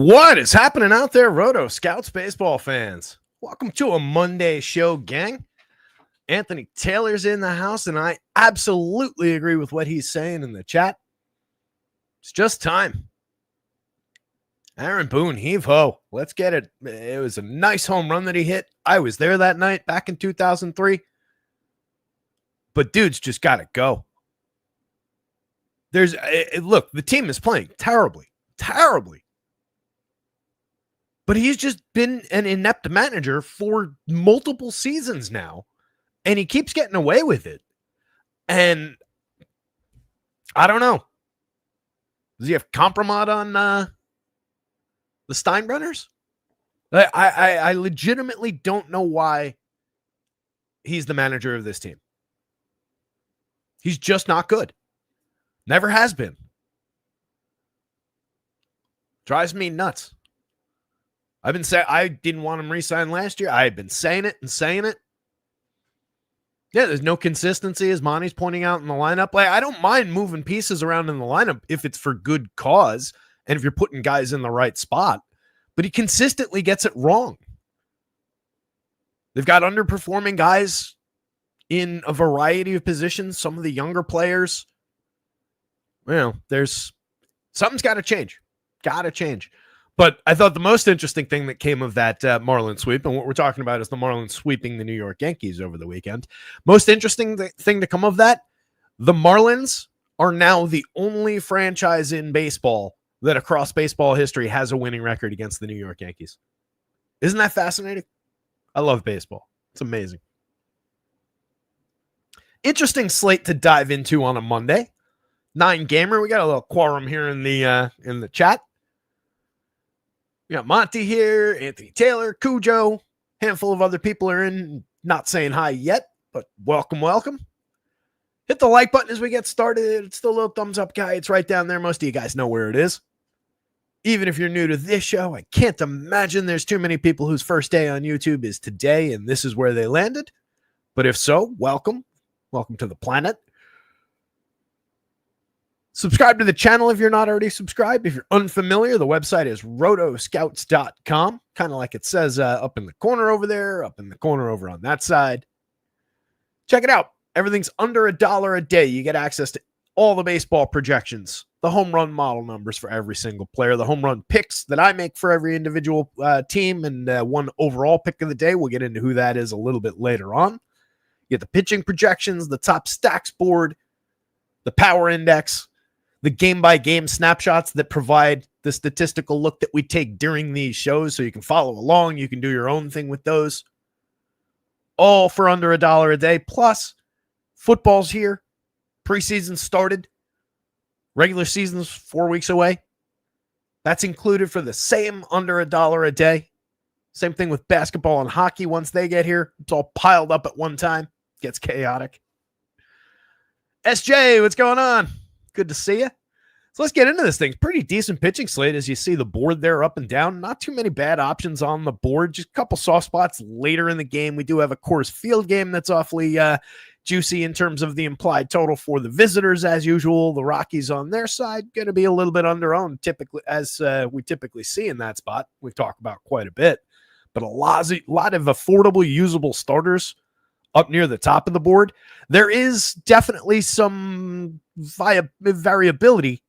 What is happening out there, Roto Scouts baseball fans? Welcome to a Monday show, gang. Anthony Taylor's in the house, and I absolutely agree with what he's saying in the chat. It's just time. Aaron Boone, heave-ho. Let's get it. It was a nice home run that he hit. I was there that night back in 2003. But dude's just got to go. Look, the team is playing terribly. But he's just been an inept manager for multiple seasons now, and he keeps getting away with it. And I don't know. Does he have compromise on the Steinbrenners? I legitimately don't know why he's the manager of this team. He's just not good. Never has been. Drives me nuts. I've been saying I didn't want him re-signed last year. I've been saying it. Yeah, there's no consistency, as Monty's pointing out in the lineup. Like, I don't mind moving pieces around in the lineup if it's for good cause and if you're putting guys in the right spot. But he consistently gets it wrong. They've got underperforming guys in a variety of positions. Some of the younger players, there's something's got to change. But I thought the most interesting thing that came of that Marlins sweep, and what we're talking about is the Marlins sweeping the New York Yankees over the weekend. Most interesting thing to come of that, the Marlins are now the only franchise in baseball that across baseball history has a winning record against the New York Yankees. Isn't that fascinating? I love baseball. It's amazing. Interesting slate to dive into on a Monday. 9-gamer. We got a little quorum here in the chat. We got Monty here, Anthony Taylor, Cujo, handful of other people are in, not saying hi yet, but welcome. Hit the like button as we get started. It's the little thumbs up guy. It's right down there. Most of you guys know where it is. Even if you're new to this show, I can't imagine there's too many people whose first day on YouTube is today, and this is where they landed. But if so, welcome. Welcome to the planet. Subscribe to the channel if you're not already subscribed. If you're unfamiliar, the website is rotoscouts.com, kind of like it says up in the corner over there, up in the corner over on that side. Check it out. Everything's under $1 a day. You get access to all the baseball projections, the home run model numbers for every single player, the home run picks that I make for every individual team, and one overall pick of the day. We'll get into who that is a little bit later on. You get the pitching projections, the top stacks board, the power index, the game-by-game snapshots that provide the statistical look that we take during these shows, so you can follow along. You can do your own thing with those. All for under $1 a day. Plus, football's here. Preseason started. Regular season's 4 weeks away. That's included for the same under $1 a day. Same thing with basketball and hockey. Once they get here, it's all piled up at one time. It gets chaotic. SJ, what's going on? Good to see you. So let's get into this thing. Pretty decent pitching slate as you see the board there up and down. Not too many bad options on the board. Just a couple soft spots later in the game. We do have a Coors Field game that's awfully juicy in terms of the implied total for the visitors as usual. The Rockies on their side going to be a little bit under-owned typically, as we typically see in that spot. We've talked about quite a bit. But a lot of affordable, usable starters up near the top of the board. There is definitely some variability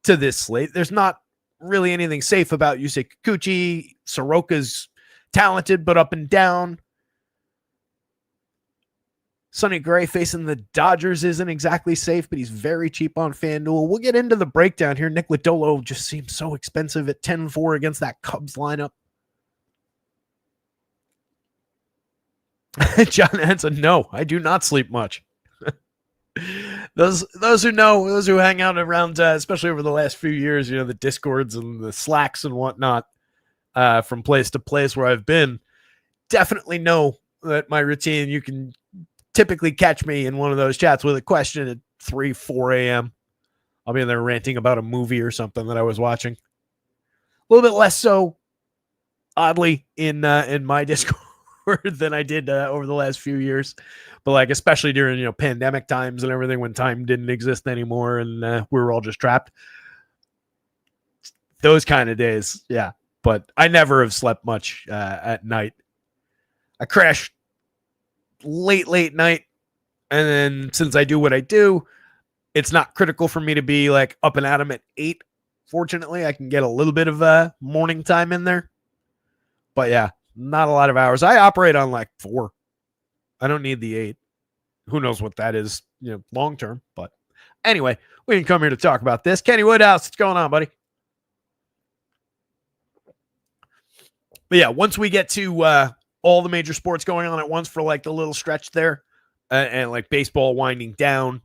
to this slate. There's not really anything safe about Yusei Kikuchi. Soroka's talented, but up and down. Sonny Gray facing the Dodgers isn't exactly safe, but he's very cheap on FanDuel. We'll get into the breakdown here. Nick Lodolo just seems so expensive at 10-4 against that Cubs lineup. John Hanson, no, I do not sleep much. Those who know, those who hang out around, especially over the last few years, the Discords and the Slacks and whatnot, from place to place where I've been, definitely know that my routine. You can typically catch me in one of those chats with a question at 3, 4 a.m. I'll be in there ranting about a movie or something that I was watching. A little bit less so, oddly, in my Discord than I did over the last few years, but especially during pandemic times and everything, when time didn't exist anymore and we were all just trapped. Those kind of days. Yeah. But I never have slept much at night. I crash late night. And then since I do what I do, it's not critical for me to be like up and at them at 8. Fortunately, I can get a little bit of morning time in there. But yeah, not a lot of hours. I operate on like 4. I don't need the 8. Who knows what that is, long term. But anyway, we didn't come here to talk about this. Kenny Woodhouse, what's going on, buddy? But yeah, once we get to all the major sports going on at once for like the little stretch there, and like baseball winding down,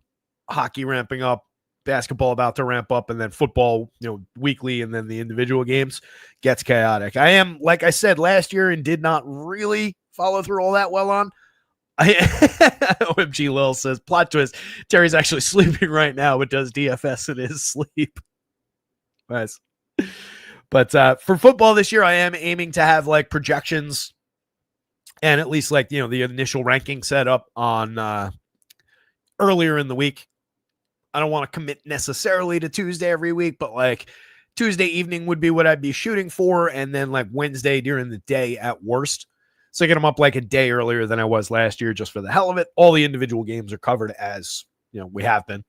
hockey ramping up, basketball about to ramp up, and then football, weekly, and then the individual games gets chaotic. I am, like I said last year, and did not really follow through all that well on. OMG Lil says, plot twist, Terry's actually sleeping right now, but does DFS in his sleep. Nice. But for football this year, I am aiming to have like projections and at least like, the initial ranking set up on earlier in the week. I don't want to commit necessarily to Tuesday every week, but like Tuesday evening would be what I'd be shooting for. And then like Wednesday during the day at worst. So get them up like a day earlier than I was last year, just for the hell of it. All the individual games are covered as, we have been.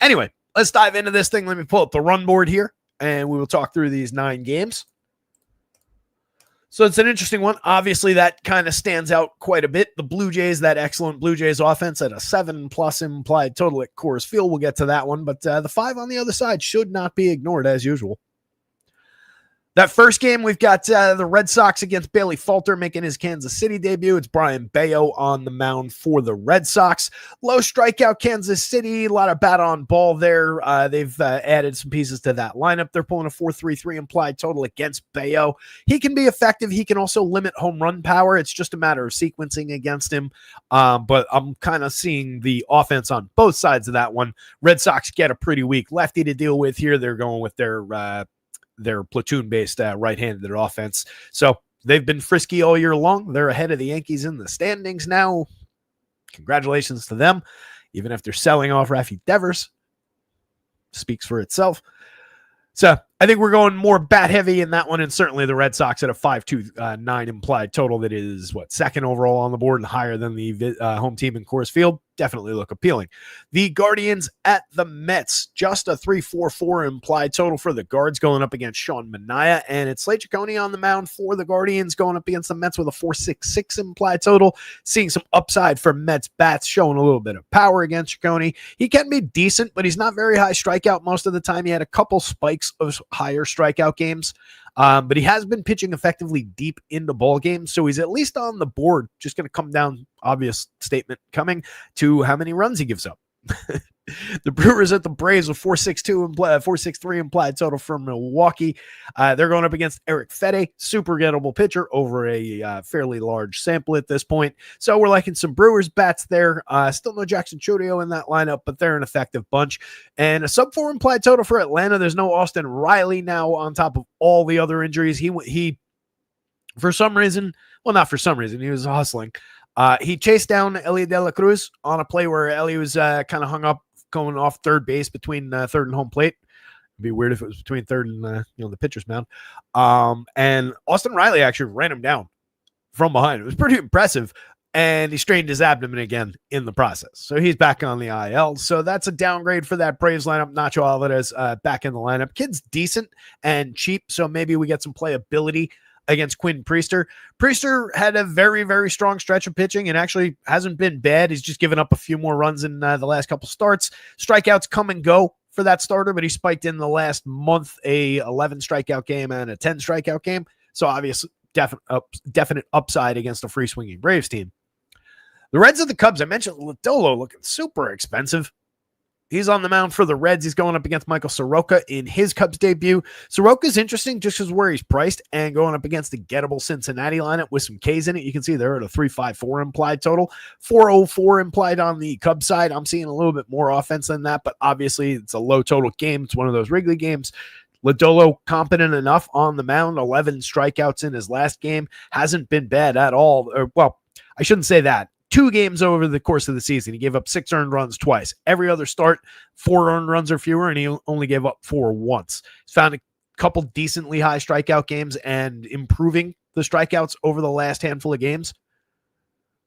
Anyway, let's dive into this thing. Let me pull up the run board here, and we will talk through these 9 games. So it's an interesting one. Obviously, that kind of stands out quite a bit. The Blue Jays, that excellent Blue Jays offense at a 7+ implied total at Coors Field. We'll get to that one, but the 5 on the other side should not be ignored as usual. That first game, we've got the Red Sox against Bailey Falter making his Kansas City debut. It's Brian Bayo on the mound for the Red Sox. Low strikeout Kansas City, a lot of bat on ball there. They've added some pieces to that lineup. They're pulling a 4.33 implied total against Bayo. He can be effective. He can also limit home run power. It's just a matter of sequencing against him. But I'm kind of seeing the offense on both sides of that one. Red Sox get a pretty weak lefty to deal with here. They're going with their platoon-based right-handed offense. So they've been frisky all year long. They're ahead of the Yankees in the standings now. Congratulations to them. Even if they're selling off Rafi Devers, speaks for itself. So I think we're going more bat heavy in that one, and certainly the Red Sox at a 5.29 implied total that is, second overall on the board and higher than the home team in Coors Field. Definitely look appealing. The Guardians at the Mets, just a 3.44 implied total for the Guards going up against Sean Manaea, and it's Slate Ciccone on the mound for the Guardians going up against the Mets with a 4.66 implied total. Seeing some upside for Mets bats, showing a little bit of power against Ciccone. He can be decent, but he's not very high strikeout most of the time. He had a couple spikes of higher strikeout games. But he has been pitching effectively deep into ball games, so he's at least on the board. Just going to come down, obvious statement coming, to how many runs he gives up. The Brewers at the Braves with 4.63 implied total from Milwaukee. They're going up against Eric Fede, super gettable pitcher over a fairly large sample at this point. So we're liking some Brewers bats there. Still no Jackson Chourio in that lineup, but they're an effective bunch. And a sub-4 implied total for Atlanta. There's no Austin Riley now on top of all the other injuries. He for some reason, well, not for some reason, he was hustling. He chased down Ellie De La Cruz on a play where Ellie was kind of hung up going off third base between third and home plate. It'd be weird if it was between third and the pitcher's mound. And Austin Riley actually ran him down from behind. It was pretty impressive. And he strained his abdomen again in the process. So he's back on the IL. So that's a downgrade for that Braves lineup. Nacho Alvarez back in the lineup. Kid's decent and cheap, so maybe we get some playability against Quinn Priester. Priester had a very, very strong stretch of pitching and actually hasn't been bad. He's just given up a few more runs in the last couple starts. Strikeouts come and go for that starter, but he spiked in the last month a 11 strikeout game and a 10 strikeout game. So obviously definite upside against a free swinging Braves team. The Reds of the Cubs, I mentioned Lodolo looking super expensive. He's on the mound for the Reds. He's going up against Michael Soroka in his Cubs debut. Soroka's interesting just because where he's priced and going up against the gettable Cincinnati lineup with some Ks in it. You can see they're at a 3.54 implied total, 4.04 implied on the Cubs side. I'm seeing a little bit more offense than that, but obviously it's a low total game. It's one of those Wrigley games. Lodolo competent enough on the mound, 11 strikeouts in his last game. Hasn't been bad at all. Well, I shouldn't say that. 2 games over the course of the season. He gave up 6 earned runs twice. Every other start, 4 earned runs or fewer, and he only gave up 4 once. He's found a couple decently high strikeout games and improving the strikeouts over the last handful of games.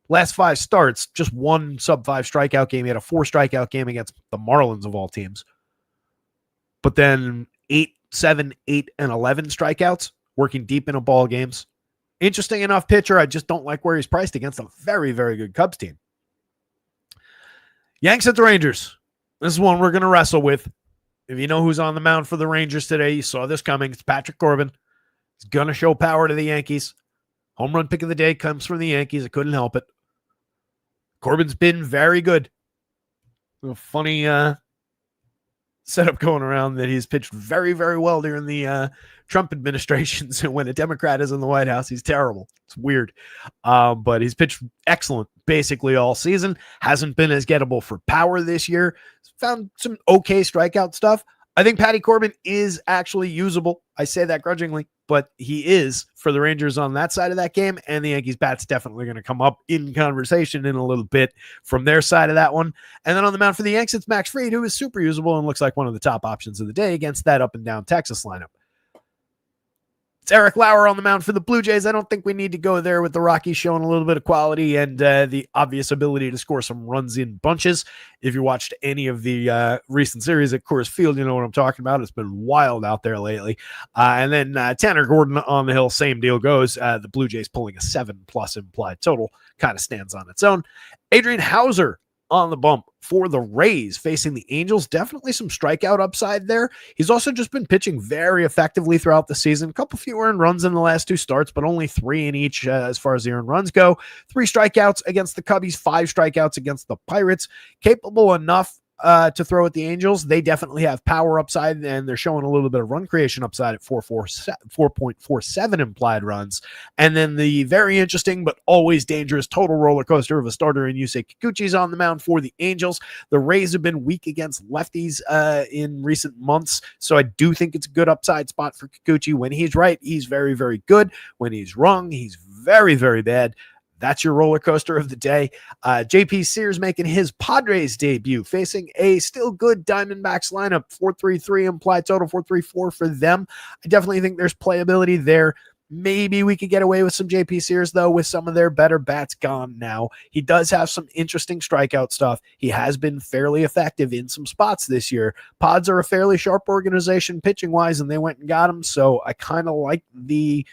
Last 5 starts, just 1 sub-5 strikeout game. He had a 4 strikeout game against the Marlins of all teams. But then 8, 7, 8, and 11 strikeouts, working deep into ball games. Interesting enough pitcher. I just don't like where he's priced against a very, very good Cubs team. Yanks at the Rangers. This is one we're going to wrestle with. If you know who's on the mound for the Rangers today, you saw this coming. It's Patrick Corbin. He's going to show power to the Yankees. Home run pick of the day comes from the Yankees. I couldn't help it. Corbin's been very good. A funny setup going around that he's pitched very, very well during the Trump administration. So when a Democrat is in the White House, he's terrible. It's weird. But he's pitched excellent basically all season. Hasn't been as gettable for power this year. Found some okay strikeout stuff. I think Patty Corbin is actually usable. I say that grudgingly, but he is for the Rangers on that side of that game, and the Yankees bat's definitely going to come up in conversation in a little bit from their side of that one. And then on the mound for the Yanks, it's Max Fried, who is super usable and looks like one of the top options of the day against that up and down Texas lineup. It's Eric Lauer on the mound for the Blue Jays. I don't think we need to go there with the Rockies showing a little bit of quality and the obvious ability to score some runs in bunches. If you watched any of the recent series at Coors Field, you know what I'm talking about. It's been wild out there lately. And then Tanner Gordon on the hill, same deal goes. The Blue Jays pulling a 7+ implied total kind of stands on its own. Adrian Hauser on the bump for the Rays facing the Angels. Definitely some strikeout upside there. He's also just been pitching very effectively throughout the season. A couple few earned runs in the last 2 starts, but only 3 in each as far as the earned runs go. 3 strikeouts against the Cubbies, 5 strikeouts against the Pirates. Capable enough to throw at the Angels. They definitely have power upside, and they're showing a little bit of run creation upside at 4.47 implied runs. And then the very interesting but always dangerous total roller coaster of a starter in Yusei Kikuchi's on the mound for the Angels. The Rays have been weak against lefties in recent months, so I do think it's a good upside spot for Kikuchi. When he's right, he's very, very good. When he's wrong, he's very, very bad. That's your roller coaster of the day. JP Sears making his Padres debut, facing a still good Diamondbacks lineup. 4.33 implied total, 4.34 for them. I definitely think there's playability there. Maybe we could get away with some JP Sears, though, with some of their better bats gone now. He does have some interesting strikeout stuff. He has been fairly effective in some spots this year. Pods are a fairly sharp organization pitching-wise, and they went and got him, so I kind of like the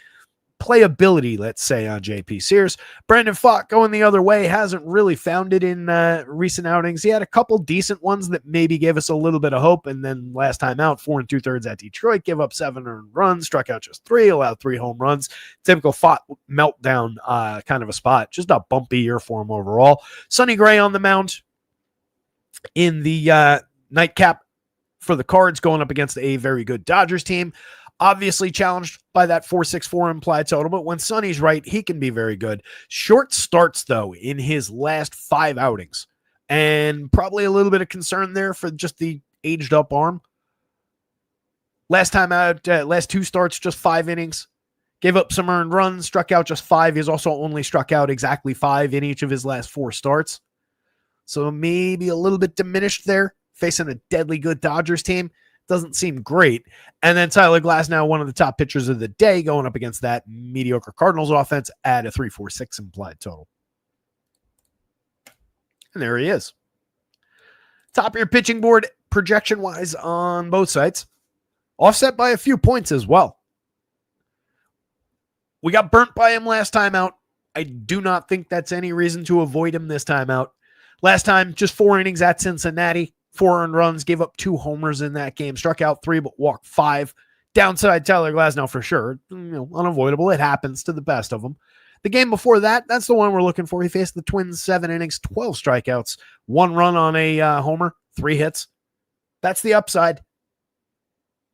playability, let's say, on JP Sears. Brandon Pfaadt going the other way, hasn't really found it in recent outings. He had a couple decent ones that maybe gave us a little bit of hope, and then last time out, 4 2/3 at Detroit, give up 7 earned runs, struck out just 3, allowed 3 home runs. Typical Pfaadt meltdown kind of a spot. Just a bumpy year for him overall. Sonny Gray on the mound in the nightcap for the Cards, going up against a very good Dodgers team. Obviously challenged by that 4.64 implied total, but when Sonny's right, he can be very good. Short starts, though, in his last 5 outings, and probably a little bit of concern there for just the aged-up arm. Last time out, last 2 starts, just 5 innings. Gave up some earned runs, struck out just 5. He's also only struck out exactly 5 in each of his last 4 starts. So maybe a little bit diminished there, facing a deadly good Dodgers team. Doesn't seem great. And then Tyler Glasnow, one of the top pitchers of the day, going up against that mediocre Cardinals offense at a 3.46 implied total. And there he is. Top of your pitching board projection-wise on both sides. Offset by a few points as well. We got burnt by him last time out. I do not think that's any reason to avoid him this time out. Last time, just 4 innings at Cincinnati. 4 earned runs, gave up 2 homers in that game, struck out 3, but walked 5. Downside, Tyler Glasnow for sure. Unavoidable. It happens to the best of them. The game before that, that's the one we're looking for. He faced the Twins, 7 innings, 12 strikeouts, 1 run on a homer, 3 hits. That's the upside.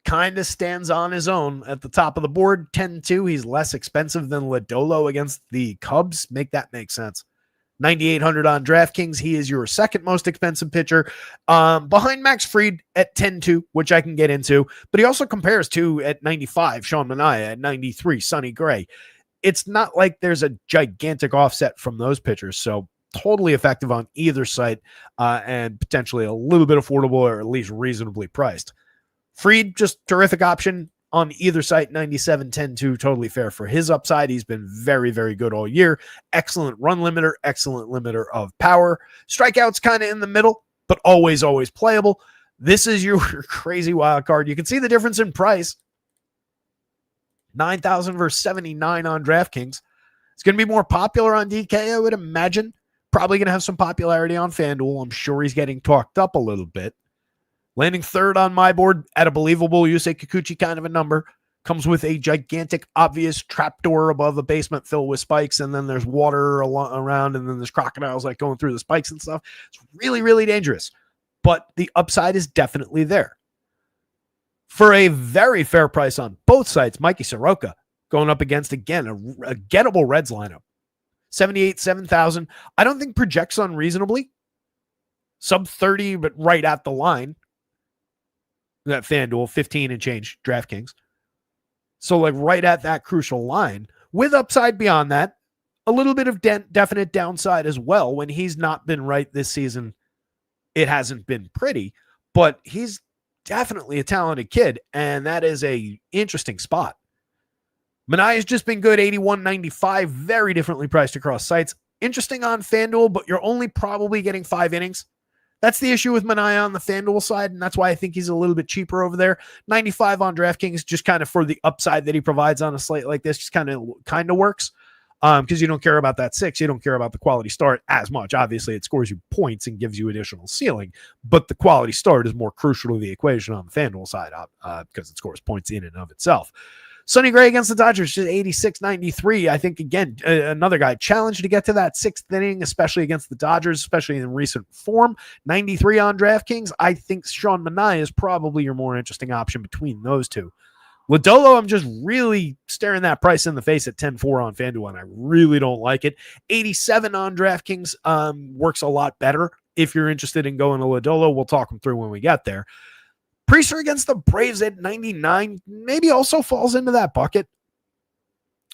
Kind of stands on his own at the top of the board. 10-2. He's less expensive than Lodolo against the Cubs. Make that make sense. 9,800 on DraftKings. He is your second most expensive pitcher, behind Max Fried at 10-2, which I can get into. But he also compares to at 95, Sean Manaea, at 93, Sonny Gray. It's not like there's a gigantic offset from those pitchers. So totally effective on either site, and potentially a little bit affordable, or at least reasonably priced. Fried, just terrific option on either site. 97, 10, 2, totally fair for his upside. He's been very, very good all year. Excellent run limiter, excellent limiter of power. Strikeouts kind of in the middle, but always, always playable. This is your crazy wild card. You can see the difference in price. 9,000 versus 79 on DraftKings. It's going to be more popular on DK, I would imagine. Probably going to have some popularity on FanDuel. I'm sure he's getting talked up a little bit. Landing third on my board at a believable Yusei Kikuchi kind of a number. Comes with a gigantic, obvious trapdoor above a basement filled with spikes, and then there's water around, and then there's crocodiles like going through the spikes and stuff. It's really, really dangerous. But the upside is definitely there. For a very fair price on both sides, Mikey Soroka going up against, again, a gettable Reds lineup. 78, 7,000. I don't think projects unreasonably. Sub 30, but right at the line. That FanDuel, 15 and change, DraftKings. So like right at that crucial line. With upside beyond that, a little bit of definite downside as well. When he's not been right this season, it hasn't been pretty. But he's definitely a talented kid, and that is a interesting spot. Manaea's just been good, 81.95, very differently priced across sites. Interesting on FanDuel, but you're only probably getting 5 innings. That's the issue with Manaea on the FanDuel side, and that's why I think he's a little bit cheaper over there. 95 on DraftKings, just kind of for the upside that he provides on a slate like this, just kind of works. Because you don't care about that 6, you don't care about the quality start as much. Obviously, it scores you points and gives you additional ceiling, but the quality start is more crucial to the equation on the FanDuel side because it scores points in and of itself. Sonny Gray against the Dodgers, just 86.93. I think, again, another guy challenged to get to that 6th inning, especially against the Dodgers, especially in recent form. 93 on DraftKings. I think Sean Manaea is probably your more interesting option between those two. Lodolo, I'm just really staring that price in the face at 10-4 on FanDuel, and I really don't like it. 87 on DraftKings works a lot better if you're interested in going to Lodolo. We'll talk them through when we get there. Priester against the Braves at 99 maybe also falls into that bucket.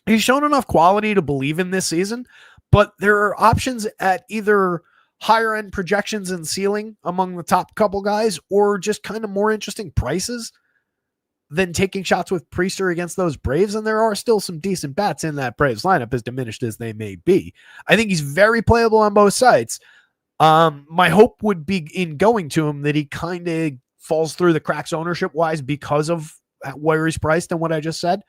He's shown enough quality to believe in this season, but there are options at either higher end projections and ceiling among the top couple guys or just kind of more interesting prices than taking shots with Priester against those Braves. And there are still some decent bats in that Braves lineup, as diminished as they may be. I think he's very playable on both sides. My hope would be in going to him that he kind of falls through the cracks ownership wise because of where he's priced and what I just said.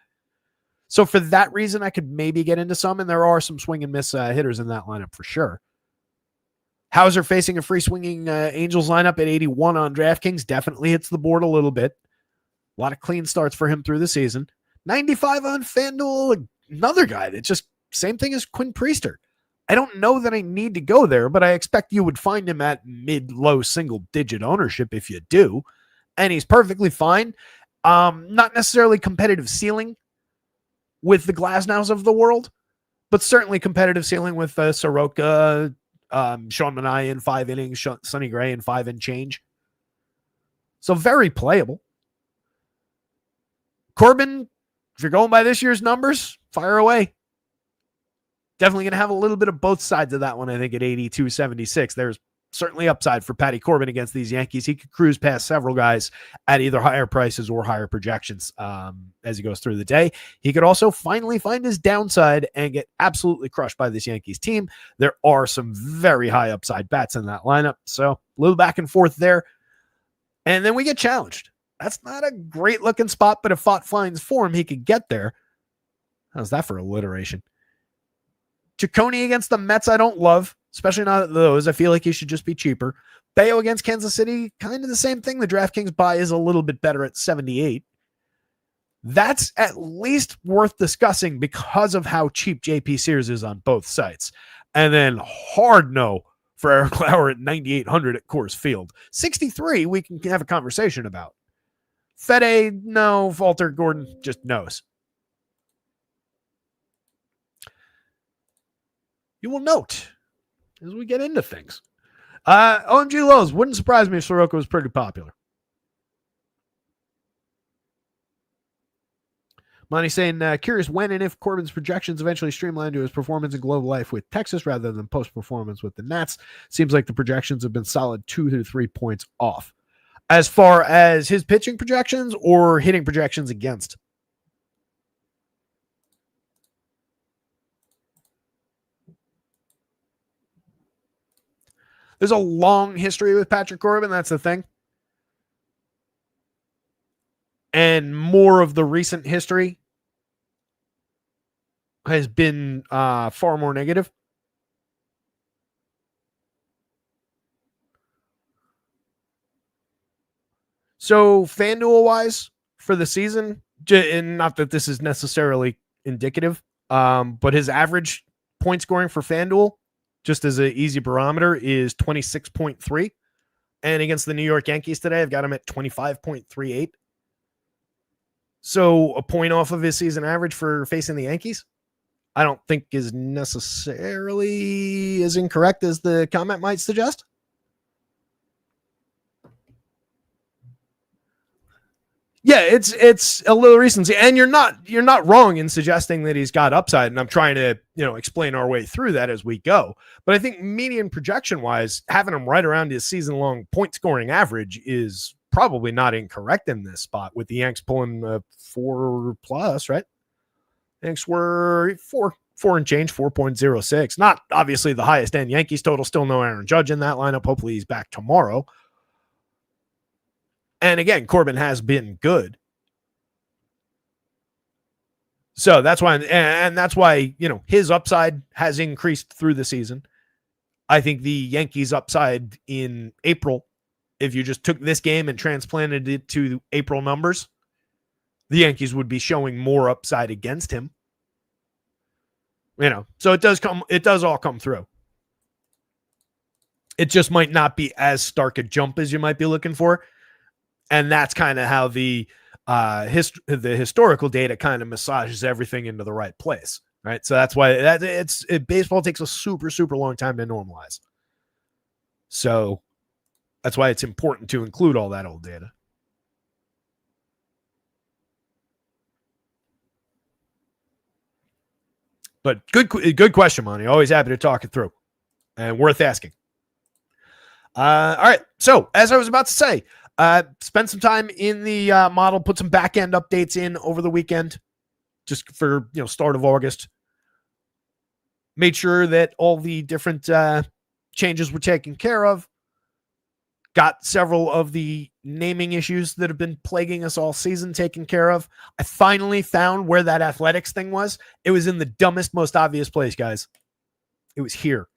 So for that reason, I could maybe get into some, and there are some swing and miss hitters in that lineup for sure. Hauser facing a free swinging Angels lineup at 81 on DraftKings definitely hits the board a little bit. A lot of clean starts for him through the season. 95 on FanDuel, another guy that just same thing as Quinn Priester. I don't know that I need to go there, but I expect you would find him at mid-low single-digit ownership if you do, and he's perfectly fine. Not necessarily competitive ceiling with the Glasnows of the world, but certainly competitive ceiling with Soroka, Sean Manaea in 5 innings, Sonny Gray in 5 and change. So very playable. Corbin, if you're going by this year's numbers, fire away. Definitely going to have a little bit of both sides of that one, I think, at 82.76. There's certainly upside for Patty Corbin against these Yankees. He could cruise past several guys at either higher prices or higher projections as he goes through the day. He could also finally find his downside and get absolutely crushed by this Yankees team. There are some very high upside bats in that lineup, so a little back and forth there. And then we get challenged. That's not a great looking spot, but if Fott finds form, he could get there. How's that for alliteration? Ciccone against the Mets, I don't love, especially not those. I feel like he should just be cheaper. Bayo against Kansas City, kind of the same thing. The DraftKings buy is a little bit better at 78. That's at least worth discussing because of how cheap JP Sears is on both sites. And then hard no for Eric Lauer at 9,800 at Coors Field. 63, we can have a conversation about. Fede, no. Walter Gordon just knows. You will note as we get into things. OMG lows. Wouldn't surprise me if Soroka was pretty popular. Monty's saying, curious when and if Corbin's projections eventually streamlined to his performance in Globe Life with Texas rather than post-performance with the Nats. Seems like the projections have been solid 2 to 3 points off. As far as his pitching projections or hitting projections against? There's a long history with Patrick Corbin. That's the thing. And more of the recent history has been far more negative. So FanDuel wise for the season, and not that this is necessarily indicative, but his average point scoring for FanDuel, just as an easy barometer, is 26.3. And against the New York Yankees today, I've got him at 25.38. So a point off of his season average for facing the Yankees, I don't think is necessarily as incorrect as the comment might suggest. Yeah, it's a little recency, and you're not wrong in suggesting that he's got upside, and I'm trying to explain our way through that as we go. But I think median projection wise, having him right around his season long point scoring average is probably not incorrect in this spot, with the Yanks pulling 4+, right? Yanks were 4 and change, 4.06. Not obviously the highest end Yankees total. Still no Aaron Judge in that lineup. Hopefully he's back tomorrow. And again, Corbin has been good. So that's why, his upside has increased through the season. I think the Yankees' upside in April, if you just took this game and transplanted it to April numbers, the Yankees would be showing more upside against him. So it does all come through. It just might not be as stark a jump as you might be looking for. And that's kind of how the historical data kind of massages everything into the right place, right? So that's why baseball takes a super, super long time to normalize. So that's why it's important to include all that old data. But good question, Monty. Always happy to talk it through, and worth asking. All right. So as I was about to say, spend some time in the model, put some back end updates in over the weekend, just for start of August. Made sure that all the different changes were taken care of. Got several of the naming issues that have been plaguing us all season taken care of. I finally found where that athletics thing was. It was in the dumbest, most obvious place, guys. It was here,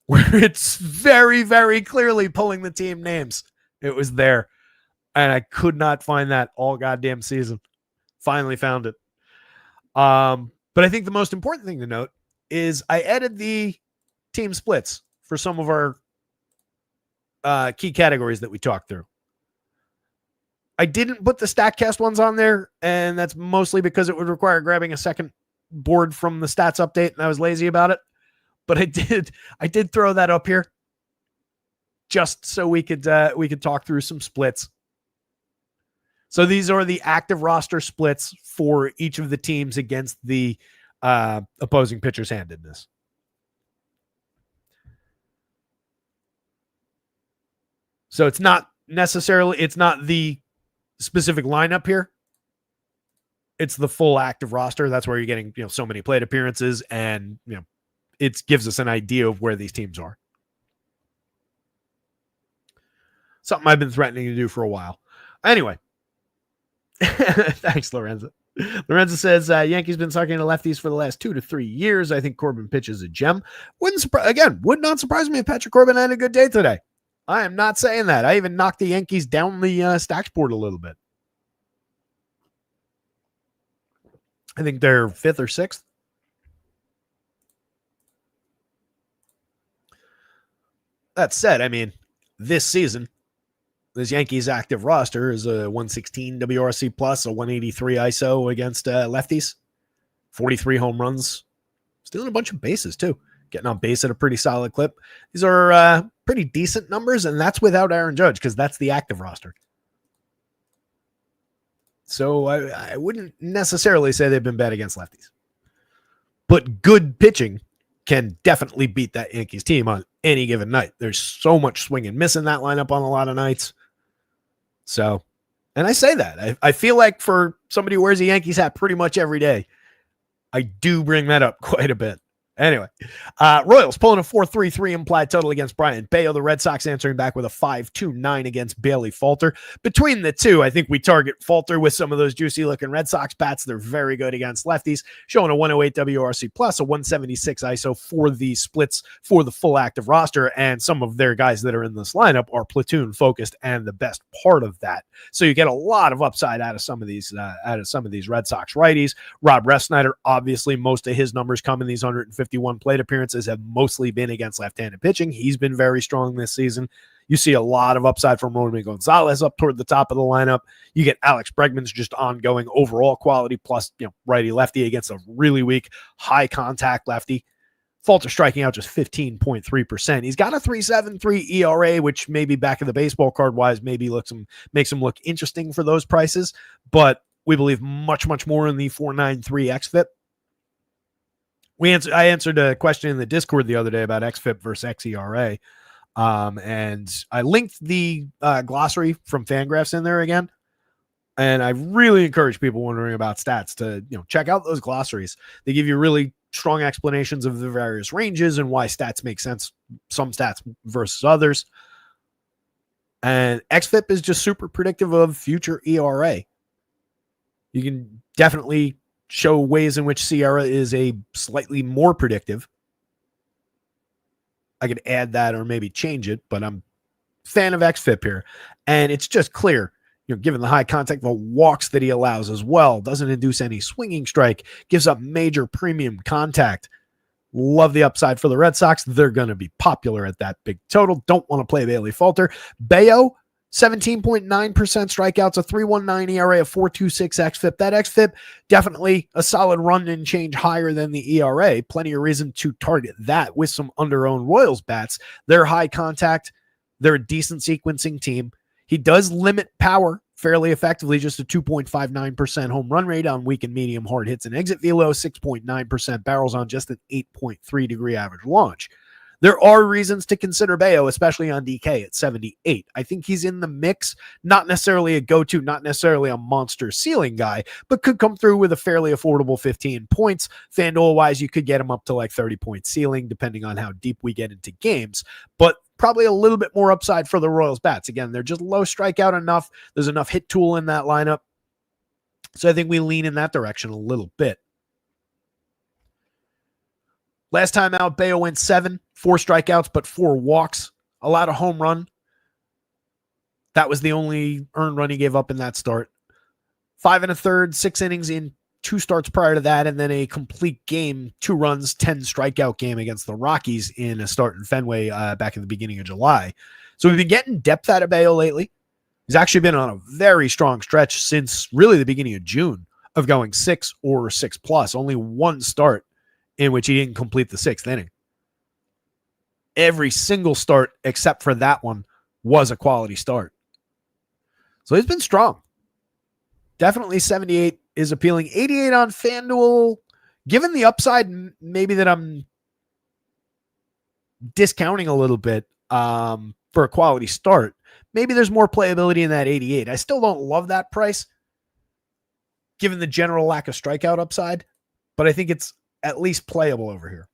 where it's very, very clearly pulling the team names. It was there. And I could not find that all goddamn season. Finally found it. But I think the most important thing to note is I added the team splits for some of our key categories that we talked through. I didn't put the StatCast ones on there, and that's mostly because it would require grabbing a second board from the stats update, and I was lazy about it. But I did throw that up here just so we could talk through some splits. So these are the active roster splits for each of the teams against the opposing pitcher's handedness. So it's not the specific lineup here. It's the full active roster. That's where you're getting, so many plate appearances, and, it gives us an idea of where these teams are. Something I've been threatening to do for a while. Anyway. Thanks, Lorenzo. Lorenzo says, Yankees been sucking to lefties for the last 2 to 3 years. I think Corbin pitches a gem. Would not surprise me if Patrick Corbin had a good day today. I am not saying that. I even knocked the Yankees down the stacks board a little bit. I think they're 5th or 6th. That said, this season, this Yankees active roster is a 116 WRC plus, a 183 ISO against lefties, 43 home runs, stealing a bunch of bases too, getting on base at a pretty solid clip. These are pretty decent numbers, and that's without Aaron Judge, because that's the active roster. So I wouldn't necessarily say they've been bad against lefties. But good pitching can definitely beat that Yankees team on any given night. There's so much swing and miss in that lineup on a lot of nights. So, and I say that. I feel like for somebody who wears a Yankees hat pretty much every day, I do bring that up quite a bit. Anyway, Royals pulling a 4.33 implied total against Brian Bayo. The Red Sox answering back with a 5.29 against Bailey Falter. Between the two, I think we target Falter with some of those juicy looking Red Sox bats. They're very good against lefties, showing a 108 WRC plus, a 176 ISO for the splits for the full active roster. And some of their guys that are in this lineup are platoon focused and the best part of that. So you get a lot of upside out of some of these Red Sox righties. Rob Refsnyder, obviously most of his numbers come in these 151 plate appearances have mostly been against left-handed pitching. He's been very strong this season. You see a lot of upside from Roman Gonzalez up toward the top of the lineup. You get Alex Bregman's just ongoing overall quality plus, righty-lefty against a really weak high contact lefty. Falter striking out just 15.3%. He's got a 3.73 ERA, which maybe back of the baseball card wise maybe makes him look interesting for those prices, but we believe much, much more in the 4.93 xFIP. I answered a question in the Discord the other day about xFIP versus xERA, and I linked the glossary from Fangraphs in there again. And I really encourage people wondering about stats to check out those glossaries. They give you really strong explanations of the various ranges and why stats make sense, some stats versus others. And xFIP is just super predictive of future ERA. You can definitely show ways in which Sierra is a slightly more predictive. I could add that or maybe change it, but I'm a fan of xFIP here. And it's just clear, given the high contact, the walks that he allows as well, doesn't induce any swinging strike, gives up major premium contact. Love the upside for the Red Sox. They're going to be popular at that big total. Don't want to play Bailey Falter. Bayo, 17.9% strikeouts, a 3.19 ERA, a 4.26 xFIP. That xFIP, definitely a solid run and change higher than the ERA. Plenty of reason to target that with some under-owned Royals bats. They're high contact. They're a decent sequencing team. He does limit power fairly effectively, just a 2.59% home run rate on weak and medium hard hits and exit velo, 6.9% barrels on just an 8.3 degree average launch. There are reasons to consider Bayo, especially on DK at 78. I think he's in the mix, not necessarily a go-to, not necessarily a monster ceiling guy, but could come through with a fairly affordable 15 points. FanDuel-wise, you could get him up to like 30-point ceiling, depending on how deep we get into games. But probably a little bit more upside for the Royals bats. Again, they're just low strikeout enough. There's enough hit tool in that lineup. So I think we lean in that direction a little bit. Last time out, Bayo went 7, 4 strikeouts, but 4 walks. Allowed a home run. That was the only earned run he gave up in that start. 5 1/3, 6 innings in 2 starts prior to that, and then a complete game, 2 runs, 10 strikeout game against the Rockies in a start in Fenway back in the beginning of July. So we've been getting depth out of Bayo lately. He's actually been on a very strong stretch since really the beginning of June of going 6 or 6 plus. Only 1 start in which he didn't complete the 6th inning. Every single start except for that one was a quality start. So he's been strong. Definitely 78 is appealing. 88 on FanDuel. Given the upside, maybe that I'm discounting a little bit for a quality start, maybe there's more playability in that 88. I still don't love that price, given the general lack of strikeout upside, but I think it's at least playable over here.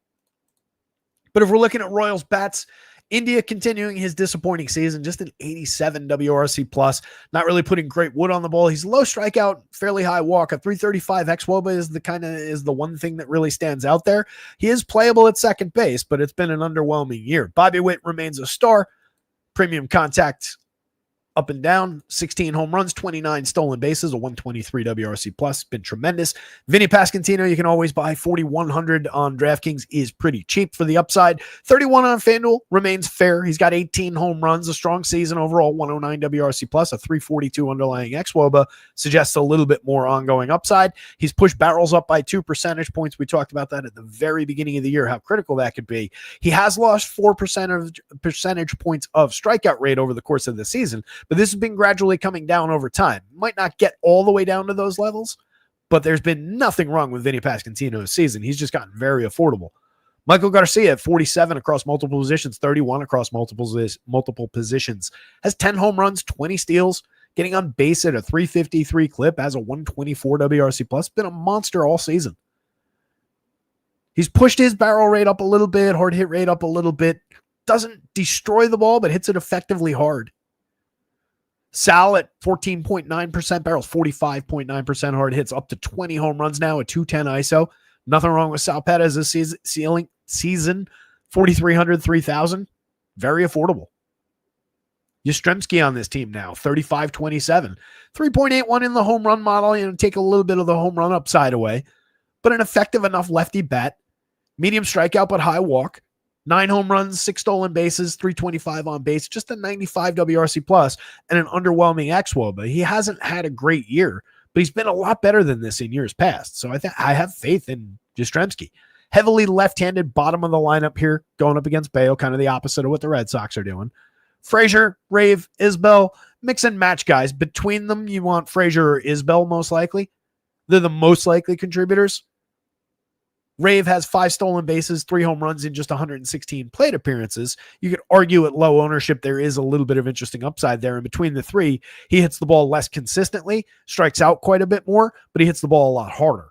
But if we're looking at Royals bats, India continuing his disappointing season, just an 87 WRC plus, not really putting great wood on the ball. He's low strikeout, fairly high walk. A 335 xWOBA is the one thing that really stands out there. He is playable at second base, but it's been an underwhelming year. Bobby Witt remains a star. Premium contact up and down, 16 home runs, 29 stolen bases, a 123 WRC plus, been tremendous. Vinny Pasquantino, you can always buy 4,100 on DraftKings, is pretty cheap for the upside. 31 on FanDuel remains fair. He's got 18 home runs, a strong season overall, 109 WRC plus, a 342 underlying xWOBA, suggests a little bit more ongoing upside. He's pushed barrels up by 2 percentage points. We talked about that at the very beginning of the year, how critical that could be. He has lost 4 percentage points of strikeout rate over the course of the season, but this has been gradually coming down over time. Might not get all the way down to those levels, but there's been nothing wrong with Vinny Pasquantino's season. He's just gotten very affordable. Michael Garcia at 47 across multiple positions, 31 across multiple positions, has 10 home runs, 20 steals, getting on base at a 353 clip, has a 124 WRC plus, been a monster all season. He's pushed his barrel rate up a little bit, hard hit rate up a little bit. Doesn't destroy the ball, but hits it effectively hard. Sal at 14.9% barrels, 45.9% hard hits, up to 20 home runs now at 210 ISO. Nothing wrong with Sal Perez this season. 4,300, 3,000. Very affordable. Yastrzemski on this team now, 35-27. 3.81 in the home run model. Take a little bit of the home run upside away, but an effective enough lefty bat. Medium strikeout, but high walk. 9 home runs, 6 stolen bases, 325 on base, just a 95 WRC plus, and an underwhelming xWOBA. He hasn't had a great year, but he's been a lot better than this in years past. So I have faith in Yastrzemski. Heavily left-handed bottom of the lineup here, going up against Bayo, kind of the opposite of what the Red Sox are doing. Frazier, Rave, Isbell, mix and match guys. Between them, you want Frazier or Isbell most likely. They're the most likely contributors. Rave has 5 stolen bases, 3 home runs in just 116 plate appearances. You could argue at low ownership there is a little bit of interesting upside there. And between the 3, he hits the ball less consistently, strikes out quite a bit more, but he hits the ball a lot harder.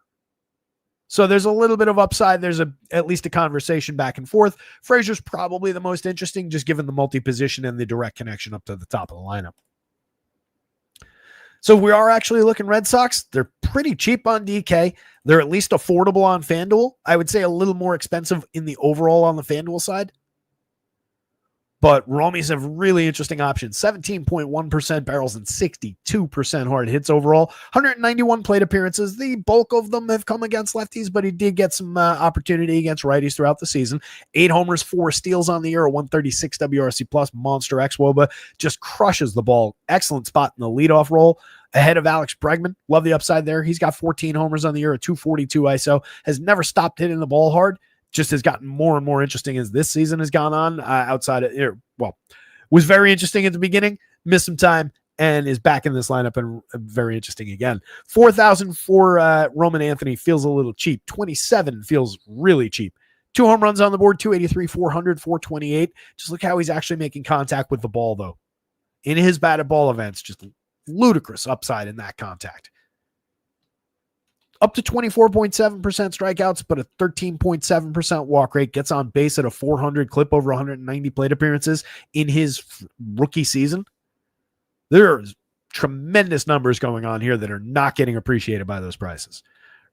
So there's a little bit of upside. There's at least a conversation back and forth. Frazier's probably the most interesting, just given the multi-position and the direct connection up to the top of the lineup. So we are actually looking Red Sox. They're pretty cheap on DK. They're at least affordable on FanDuel. I would say a little more expensive in the overall on the FanDuel side. But Romies have really interesting options. 17.1% barrels and 62% hard hits overall. 191 plate appearances. The bulk of them have come against lefties, but he did get some opportunity against righties throughout the season. 8 homers, 4 steals on the year, a 136 WRC plus, monster xWOBA. Just crushes the ball. Excellent spot in the leadoff role. Ahead of Alex Bregman. Love the upside there. He's got 14 homers on the year, a 242 ISO. Has never stopped hitting the ball hard. Just has gotten more and more interesting as this season has gone on. Outside of here, was very interesting at the beginning, missed some time, and is back in this lineup and very interesting again. 4,000 for Roman Anthony feels a little cheap. 27 feels really cheap. 2 home runs on the board, 283, 400, 428. Just look how he's actually making contact with the ball, though. In his batted ball events, just ludicrous upside in that contact. Up to 24.7% strikeouts, but a 13.7% walk rate. Gets on base at a 400 clip over 190 plate appearances in his rookie season. There's tremendous numbers going on here that are not getting appreciated by those prices.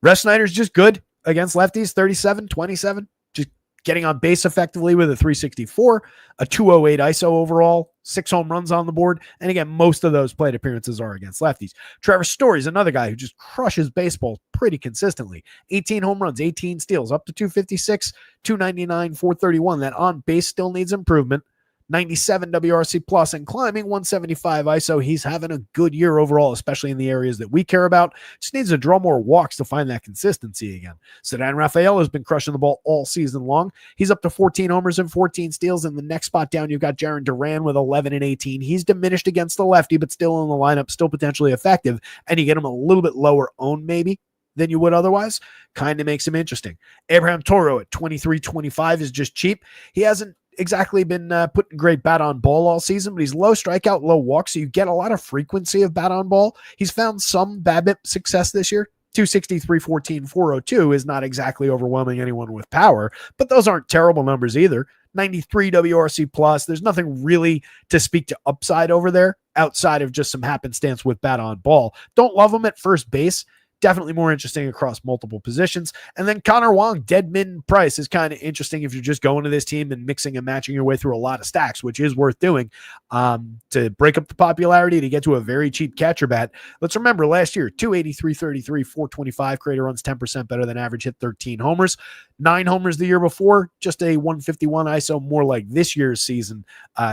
Rest Snyder's just good against lefties, 37, 27. Just getting on base effectively with a 364, a 208 ISO overall, 6 home runs on the board. And again, most of those plate appearances are against lefties. Trevor Story's another guy who just crushes baseball pretty consistently. 18 home runs, 18 steals, up to 256, 299, 431. That on base still needs improvement. 97 WRC plus and climbing 175 ISO. He's having a good year overall, especially in the areas that we care about. Just needs to draw more walks to find that consistency again. Ceddanne Rafael has been crushing the ball all season long. He's up to 14 homers and 14 steals. In the next spot down, you've got Jarren Duran with 11 and 18. He's diminished against the lefty, but still in the lineup, still potentially effective. And you get him a little bit lower owned maybe than you would otherwise. Kind of makes him interesting. Abraham Toro at 23-25 is just cheap. He hasn't exactly been putting great bat on ball all season, but he's low strikeout, low walk, so you get a lot of frequency of bat on ball. He's found some BABIP success this year. 260, 314, 402 is not exactly overwhelming anyone with power, but those aren't terrible numbers either. 93 WRC plus. There's nothing really to speak to upside over there outside of just some happenstance with bat on ball. Don't love him at first base. Definitely more interesting across multiple positions. And then Connor Wong, dead min price is kind of interesting if you're just going to this team and mixing and matching your way through a lot of stacks, which is worth doing to break up the popularity to get to a very cheap catcher bat. Let's remember last year, 283, 33, 425, creator runs 10% better than average, hit 13 homers. 9 homers the year before, just a 151 ISO, more like this year's season.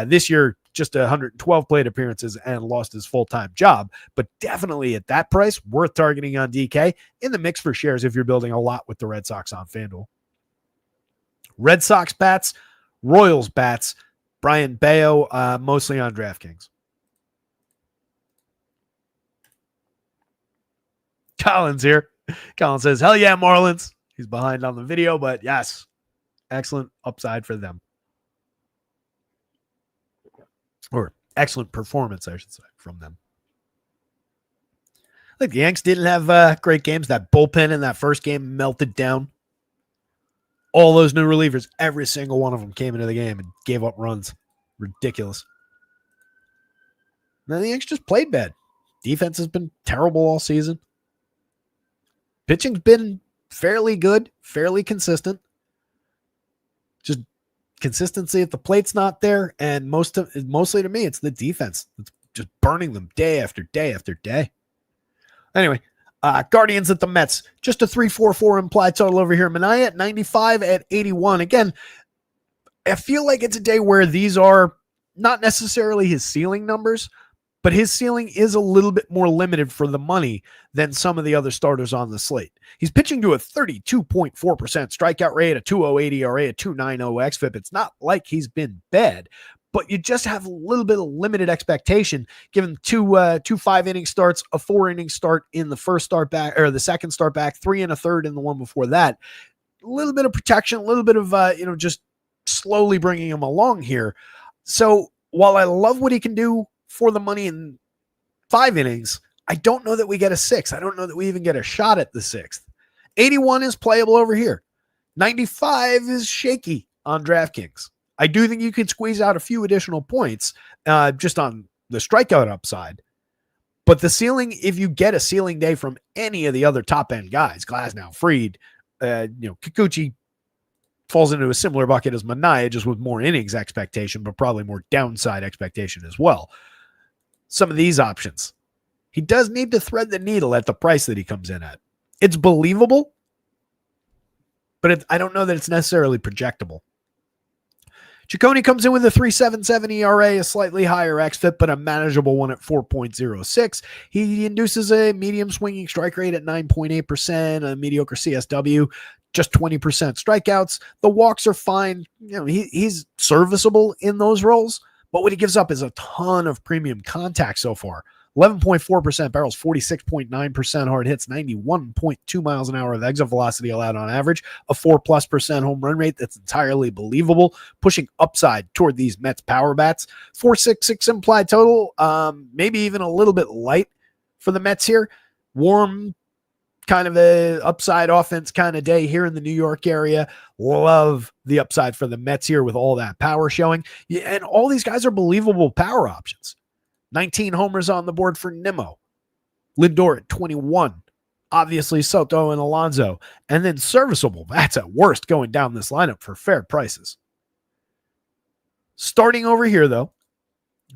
This year, just 112 plate appearances and lost his full-time job. But definitely at that price, worth targeting on DK. In the mix for shares if you're building a lot with the Red Sox on FanDuel. Red Sox bats, Royals bats, Brian Bayo, mostly on DraftKings. Collins here. Collins says, hell yeah, Marlins. He's behind on the video, but yes, excellent upside for them. Or excellent performance, I should say, from them. Like the Yanks didn't have great games. That bullpen in that first game melted down. All those new relievers, every single one of them came into the game and gave up runs. Ridiculous. And the Yanks just played bad. Defense has been terrible all season. Pitching's been fairly good, fairly consistent. Just consistency at the plate's not there, and mostly to me, it's the defense. It's just burning them day after day after day. Anyway, Guardians at the Mets, just a 3.44 implied total over here. Manaea at 95 at 81. Again, I feel like it's a day where these are not necessarily his ceiling numbers, but his ceiling is a little bit more limited for the money than some of the other starters on the slate. He's pitching to a 32.4% strikeout rate, a 2.08 ERA, a 2.90 xFIP. It's not like he's been bad, but you just have a little bit of limited expectation given two 5-inning starts, a 4-inning start in the first start back, or the second start back, 3 1/3 in the one before that. A little bit of protection, a little bit of just slowly bringing him along here. So while I love what he can do for the money in 5 innings, I don't know that we get a 6. I don't know that we even get a shot at the 6th. 81 is playable over here. 95 is shaky on DraftKings. I do think you could squeeze out a few additional points just on the strikeout upside. But the ceiling, if you get a ceiling day from any of the other top-end guys, Glasnow, Fried, Kikuchi falls into a similar bucket as Manaea, just with more innings expectation, but probably more downside expectation as well. Some of these options, he does need to thread the needle at the price that he comes in at. It's believable, but I don't know that it's necessarily projectable. Ciccone comes in with a 3.77 ERA, a slightly higher xFIP, but a manageable one at 4.06. He induces a medium swinging strike rate at 9.8%, a mediocre CSW, just 20% strikeouts. The walks are fine. He's serviceable in those roles, but what he gives up is a ton of premium contact so far. 11.4% barrels, 46.9% hard hits, 91.2 miles an hour of exit velocity allowed on average, a 4+% home run rate that's entirely believable, pushing upside toward these Mets power bats. 4.66 implied total, maybe even a little bit light for the Mets here. Warm, kind of a upside offense kind of day here in the New York area. Love the upside for the Mets here with all that power showing. And all these guys are believable power options. 19 homers on the board for Nimmo. Lindor at 21. Obviously Soto and Alonso. And then serviceable. That's at worst going down this lineup for fair prices. Starting over here, though,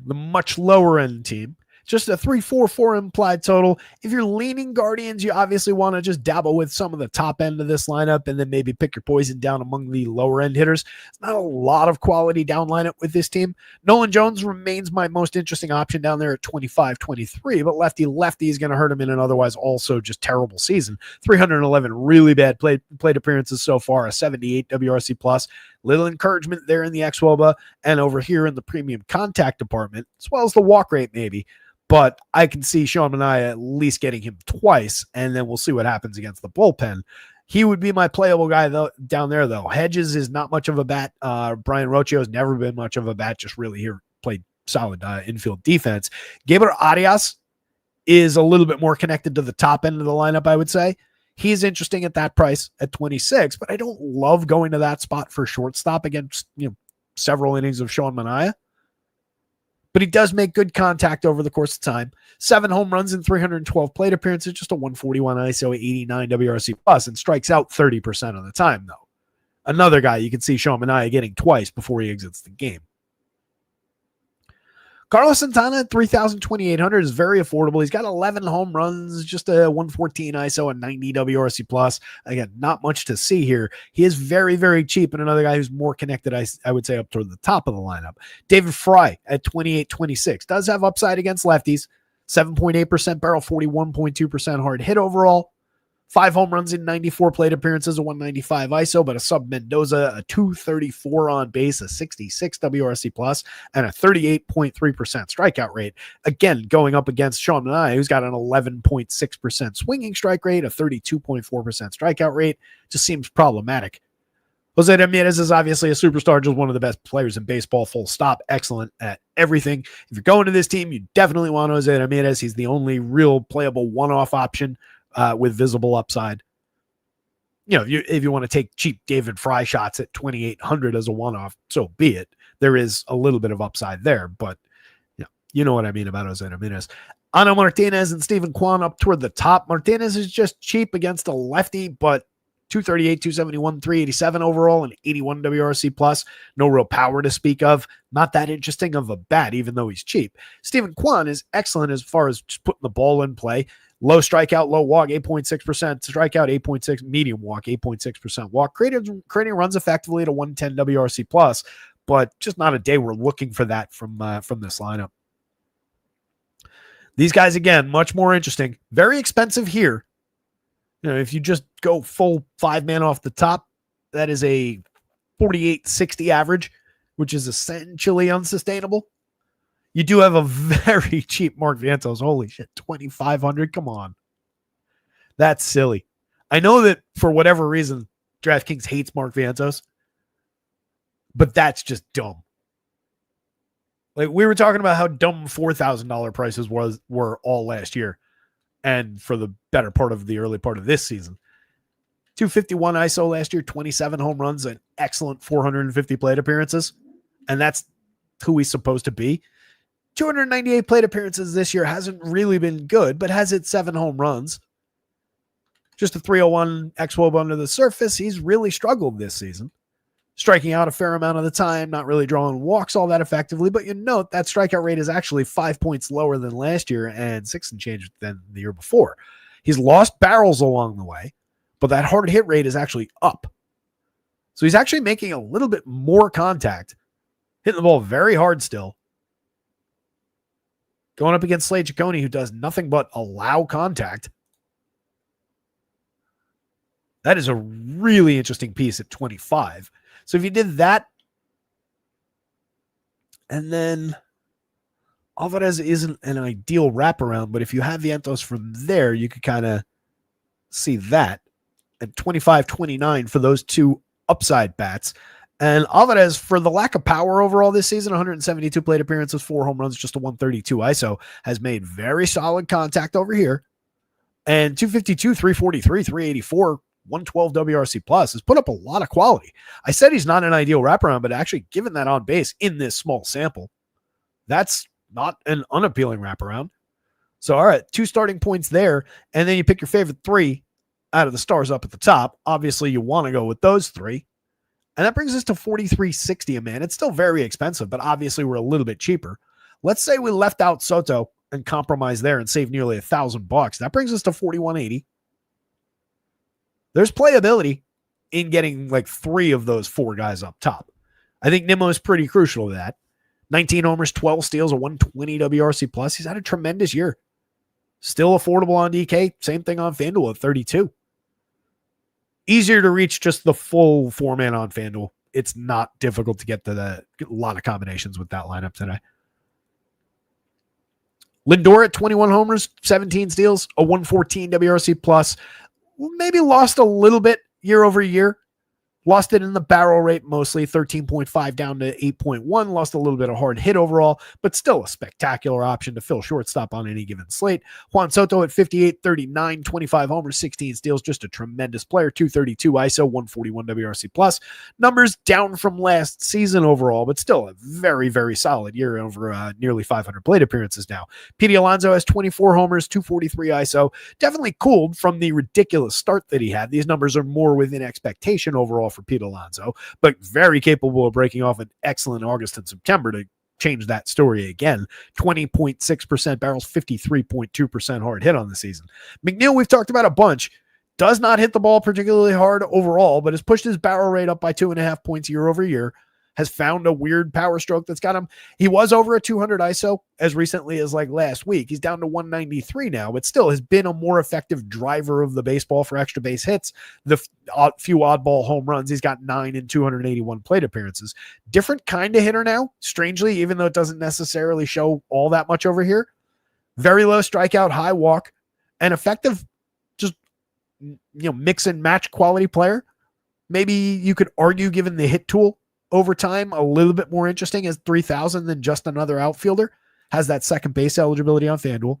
the much lower end team. Just a 3.44 implied total. If you're leaning Guardians, you obviously want to just dabble with some of the top end of this lineup and then maybe pick your poison down among the lower end hitters. It's not a lot of quality down lineup with this team. Nolan Jones remains my most interesting option down there at 25-23, but lefty is going to hurt him in an otherwise also just terrible season. 311 really bad plate appearances so far, a 78 WRC plus. Little encouragement there in the xWOBA and over here in the premium contact department, as well as the walk rate maybe. But I can see Sean Manaea at least getting him twice, and then we'll see what happens against the bullpen. He would be my playable guy down there, though. Hedges is not much of a bat. Brian Rocchio has never been much of a bat, just really here played solid infield defense. Gabriel Arias is a little bit more connected to the top end of the lineup, I would say. He's interesting at that price at 26, but I don't love going to that spot for shortstop against several innings of Sean Manaea. But he does make good contact over the course of time. 7 home runs in 312 plate appearances, just a 141 ISO, 89 WRC plus, and strikes out 30% of the time, though. Another guy you can see Sean Manaea getting twice before he exits the game. Carlos Santana at 3,800 is very affordable. He's got 11 home runs, just a 114 ISO, a 90 WRC plus. Again, not much to see here. He is very, very cheap, and another guy who's more connected, I would say, up toward the top of the lineup. David Fry at 28-26 does have upside against lefties. 7.8% barrel, 41.2% hard hit overall. 5 home runs in 94 plate appearances, a 195 ISO, but a sub Mendoza, a 234 on base, a 66 WRC plus, and a 38.3% strikeout rate. Again, going up against Sean Manaea, who's got an 11.6% swinging strike rate, a 32.4% strikeout rate. Just seems problematic. Jose Ramirez is obviously a superstar, just one of the best players in baseball, full stop. Excellent at everything. If you're going to this team, you definitely want Jose Ramirez. He's the only real playable one-off option with visible upside. if you want to take cheap David Fry shots at 2,800 as a one-off, so be it. There is a little bit of upside there, but you know what I mean about Jose Ramirez. Ana Martinez and Steven Kwan up toward the top. Martinez is just cheap against a lefty, but 238, 271, 387 overall, and 81 WRC plus. No real power to speak of. Not that interesting of a bat, even though he's cheap. Steven Kwan is excellent as far as just putting the ball in play. Low strikeout, low walk, 8.6%. Strikeout, 8.6. Medium walk, 8.6% walk. Creating runs effectively at a 110 WRC plus, but just not a day we're looking for that from this lineup. These guys, again, much more interesting. Very expensive here. If you just go full 5-man off the top, that is a 48.60 average, which is essentially unsustainable. You do have a very cheap Mark Vientos. Holy shit, 2,500. Come on. That's silly. I know that for whatever reason, DraftKings hates Mark Vientos, but that's just dumb. Like, we were talking about how dumb $4,000 prices were all last year and for the better part of the early part of this season. 251 ISO last year, 27 home runs, an excellent 450 plate appearances, and that's who he's supposed to be. 298 plate appearances this year hasn't really been good, but has hit 7 home runs. Just a 301 xWOB under the surface. He's really struggled this season. Striking out a fair amount of the time, not really drawing walks all that effectively, but you note that strikeout rate is actually 5 points lower than last year and 6 and change than the year before. He's lost barrels along the way, but that hard hit rate is actually up. So he's actually making a little bit more contact, hitting the ball very hard still. Going up against Slate Ciccone, who does nothing but allow contact. That is a really interesting piece at 25. So if you did that, and then Alvarez isn't an ideal wraparound, but if you have Vientos from there, you could kind of see that at 25-29 for those two upside bats. And Alvarez, for the lack of power overall this season, 172 plate appearances, 4 home runs, just a 132 ISO, has made very solid contact over here. And 252, 343, 384, 112 WRC plus has put up a lot of quality. I said he's not an ideal wraparound, but actually given that on base in this small sample, that's not an unappealing wraparound. So, all right, 2 starting points there. And then you pick your favorite 3 out of the stars up at the top. Obviously, you want to go with those 3. And that brings us to $43.60 a man. It's still very expensive, but obviously we're a little bit cheaper. Let's say we left out Soto and compromise there and save nearly $1,000. That brings us to $41.80. There's playability in getting like 3 of those 4 guys up top. I think Nimmo is pretty crucial to that. 19 homers, 12 steals, a 120 WRC plus. He's had a tremendous year. Still affordable on DK. Same thing on FanDuel at 32. Easier to reach just the full 4-man on FanDuel. It's not difficult to get a lot of combinations with that lineup today. Lindor at 21 homers, 17 steals, a 114 WRC plus. Maybe lost a little bit year over year. Lost it in the barrel rate, mostly 13.5 down to 8.1. Lost a little bit of hard hit overall, but still a spectacular option to fill shortstop on any given slate. Juan Soto at 58, 39, 25 homers, 16 steals. Just a tremendous player. 232 ISO, 141 WRC plus. Numbers down from last season overall, but still a very, very solid year over nearly 500 plate appearances now. Pete Alonso has 24 homers, 243 ISO. Definitely cooled from the ridiculous start that he had. These numbers are more within expectation overall for Pete Alonso, but very capable of breaking off an excellent August and September to change that story again. 20.6% barrels, 53.2% hard hit on the season. McNeil, we've talked about a bunch, does not hit the ball particularly hard overall, but has pushed his barrel rate up by 2.5 points year over year. Has found a weird power stroke that's got him. He was over a 200 ISO as recently as like last week. He's down to 193 now, but still has been a more effective driver of the baseball for extra base hits. The few oddball home runs, he's got 9 in 281 plate appearances. Different kind of hitter now, strangely, even though it doesn't necessarily show all that much over here. Very low strikeout, high walk, and effective, just mix and match quality player. Maybe you could argue, given the hit tool, over time, a little bit more interesting as 3,000 than just another outfielder. Has that second base eligibility on FanDuel.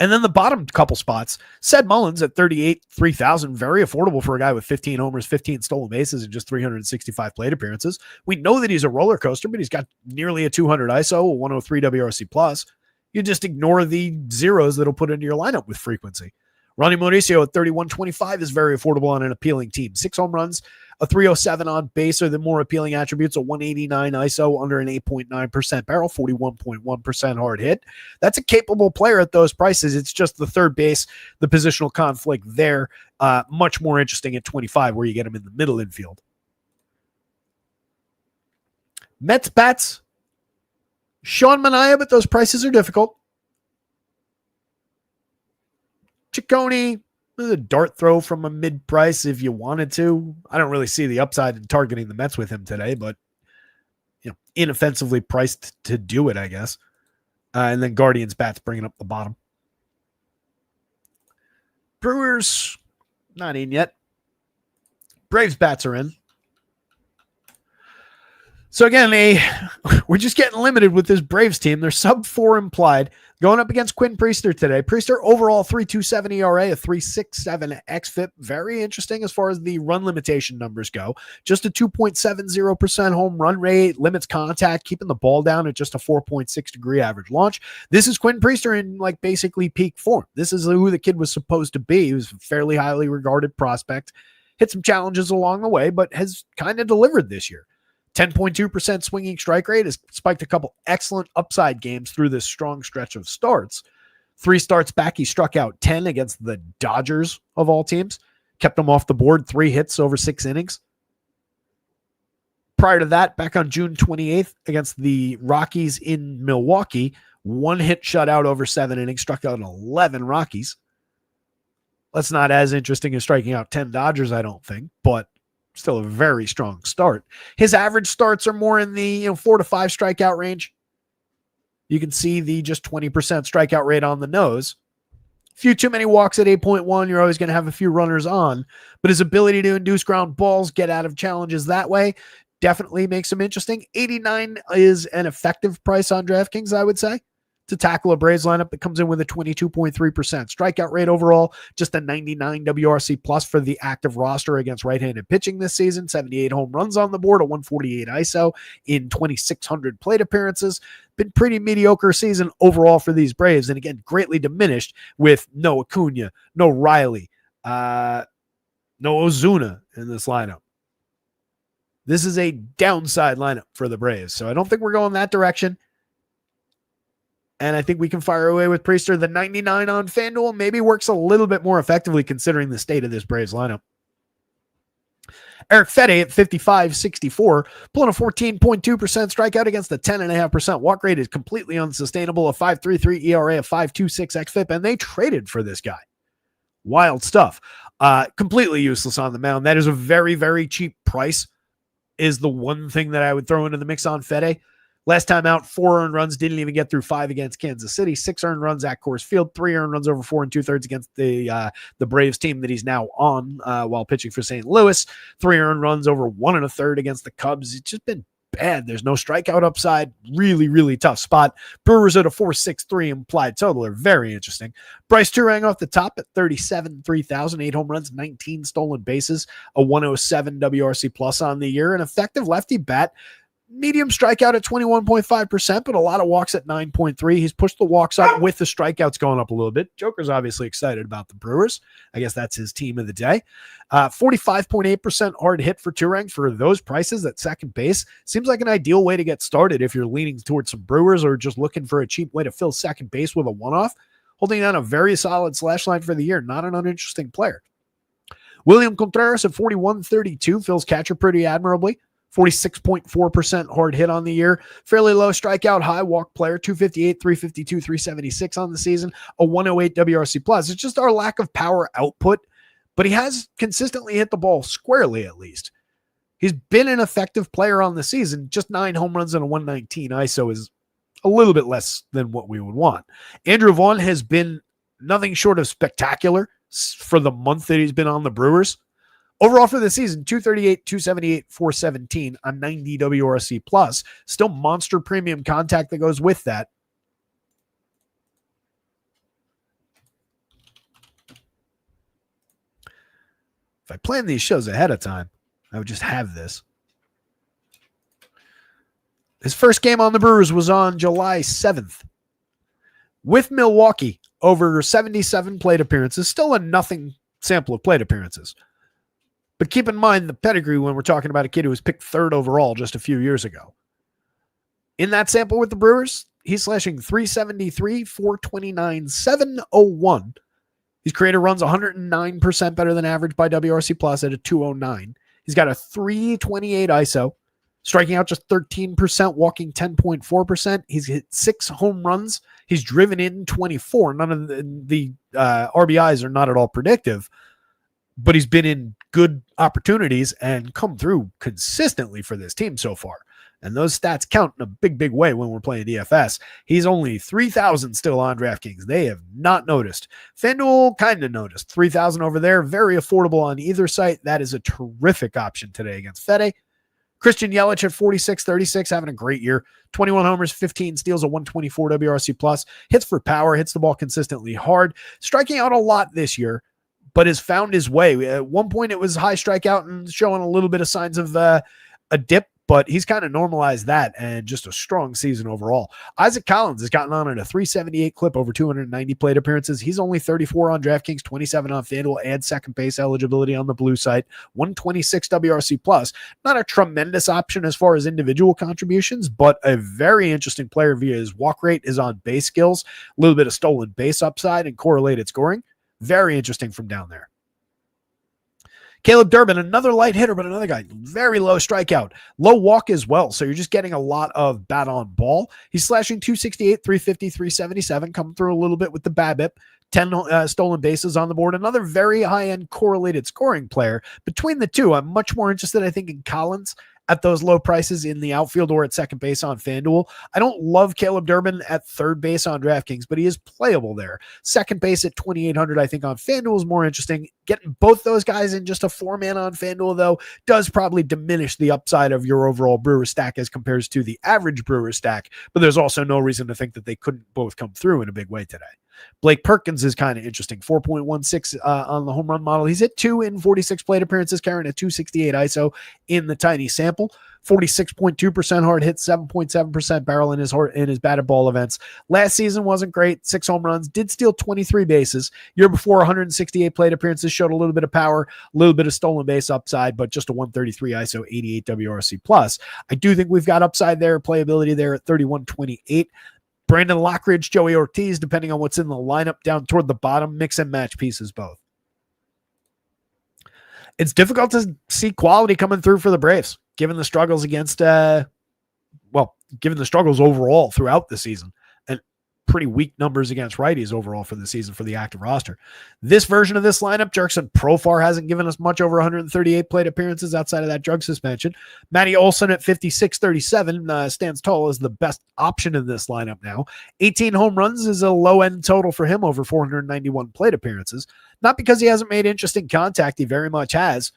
And then the bottom couple spots, Sed Mullins at 38, 3,000, very affordable for a guy with 15 homers, 15 stolen bases, and just 365 plate appearances. We know that he's a roller coaster, but he's got nearly a 200 ISO, a 103 WRC plus. You just ignore the zeros that'll put into your lineup with frequency. Ronnie Mauricio at 31.25 is very affordable on an appealing team. 6 home runs, a 307 on base are the more appealing attributes, a 189 ISO under an 8.9% barrel, 41.1% hard hit. That's a capable player at those prices. It's just the third base, the positional conflict there, much more interesting at 25 where you get him in the middle infield. Mets bats, Sean Manaea, but those prices are difficult. Ciccone, a dart throw from a mid price if you wanted to. I don't really see the upside in targeting the Mets with him today, but inoffensively priced to do it, I guess. And then Guardians bats bringing up the bottom. Brewers, not in yet. Braves bats are in. So again, we're just getting limited with this Braves team. They're sub 4 implied. Going up against Quinn Priester today. Priester overall 3.27 ERA, a 3.67 xFIP. Very interesting as far as the run limitation numbers go. Just a 2.70% home run rate, limits contact, keeping the ball down at just a 4.6 degree average launch. This is Quinn Priester in basically peak form. This is who the kid was supposed to be. He was a fairly highly regarded prospect. Hit some challenges along the way, but has kind of delivered this year. 10.2% swinging strike rate, has spiked a couple excellent upside games through this strong stretch of starts. 3 starts back, he struck out 10 against the Dodgers of all teams. Kept them off the board, 3 hits over 6 innings. Prior to that, back on June 28th against the Rockies in Milwaukee, 1 hit shutout over 7 innings, struck out 11 Rockies. That's not as interesting as striking out 10 Dodgers, I don't think, but still a very strong start. His average starts are more in the 4 to 5 strikeout range. You can see the just 20% strikeout rate on the nose. A few too many walks at 8.1. You're always going to have a few runners on, but his ability to induce ground balls, get out of challenges that way, definitely makes him interesting. 89 is an effective price on DraftKings, I would say, to tackle a Braves lineup that comes in with a 22.3% strikeout rate overall, just a 99 WRC plus for the active roster against right-handed pitching this season, 78 home runs on the board, a 148 ISO in 2,600 plate appearances. Been pretty mediocre season overall for these Braves, and again, greatly diminished with no Acuna, no Riley, no Ozuna in this lineup. This is a downside lineup for the Braves, so I don't think we're going that direction. And I think we can fire away with Priester. The 99 on FanDuel maybe works a little bit more effectively considering the state of this Braves lineup. Eric Fede at 55.64, pulling a 14.2% strikeout against the 10.5% walk rate is completely unsustainable. A 5.33 ERA, a 5.26 xFIP, and they traded for this guy. Wild stuff. Completely useless on the mound. That is a very, very cheap price, is the one thing that I would throw into the mix on Fede. Last time out, 4 earned runs, didn't even get through 5 against Kansas City, 6 earned runs at Coors Field, 3 earned runs over 4 2/3 against the Braves team that he's now on while pitching for St. Louis, 3 earned runs over 1 1/3 against the Cubs. It's just been bad. There's no strikeout upside. Really, really tough spot. Brewers at a 4.63 implied total are very interesting. Bryce Turang off the top at 37, 3,000, 8 home runs, 19 stolen bases, a 107 WRC plus on the year, an effective lefty bat. Medium strikeout at 21.5%, but a lot of walks at 9.3. He's pushed the walks up with the strikeouts going up a little bit. Joker's obviously excited about the Brewers. I guess that's his team of the day. 45.8% hard hit for Turang for those prices at second base. Seems like an ideal way to get started if you're leaning towards some Brewers or just looking for a cheap way to fill second base with a one-off. Holding down a very solid slash line for the year. Not an uninteresting player. William Contreras at 41.32 fills catcher pretty admirably. 46.4% hard hit on the year. Fairly low strikeout, high walk player. 258, 352, 376 on the season. A 108 WRC plus. It's just our lack of power output, but he has consistently hit the ball squarely at least. He's been an effective player on the season. Just 9 home runs and a 119 ISO is a little bit less than what we would want. Andrew Vaughn has been nothing short of spectacular for the month that he's been on the Brewers. Overall for the season, 238, 278, 417, a 90 WRC plus. Still monster premium contact that goes with that. If I planned these shows ahead of time, I would just have this. His first game on the Brewers was on July 7th. With Milwaukee, over 77 plate appearances, still a nothing sample of plate appearances. But keep in mind the pedigree when we're talking about a kid who was picked 3rd overall just a few years ago. In that sample with the Brewers, he's slashing 373, 429, 701. He's created runs 109% better than average by WRC Plus at a 209. He's got a 328 ISO, striking out just 13%, walking 10.4%. He's hit 6 home runs. He's driven in 24. None of the RBIs are not at all predictive, but he's been in good opportunities and come through consistently for this team so far. And those stats count in a big, big way when we're playing DFS. He's only 3,000 still on DraftKings. They have not noticed. FanDuel kind of noticed. 3,000 over there. Very affordable on either site. That is a terrific option today against Fede. Christian Yelich at 46-36, having a great year. 21 homers, 15 steals, a 124 WRC plus. Hits for power, hits the ball consistently hard. Striking out a lot this year, but has found his way. At one point, it was high strikeout and showing a little bit of signs of a dip, but he's kind of normalized that and just a strong season overall. Isaac Collins has gotten on at a 378 clip over 290 plate appearances. He's only 34 on DraftKings, 27 on FanDuel, add second base eligibility on the blue site, 126 WRC plus. Not a tremendous option as far as individual contributions, but a very interesting player via his walk rate, his on base skills, a little bit of stolen base upside and correlated scoring. Very interesting from down there. Caleb Durbin, another light hitter, but another guy, very low strikeout, low walk as well. So you're just getting a lot of bat on ball. He's slashing 268, 350, 377, coming through a little bit with the BABIP, 10 stolen bases on the board. Another very high-end correlated scoring player. Between the two, I'm much more interested, I think, in Collins at those low prices in the outfield or at second base on FanDuel. I don't love Caleb Durbin at third base on DraftKings, but he is playable there. Second base at 2,800, I think, on FanDuel is more interesting. Getting both those guys in just a 4-man on FanDuel, though, does probably diminish the upside of your overall Brewer stack as compares to the average Brewer stack, but there's also no reason to think that they couldn't both come through in a big way today. Blake Perkins is kind of interesting. 4.16 on the home run model. He's hit 2 in 46 plate appearances, carrying a 268 ISO in the tiny sample. 46.2% hard hit, 7.7% barrel in his batted ball events. Last season wasn't great. 6 home runs, did steal 23 bases. Year before, 168 plate appearances, showed a little bit of power, a little bit of stolen base upside, but just a 133 ISO, 88 WRC plus. I do think we've got upside there, playability there at 31.28. Brandon Lockridge, Joey Ortiz, depending on what's in the lineup down toward the bottom, mix and match pieces both. It's difficult to see quality coming through for the Braves, given the struggles against, given the struggles overall throughout the season and pretty weak numbers against righties overall for the season for the active roster. This version of this lineup, Jerkson Profar hasn't given us much over 138 plate appearances outside of that drug suspension. Matty Olson at 56-37 stands tall as the best option in this lineup now. 18 home runs is a low-end total for him over 491 plate appearances. Not because he hasn't made interesting contact, he very much has,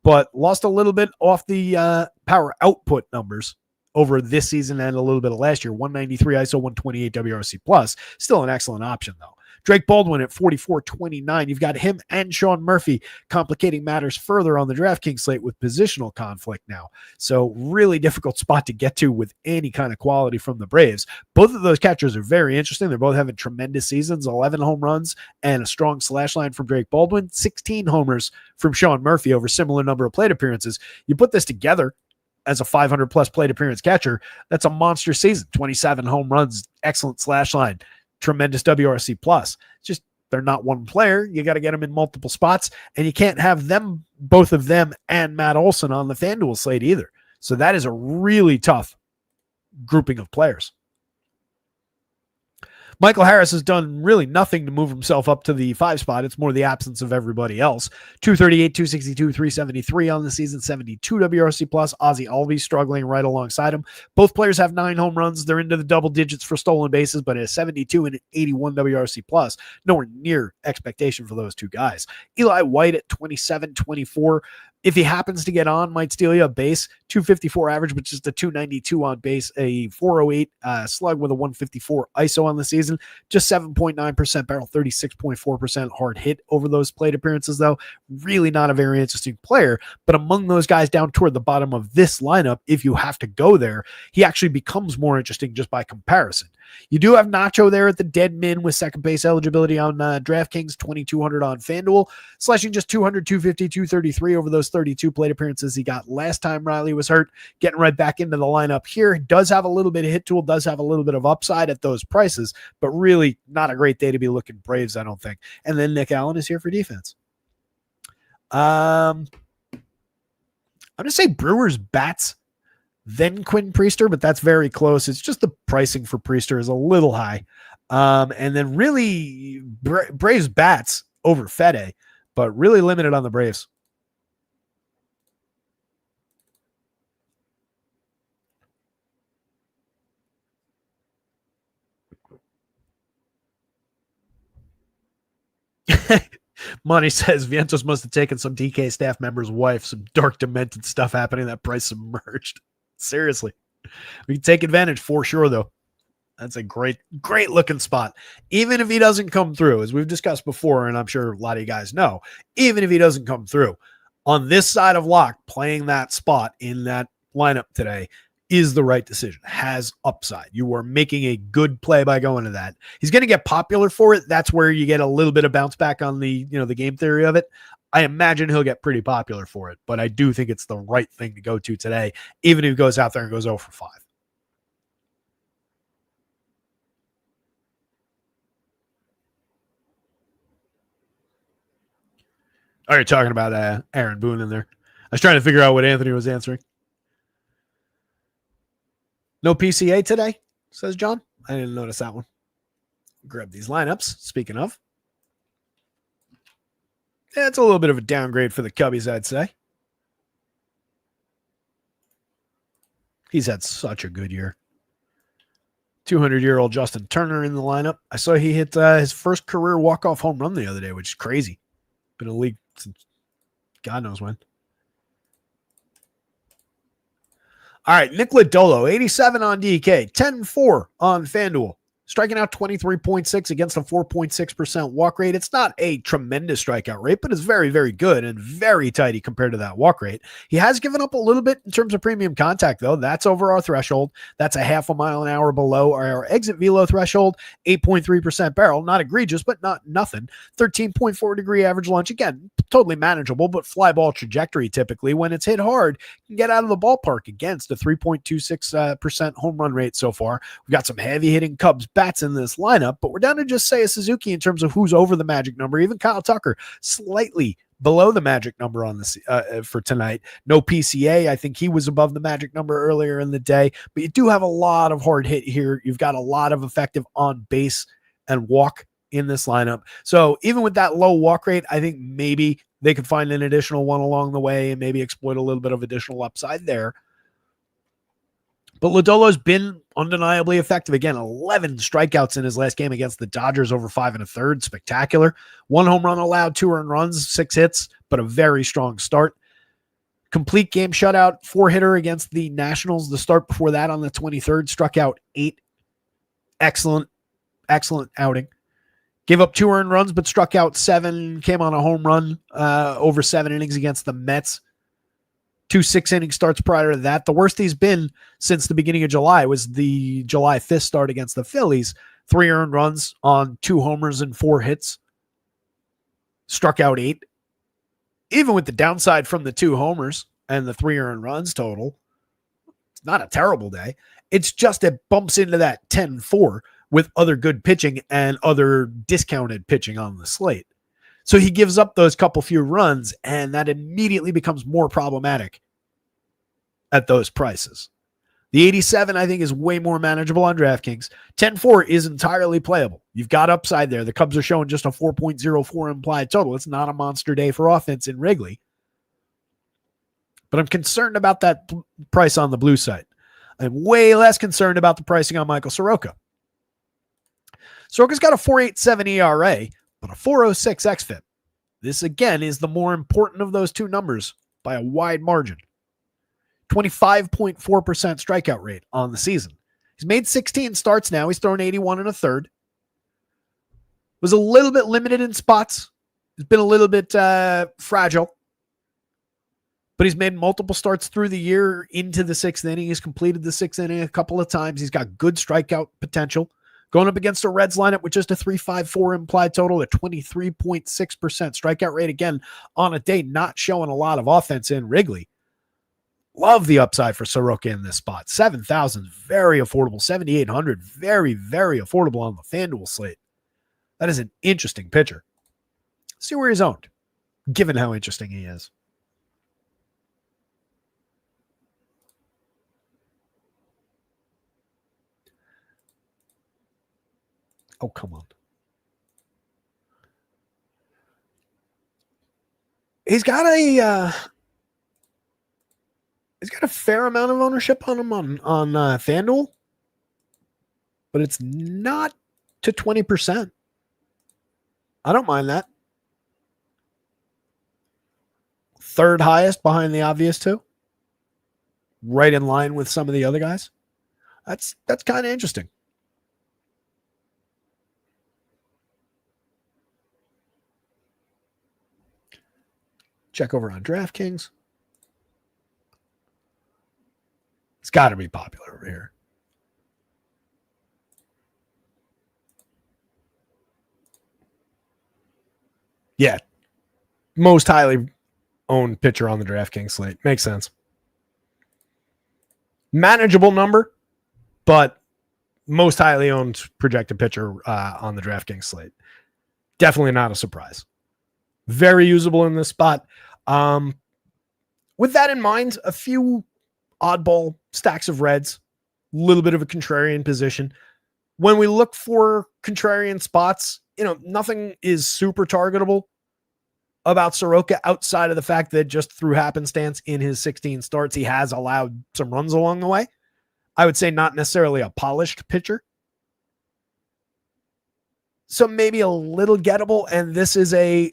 but lost a little bit off the power output numbers over this season and a little bit of last year. 193 ISO, 128 WRC plus. Still an excellent option, though. Drake Baldwin at 44-29. You've got him and Sean Murphy complicating matters further on the DraftKings slate with positional conflict now. So really difficult spot to get to with any kind of quality from the Braves. Both of those catchers are very interesting. They're both having tremendous seasons, 11 home runs and a strong slash line from Drake Baldwin, 16 homers from Sean Murphy over similar number of plate appearances. You put this together as a 500 plus plate appearance catcher, that's a monster season. 27 home runs, excellent slash line, tremendous WRC plus. Just they're not one player. You got to get them in multiple spots, and you can't have them, both of them and Matt Olson on the FanDuel slate either. So that is a really tough grouping of players. Michael Harris has done really nothing to move himself up to the 5 spot. It's more the absence of everybody else. 238, 262, 373 on the season, 72 WRC plus. Ozzie Albies struggling right alongside him. Both players have 9 home runs. They're into the double digits for stolen bases, but at 72 and 81 WRC plus, nowhere near expectation for those two guys. Eli White at 27, 24. If he happens to get on, might steal you a base, 254 average, but just a 292 on base, a 408 slug with a 154 ISO on the season, just 7.9% barrel, 36.4% hard hit over those plate appearances, though. Really not a very interesting player, but among those guys down toward the bottom of this lineup, if you have to go there, he actually becomes more interesting just by comparison. You do have Nacho there at the dead min with second base eligibility on DraftKings, 2,200 on FanDuel, slashing just 200, 250, 233 over those 32 plate appearances he got last time Riley was hurt. Getting right back into the lineup here. Does have a little bit of hit tool, does have a little bit of upside at those prices, but really not a great day to be looking Braves, I don't think. And then Nick Allen is here for defense. I'm going to say Brewers bats, then Quinn Priester, but that's very close. It's just the pricing for Priester is a little high. And then really Braves bats over Fede, but really limited on the Braves. Money says Vientos must have taken some DK staff member's wife, some dark demented stuff happening. That price submerged. Seriously. We can take advantage for sure, though. That's a great looking spot. Even if he doesn't come through, as we've discussed before, and I'm sure a lot of you guys know, even if he doesn't come through, on this side of lock, playing that spot in that lineup today is the right decision. Has upside. You are making a good play by going to that. He's going to get popular for it. That's where you get a little bit of bounce back on the game theory of it. I imagine he'll get pretty popular for it, but I do think it's the right thing to go to today, even if he goes out there and goes 0 for 5. Oh, you're talking about Aaron Boone in there. I was trying to figure out what Anthony was answering. No PCA today, says John. I didn't notice that one. Grab these lineups. Speaking of. Yeah, it's a little bit of a downgrade for the Cubbies, I'd say. He's had such a good year. 200-year-old Justin Turner in the lineup. I saw he hit his first career walk-off home run the other day, which is crazy. Been in the league since God knows when. All right, Nick Lodolo, 87 on DK, 10-4 on FanDuel. Striking out 23.6 against a 4.6% walk rate. It's not a tremendous strikeout rate, but it's very, very good and very tidy compared to that walk rate. He has given up a little bit in terms of premium contact, though. That's over our threshold. That's a half a mile an hour below our exit velo threshold. 8.3% barrel. Not egregious, but not nothing. 13.4 degree average launch. Again, totally manageable, but fly ball trajectory typically. When it's hit hard, can get out of the ballpark against a 3.26% home run rate so far. We've got some heavy hitting Cubs bats in this lineup, but we're down to just say a Suzuki in terms of who's over the magic number. Even Kyle Tucker slightly below the magic number on this for tonight. No PCA. I think he was above the magic number earlier in the day, but you do have a lot of hard hit here. You've got a lot of effective on base and walk in this lineup. So even with that low walk rate, I think maybe they could find an additional one along the way and maybe exploit a little bit of additional upside there. But Lodolo's been undeniably effective. Again, 11 strikeouts in his last game against the Dodgers over 5 1/3. Spectacular. 1 home run allowed, 2 earned runs, 6 hits, but a very strong start. Complete game shutout, 4-hitter against the Nationals. The start before that on the 23rd, struck out 8. Excellent outing. Gave up 2 earned runs, but struck out 7. Came on a home run over 7 innings against the Mets. 2 6-inning starts prior to that. The worst he's been since the beginning of July was the July 5th start against the Phillies. 3 earned runs on 2 homers and 4 hits. Struck out 8. Even with the downside from the 2 homers and the 3 earned runs total, it's not a terrible day. It's just it bumps into that 10-4 with other good pitching and other discounted pitching on the slate. So he gives up those couple few runs, and that immediately becomes more problematic at those prices. The 87, I think, is way more manageable on DraftKings. 10-4 is entirely playable. You've got upside there. The Cubs are showing just a 4.04 implied total. It's not a monster day for offense in Wrigley. But I'm concerned about that price on the blue side. I'm way less concerned about the pricing on Michael Soroka. Soroka's got a 4.87 ERA, but a 4.06 xFIP. This, again, is the more important of those 2 numbers by a wide margin. 25.4% strikeout rate on the season. He's made 16 starts now. He's thrown 81 and a third. Was a little bit limited in spots. He's been a little bit fragile. But he's made multiple starts through the year into the sixth inning. He's completed the sixth inning a couple of times. He's got good strikeout potential. Going up against a Reds lineup with just a 3.54 implied total, a 23.6% strikeout rate. Again, on a day not showing a lot of offense in Wrigley. Love the upside for Soroka in this spot. 7,000, very affordable. 7,800, very, very affordable on the FanDuel slate. That is an interesting pitcher. See where he's owned, given how interesting he is. Oh, come on. He's got a fair amount of ownership on him on FanDuel, but it's not to 20%. I don't mind that. Third highest behind the obvious two. Right in line with some of the other guys. That's kind of interesting. Check over on DraftKings. It's got to be popular over here. Yeah. Most highly owned pitcher on the DraftKings slate. Makes sense. Manageable number, but most highly owned projected pitcher on the DraftKings slate. Definitely not a surprise. Very usable in this spot. With that in mind, a few oddball stacks of Reds, a little bit of a contrarian position. When we look for contrarian spots, nothing is super targetable about Soroka outside of the fact that just through happenstance in his 16 starts, he has allowed some runs along the way. I would say not necessarily a polished pitcher. So maybe a little gettable, and this is a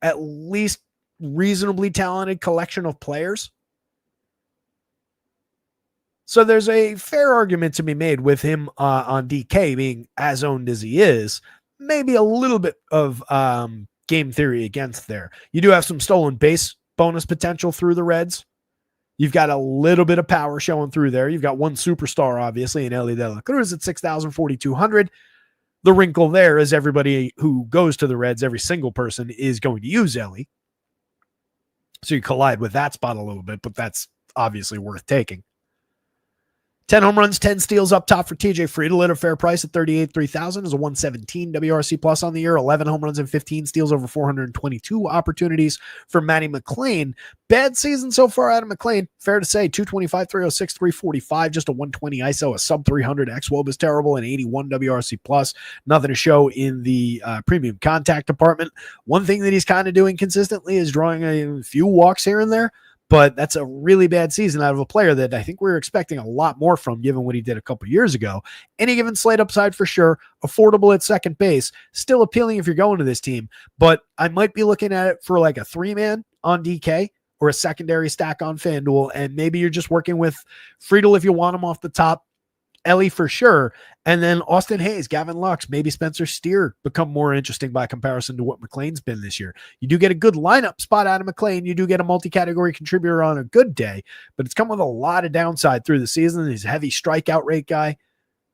at least reasonably talented collection of players. So there's a fair argument to be made with him on DK being as owned as he is. Maybe a little bit of game theory against there. You do have some stolen base bonus potential through the Reds. You've got a little bit of power showing through there. You've got one superstar, obviously, in Elly De La Cruz at 6,000, 4,200. The wrinkle there is everybody who goes to the Reds, every single person is going to use Elly. So you collide with that spot a little bit, but that's obviously worth taking. 10 home runs, 10 steals up top for TJ Friedl at a fair price at 38,300 is a 117 WRC plus on the year. 11 home runs and 15 steals over 422 opportunities for Matty McClain. Bad season so far, Adam McClain. Fair to say, 225, 306, 345, just a 120 ISO, a sub 300 xWOB is terrible, and 81 WRC plus. Nothing to show in the premium contact department. One thing that he's kind of doing consistently is drawing a few walks here and there. But that's a really bad season out of a player that I think we were expecting a lot more from, given what he did a couple years ago. Any given slate upside for sure. Affordable at second base. Still appealing if you're going to this team. But I might be looking at it for like a 3-man on DK or a secondary stack on FanDuel. And maybe you're just working with Friedl if you want him off the top. Elly for sure. And then Austin Hayes, Gavin Lux, maybe Spencer Steer become more interesting by comparison to what McClain's been this year. You do get a good lineup spot out of McClain. You do get a multi-category contributor on a good day, but it's come with a lot of downside through the season. He's a heavy strikeout rate guy.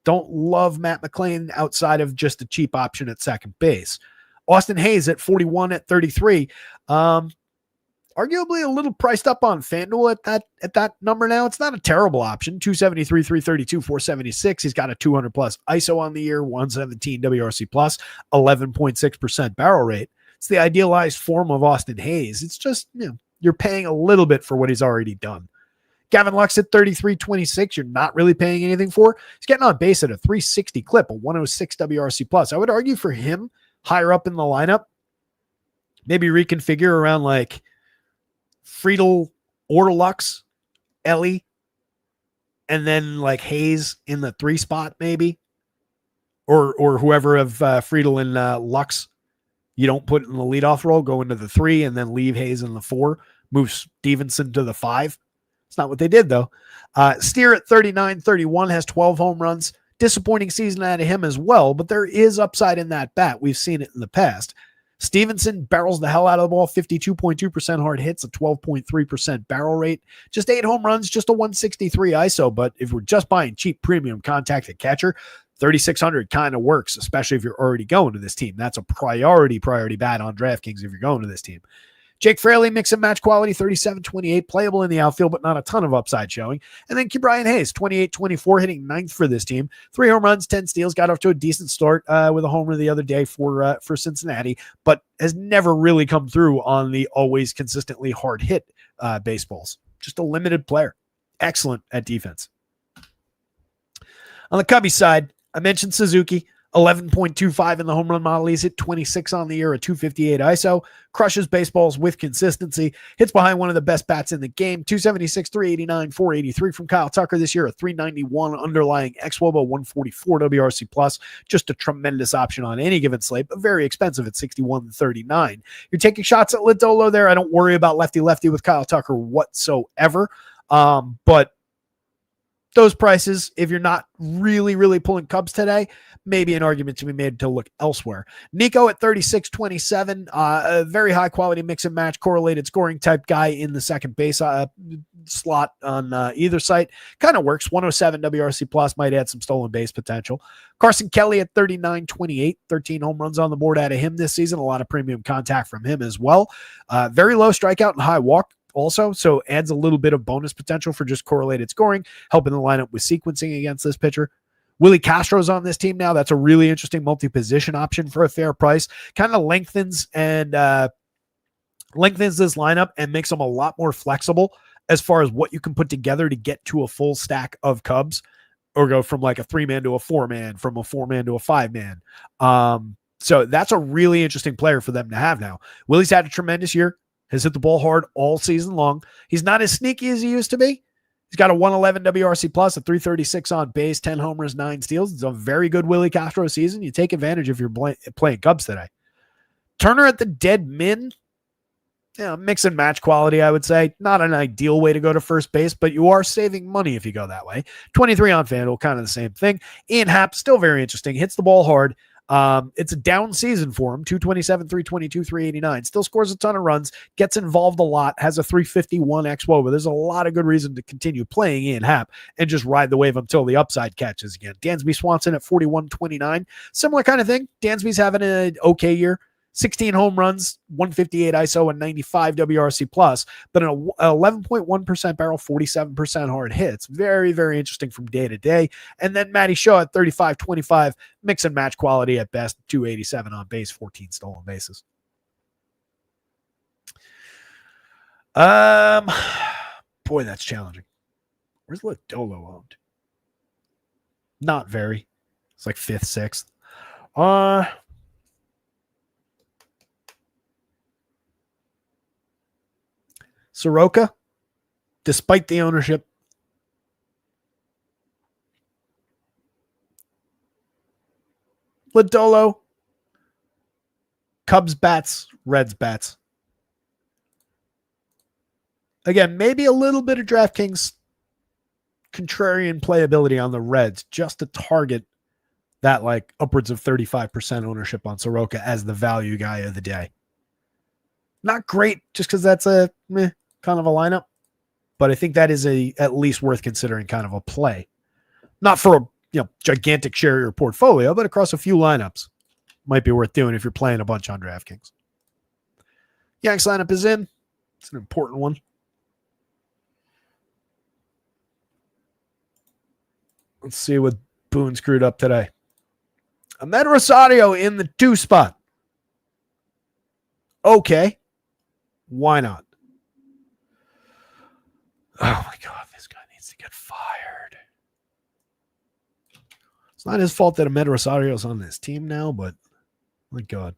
Don't love Matt McClain outside of just a cheap option at second base. Austin Hayes at 41 at 33. Arguably a little priced up on FanDuel at that number now. It's not a terrible option. 273, 332, 476. He's got a 200 plus ISO on the year, 117 WRC plus, 11.6% barrel rate. It's the idealized form of Austin Hayes. It's just, you're paying a little bit for what he's already done. Gavin Lux at 33.26. You're not really paying anything for. He's getting on base at a 360 clip, a 106 WRC plus. I would argue for him higher up in the lineup, maybe reconfigure around like Friedl or Lux, Elly, and then like Hayes in the 3 spot maybe, or whoever of Friedl and Lux You don't put in the leadoff role, go into the 3, and then leave Hayes in the 4, move Stevenson to the 5. It's not what they did, though. Steer at 39-31 has 12 home runs. Disappointing season out of him as well, but there is upside in that bat. We've seen it in the past. Stevenson barrels the hell out of the ball, 52.2% hard hits, a 12.3% barrel rate, just 8 home runs, just a 163 ISO. But if we're just buying cheap premium contact at catcher, 3,600 kind of works, especially if you're already going to this team. That's a priority bat on DraftKings if you're going to this team. Jake Fraley, mix and match quality, 37-28, playable in the outfield, but not a ton of upside showing. And then Ke'Bryan Hayes, 28-24, hitting 9th for this team. 3 home runs, 10 steals, got off to a decent start with a homer the other day for Cincinnati, but has never really come through on the always consistently hard hit baseballs. Just a limited player. Excellent at defense. On the Cubby side, I mentioned Suzuki. 11.25 in the home run model. He's hit 26 on the year, a 258 ISO, crushes baseballs with consistency, hits behind one of the best bats in the game. 276, 389, 483 from Kyle Tucker this year, a 391 underlying xWOBA, 144 WRC plus. Just a tremendous option on any given slate, but very expensive at 61.39. You're taking shots at Lodolo there. I don't worry about lefty-lefty with Kyle Tucker whatsoever. But those prices, if you're not really pulling Cubs today, maybe an argument to be made to look elsewhere. Nico at 36-27, a very high quality mix and match, correlated scoring type guy in the second base slot on either site. Kind of works. 107 WRC plus, might add some stolen base potential. Carson Kelly at 39-28, 13 home runs on the board out of him this season. A lot of premium contact from him as well. Very low strikeout and high walk also, so adds a little bit of bonus potential for just correlated scoring, helping the lineup with sequencing against this pitcher. Willie Castro's on this team now. That's a really interesting multi-position option for a fair price. Kind of lengthens this lineup and makes them a lot more flexible as far as what you can put together to get to a full stack of Cubs, or go from like a 3-man to a 4-man, from a 4-man to a 5-man. So that's a really interesting player for them to have now. Willie's had a tremendous year. Has hit the ball hard all season long. He's not as sneaky as he used to be. He's got a 111 WRC plus, a 336 on base, 10 homers, 9 steals. It's a very good Willie Castro season. You take advantage if you're playing Cubs today. Turner at the dead min. Mix and match quality, I would say. Not an ideal way to go to first base, but you are saving money if you go that way. 23 on FanDuel, kind of the same thing. Ian Happ, still very interesting. Hits the ball hard. It's a down season for him. 227, 322, 389. Still scores a ton of runs, gets involved a lot, has a 351 xWOBA. There's a lot of good reason to continue playing Ian Happ and just ride the wave until the upside catches again. Dansby Swanson at 41-29. Similar kind of thing. Dansby's having an okay year. 16 home runs, 158 ISO, and 95 WRC plus, but an 11.1% barrel, 47% hard hits. Very, very interesting from day to day. And then Matty Shaw at 35-25, mix and match quality at best, 287 on base, 14 stolen bases. Boy, that's challenging. Where's Lodolo owned? Not very. It's like 5th, 6th. Soroka, despite the ownership. Lodolo, Cubs bats, Reds bats. Again, maybe a little bit of DraftKings contrarian playability on the Reds just to target that like upwards of 35% ownership on Soroka as the value guy of the day. Not great just because that's a kind of a lineup, but I think that is at least worth considering kind of a play. Not for a gigantic share of your portfolio, but across a few lineups. Might be worth doing if you're playing a bunch on DraftKings. Yanks lineup is in. It's an important one. Let's see what Boone screwed up today. Ahmed Rosario in the 2 spot. Okay. Why not? Oh my God, this guy needs to get fired. It's not his fault that Ahmed Rosario's on this team now, but my God.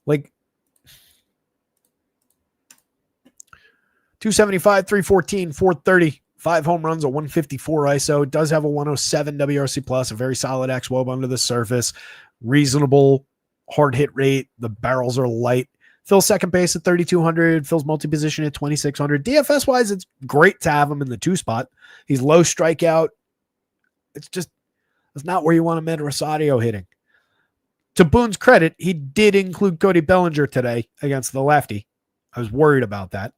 Like 275, 314, 430, 5 home runs, a 154 ISO. Does have a 107 WRC plus, a very solid xWOBA under the surface. Reasonable hard hit rate. The barrels are light. Phil's second base at 3,200. Phil's multi-position at 2,600. DFS-wise, it's great to have him in the 2 spot. He's low strikeout. It's not where you want him at Rosario hitting. To Boone's credit, he did include Cody Bellinger today against the lefty. I was worried about that.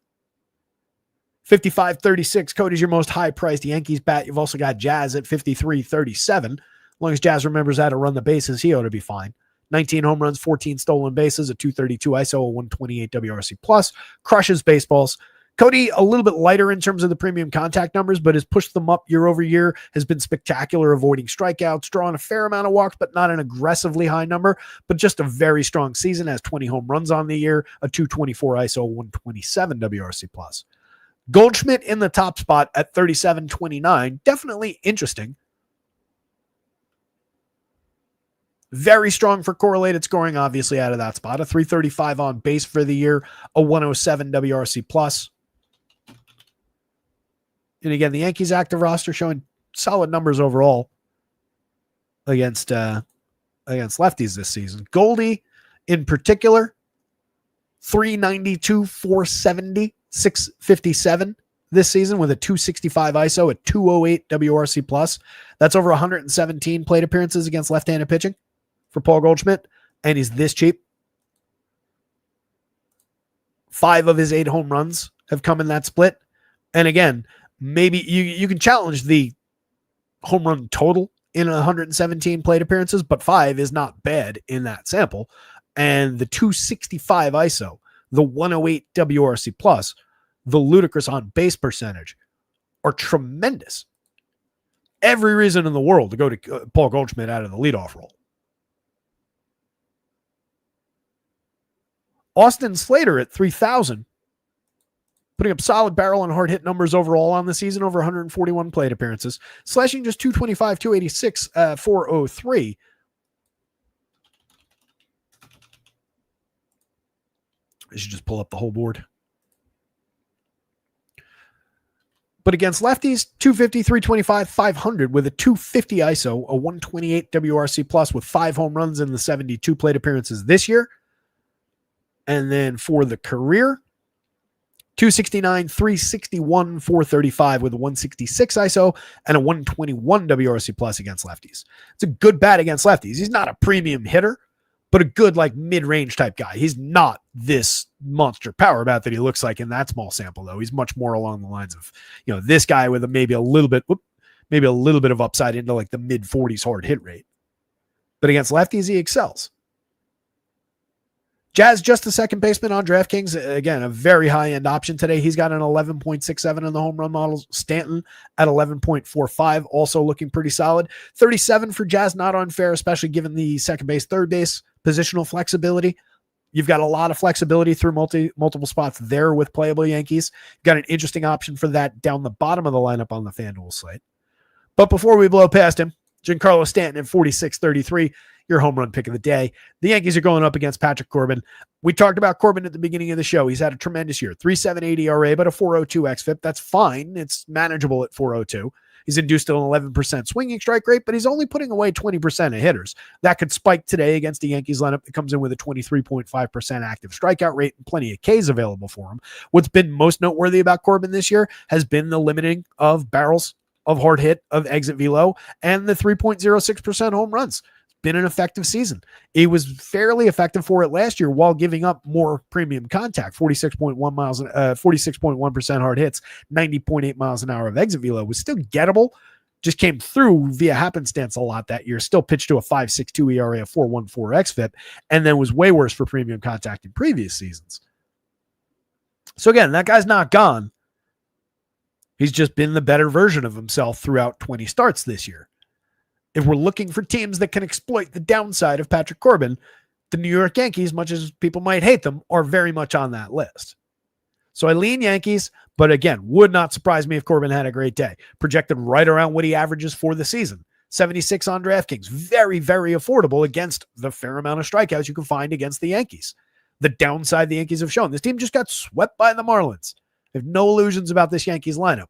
55-36. Cody's your most high-priced Yankees bat. You've also got Jazz at 53-37. As long as Jazz remembers how to run the bases, he ought to be fine. 19 home runs, 14 stolen bases, a 232 ISO, a 128 WRC plus. Crushes baseballs. Cody, a little bit lighter in terms of the premium contact numbers, but has pushed them up year over year, has been spectacular, avoiding strikeouts, drawing a fair amount of walks, but not an aggressively high number, but just a very strong season, has 20 home runs on the year, a 224 ISO, 127 WRC plus. Goldschmidt in the top spot at 37-29, definitely interesting. Very strong for correlated scoring, obviously, out of that spot. A 335 on base for the year, a 107 WRC plus. And again, the Yankees active roster showing solid numbers overall against lefties this season. Goldie, in particular, 392, 470, 657 this season with a 265 ISO, a 208 WRC plus. That's over 117 plate appearances against left-handed pitching for Paul Goldschmidt, and he's this cheap. 5 of his 8 home runs have come in that split. And again, maybe you can challenge the home run total in 117 plate appearances, but 5 is not bad in that sample. And the 265 ISO, the 108 WRC plus, the ludicrous on base percentage are tremendous. Every reason in the world to go to Paul Goldschmidt out of the leadoff role. Austin Slater at 3,000, putting up solid barrel and hard hit numbers overall on the season, over 141 plate appearances, slashing just 225, 286, 403. I should just pull up the whole board. But against lefties, 250, 325, 500 with a 250 ISO, a 128 WRC plus with 5 home runs in the 72 plate appearances this year. And then for the career, 269, 361, 435 with a 166 ISO and a 121 WRC plus against lefties. It's a good bat against lefties. He's not a premium hitter, but a good like mid-range type guy. He's not this monster power bat that he looks like in that small sample, though. He's much more along the lines of, this guy with maybe a little bit of upside into like the mid 40s hard hit rate. But against lefties, he excels. Jazz, just a second baseman on DraftKings. Again, a very high-end option today. He's got an 11.67 in the home run models. Stanton at 11.45, also looking pretty solid. 37 for Jazz, not unfair, especially given the second base, third base positional flexibility. You've got a lot of flexibility through multiple spots there with playable Yankees. You've got an interesting option for that down the bottom of the lineup on the FanDuel slate. But before we blow past him, Giancarlo Stanton at 46-33. Your home run pick of the day. The Yankees are going up against Patrick Corbin. We talked about Corbin at the beginning of the show. He's had a tremendous year. 3.78 ERA, but a 4.02 xFIP. That's fine. It's manageable at 4.02. He's induced an 11% swinging strike rate, but he's only putting away 20% of hitters. That could spike today against the Yankees lineup. It comes in with a 23.5% active strikeout rate and plenty of Ks available for him. What's been most noteworthy about Corbin this year has been the limiting of barrels, of hard hit, of exit velo, and the 3.06% home runs. Been an effective season. He was fairly effective for it last year while giving up more premium contact. 46.1% hard hits, 90.8 miles an hour of exit velo was still gettable. Just came through via happenstance a lot that year. Still pitched to a 5.62 ERA, a 4.14 xFIP, and then was way worse for premium contact in previous seasons. So again, that guy's not gone. He's just been the better version of himself throughout 20 starts this year. If we're looking for teams that can exploit the downside of Patrick Corbin, the New York Yankees, much as people might hate them, are very much on that list. So I lean Yankees, but again, would not surprise me if Corbin had a great day. Projected right around what he averages for the season. 76 on DraftKings. Very, very affordable against the fair amount of strikeouts you can find against the Yankees. The downside the Yankees have shown. This team just got swept by the Marlins. I have no illusions about this Yankees lineup.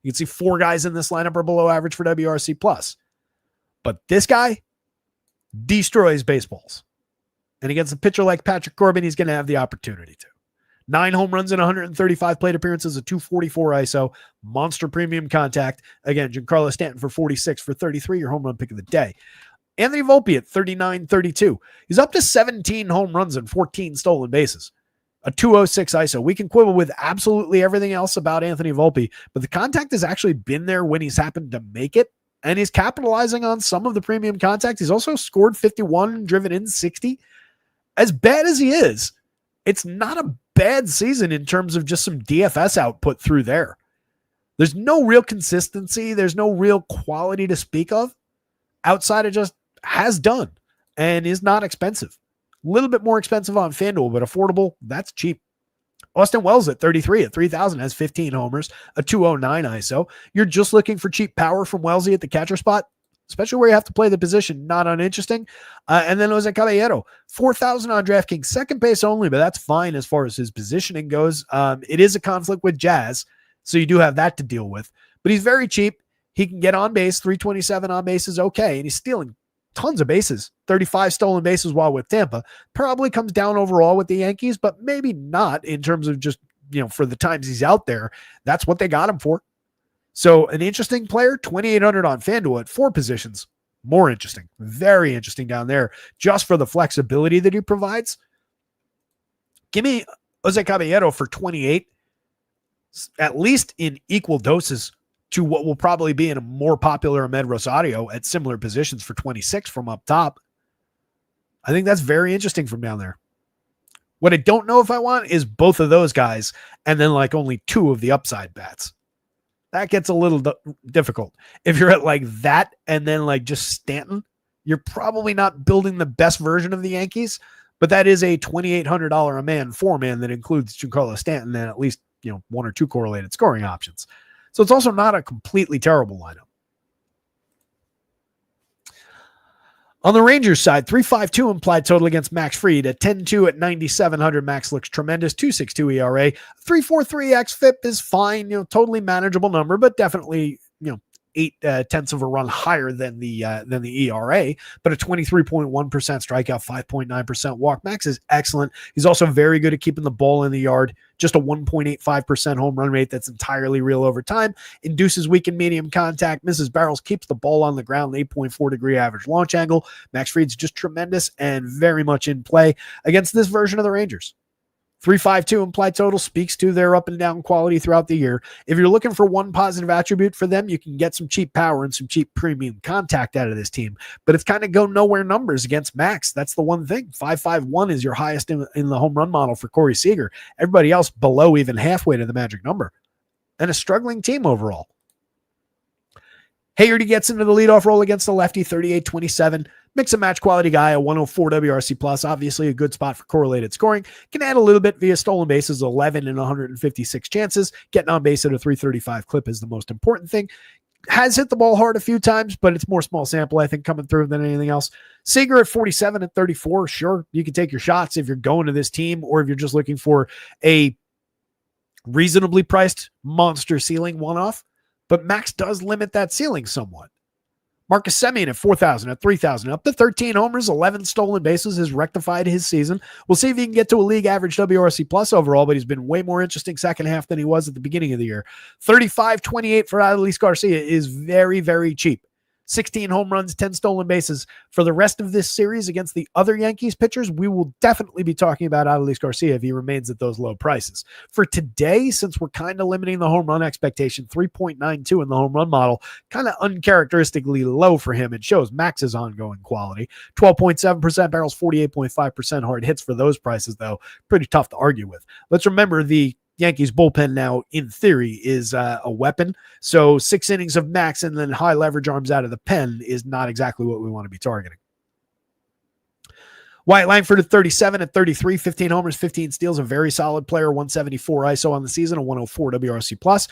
You can see 4 guys in this lineup are below average for WRC+. But this guy destroys baseballs. And against a pitcher like Patrick Corbin, he's going to have the opportunity to. 9 home runs in 135 plate appearances, a 244 ISO, monster premium contact. Again, Giancarlo Stanton for 46 for 33, your home run pick of the day. Anthony Volpe at 39-32. He's up to 17 home runs and 14 stolen bases. A 206 ISO. We can quibble with absolutely everything else about Anthony Volpe, but the contact has actually been there when he's happened to make it, and he's capitalizing on some of the premium contact. He's also scored 51 and driven in 60. As bad as he is, it's not a bad season in terms of just some DFS output through there. There's no real consistency. There's no real quality to speak of outside of just has done and is not expensive. A little bit more expensive on FanDuel, but affordable. That's cheap. Austin Wells at 33 at 3,000 has 15 homers, a 209 ISO. You're just looking for cheap power from Wellesley at the catcher spot, especially where you have to play the position. Not uninteresting. And then Jose Caballero, 4,000 on DraftKings, second base only, but that's fine as far as his positioning goes. It is a conflict with Jazz, so you do have that to deal with. But he's very cheap. He can get on base. 327 on base is okay, and he's stealing tons of bases. 35 stolen bases while with Tampa. Probably comes down overall with the Yankees, but maybe not in terms of just, for the times he's out there. That's what they got him for. So an interesting player, 2,800 on FanDuel at 4 positions. More interesting. Very interesting down there just for the flexibility that he provides. Give me Jose Caballero for 28, at least in equal doses to what will probably be in a more popular Ahmed Rosario at similar positions for 26 from up top. I think that's very interesting from down there. What I don't know if I want is both of those guys and then only 2 of the upside bats. That gets a little difficult. If you're at that and then just Stanton, you're probably not building the best version of the Yankees, but that is a $2,800 a man 4-man that includes Giancarlo Stanton and at least 1 or 2 correlated scoring options. So it's also not a completely terrible lineup. On the Rangers side, 3.52 implied total against Max Fried at 10-2 at 9,700. Max looks tremendous. 2.62 ERA. 3.43 xFIP is fine. Totally manageable number, but definitely 8/10 of a run higher than the ERA, but a 23.1% strikeout, 5.9% walk. Max is excellent. He's also very good at keeping the ball in the yard. Just a 1.85% home run rate that's entirely real over time. Induces weak and medium contact, misses barrels, keeps the ball on the ground, 8.4 degree average launch angle. Max Fried's just tremendous and very much in play against this version of the Rangers. 3.52 implied total speaks to their up and down quality throughout the year. If you're looking for one positive attribute for them, you can get some cheap power and some cheap premium contact out of this team. But it's kind of go nowhere numbers against Max. That's the one thing. 5.51 is your highest in the home run model for Corey Seager. Everybody else below even halfway to the magic number. And a struggling team overall. Hagerty gets into the leadoff role against the lefty, 38-27. Mix and match quality guy, a 104 WRC plus, obviously a good spot for correlated scoring. Can add a little bit via stolen bases, 11 in 156 chances. Getting on base at a 335 clip is the most important thing. Has hit the ball hard a few times, but it's more small sample, I think, coming through than anything else. Seager at 47 at 34. Sure, you can take your shots if you're going to this team or if you're just looking for a reasonably priced monster ceiling one-off. But Max does limit that ceiling somewhat. Marcus Semien at 4,000 at 3,000, up to 13 homers, 11 stolen bases, has rectified his season. We'll see if he can get to a league average WRC plus overall, but he's been way more interesting second half than he was at the beginning of the year. 35-28 for Adolis Garcia is very, very cheap. 16 home runs, 10 stolen bases. For the rest of this series against the other Yankees pitchers, we will definitely be talking about Adolis Garcia if he remains at those low prices. For today, since we're kind of limiting the home run expectation, 3.92 in the home run model, kind of uncharacteristically low for him. It shows Max's ongoing quality. 12.7% barrels, 48.5% hard hits for those prices, though. Pretty tough to argue with. Let's remember the Yankees bullpen now, in theory, is a weapon. So 6 innings of Max and then high leverage arms out of the pen is not exactly what we want to be targeting. Wyatt Langford at 37 at 33, 15 homers, 15 steals, a very solid player, 174 ISO on the season, a 104 WRC plus.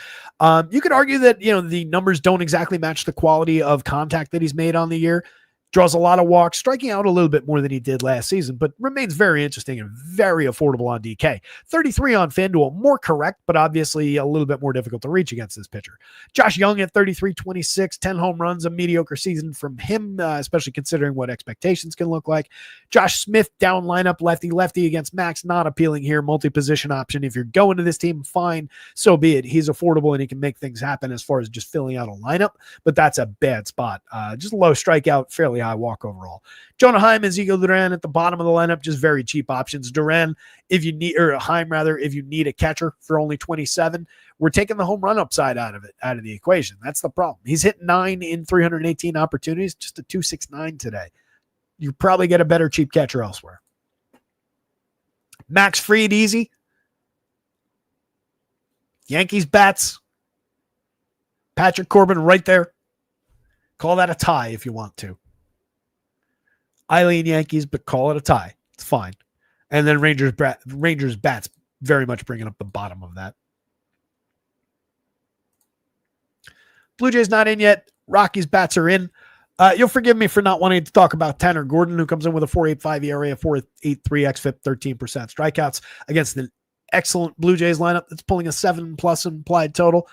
You could argue that, the numbers don't exactly match the quality of contact that he's made on the year. Draws a lot of walks, striking out a little bit more than he did last season, but remains very interesting and very affordable on DK. 33 on FanDuel, more correct, but obviously a little bit more difficult to reach against this pitcher. Josh Young at 33-26, 10 home runs, a mediocre season from him, especially considering what expectations can look like. Josh Smith, down lineup, lefty against Max, not appealing here. Multi-position option. If you're going to this team, fine, so be it. He's affordable and he can make things happen as far as just filling out a lineup, but that's a bad spot. Just low strikeout, fairly high walk overall. Jonah Heim and Zico Duran at the bottom of the lineup, just very cheap options. Duran, if you need, or Heim rather, if you need a catcher for only 27, we're taking the home run upside out of the equation. That's the problem. He's hit 9 in 318 opportunities, just a 2.69 today. You probably get a better cheap catcher elsewhere. Max Fried, easy. Yankees bats. Patrick Corbin right there. Call that a tie if you want to. Eileen Yankees, but call it a tie. It's fine. And then Rangers bats very much bringing up the bottom of that. Blue Jays not in yet. Rockies bats are in. You'll forgive me for not wanting to talk about Tanner Gordon, who comes in with a 4.85 ERA, a 4.83 xFIP, 13% strikeouts against an excellent Blue Jays lineup that's pulling a 7+ implied total.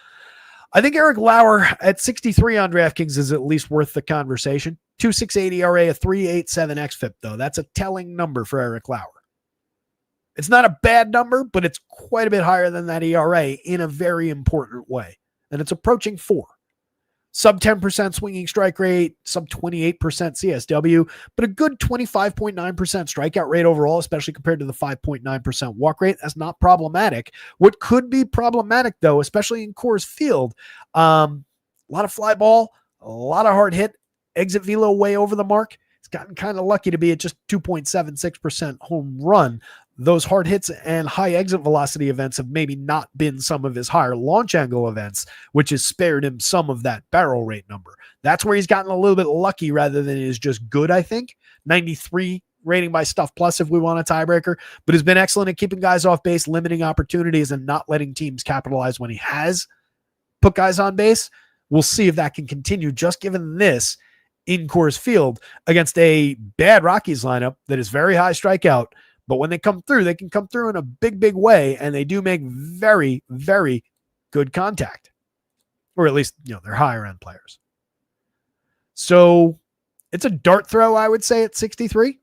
I think Eric Lauer at 63 on DraftKings is at least worth the conversation. 2.68 ERA, a 3.87 xFIP, though. That's a telling number for Eric Lauer. It's not a bad number, but it's quite a bit higher than that ERA in a very important way. And it's approaching 4. Sub 10% swinging strike rate, sub 28% CSW, but a good 25.9% strikeout rate overall, especially compared to the 5.9% walk rate. That's not problematic. What could be problematic, though, especially in Coors Field, a lot of fly ball, a lot of hard hit, exit velo way over the mark. It's gotten kind of lucky to be at just 2.76% home run. Those hard hits and high exit velocity events have maybe not been some of his higher launch angle events, which has spared him some of that barrel rate number. That's where he's gotten a little bit lucky rather than is just good, I think. 93 rating by Stuff Plus if we want a tiebreaker, but has been excellent at keeping guys off base, limiting opportunities, and not letting teams capitalize when he has put guys on base. We'll see if that can continue, just given this in Coors Field against a bad Rockies lineup that is very high strikeout. But when they come through, they can come through in a big way, and they do make very, very good contact. Or at least, they're higher end players. So it's a dart throw, I would say, at 63.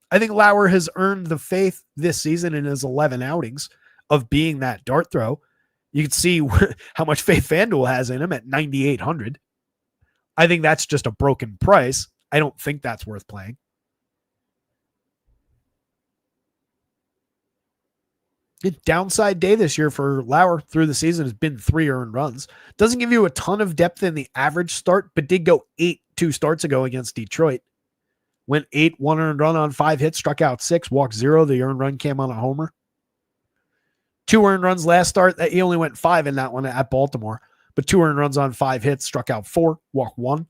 I think Lauer has earned the faith this season in his 11 outings of being that dart throw. You can see how much faith FanDuel has in him at 9,800. I think that's just a broken price. I don't think that's worth playing. Downside day this year for Lauer through the season has been 3 earned runs. Doesn't give you a ton of depth in the average start, but did go 8 2 starts ago against Detroit. Went 8, 1 earned run on 5 hits, struck out 6, walked 0. The earned run came on a homer. 2 earned runs last start. He only went 5 in that one at Baltimore, but 2 earned runs on 5 hits, struck out 4, walked 1.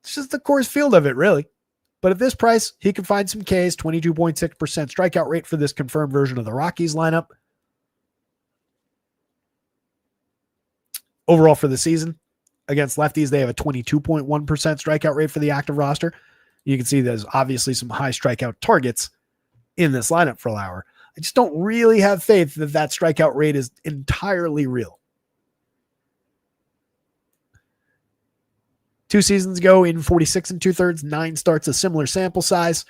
It's just the Coors Field of it, really. But at this price, he can find some Ks, 22.6% strikeout rate for this confirmed version of the Rockies lineup. Overall for the season, against lefties, they have a 22.1% strikeout rate for the active roster. You can see there's obviously some high strikeout targets in this lineup for Lauer. I just don't really have faith that that strikeout rate is entirely real. 2 seasons ago in 46 2/3, 9 starts, a similar sample size,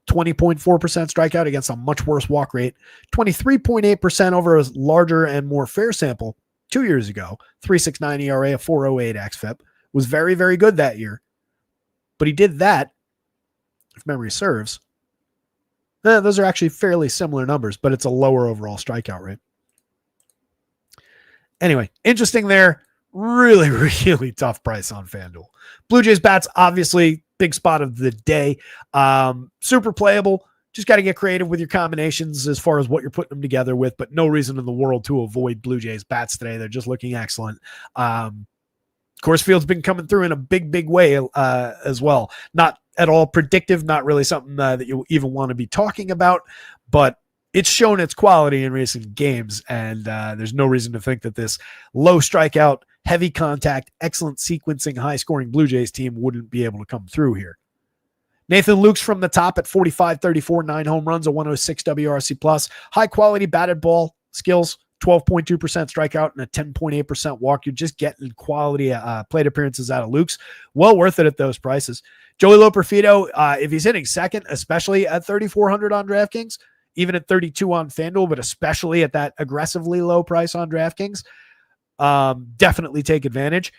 20.4% strikeout against a much worse walk rate, 23.8% over a larger and more fair sample 2 years ago, 3.69 ERA, a 4.08 xFIP, was very, very good that year. But he did that, if memory serves. Those are actually fairly similar numbers, but it's a lower overall strikeout rate. Anyway, interesting there. Really, really tough price on FanDuel. Blue Jays bats, obviously, big spot of the day. Super playable. Just got to get creative with your combinations as far as what you're putting them together with, but no reason in the world to avoid Blue Jays bats today. They're just looking excellent. Coors Field's been coming through in a big way as well. Not at all predictive, not really something that you even want to be talking about, but it's shown its quality in recent games, and there's no reason to think that this low strikeout, heavy contact, excellent sequencing, high-scoring Blue Jays team wouldn't be able to come through here. Nathan Luke's from the top at 45-34, 9 home runs, a 106 WRC+, high-quality batted ball skills, 12.2% strikeout, and a 10.8% walk. You're just getting quality plate appearances out of Luke's. Well worth it at those prices. Joey Loperfido, if he's hitting second, especially at 3,400 on DraftKings, even at 32 on FanDuel, but especially at that aggressively low price on DraftKings, definitely take advantage.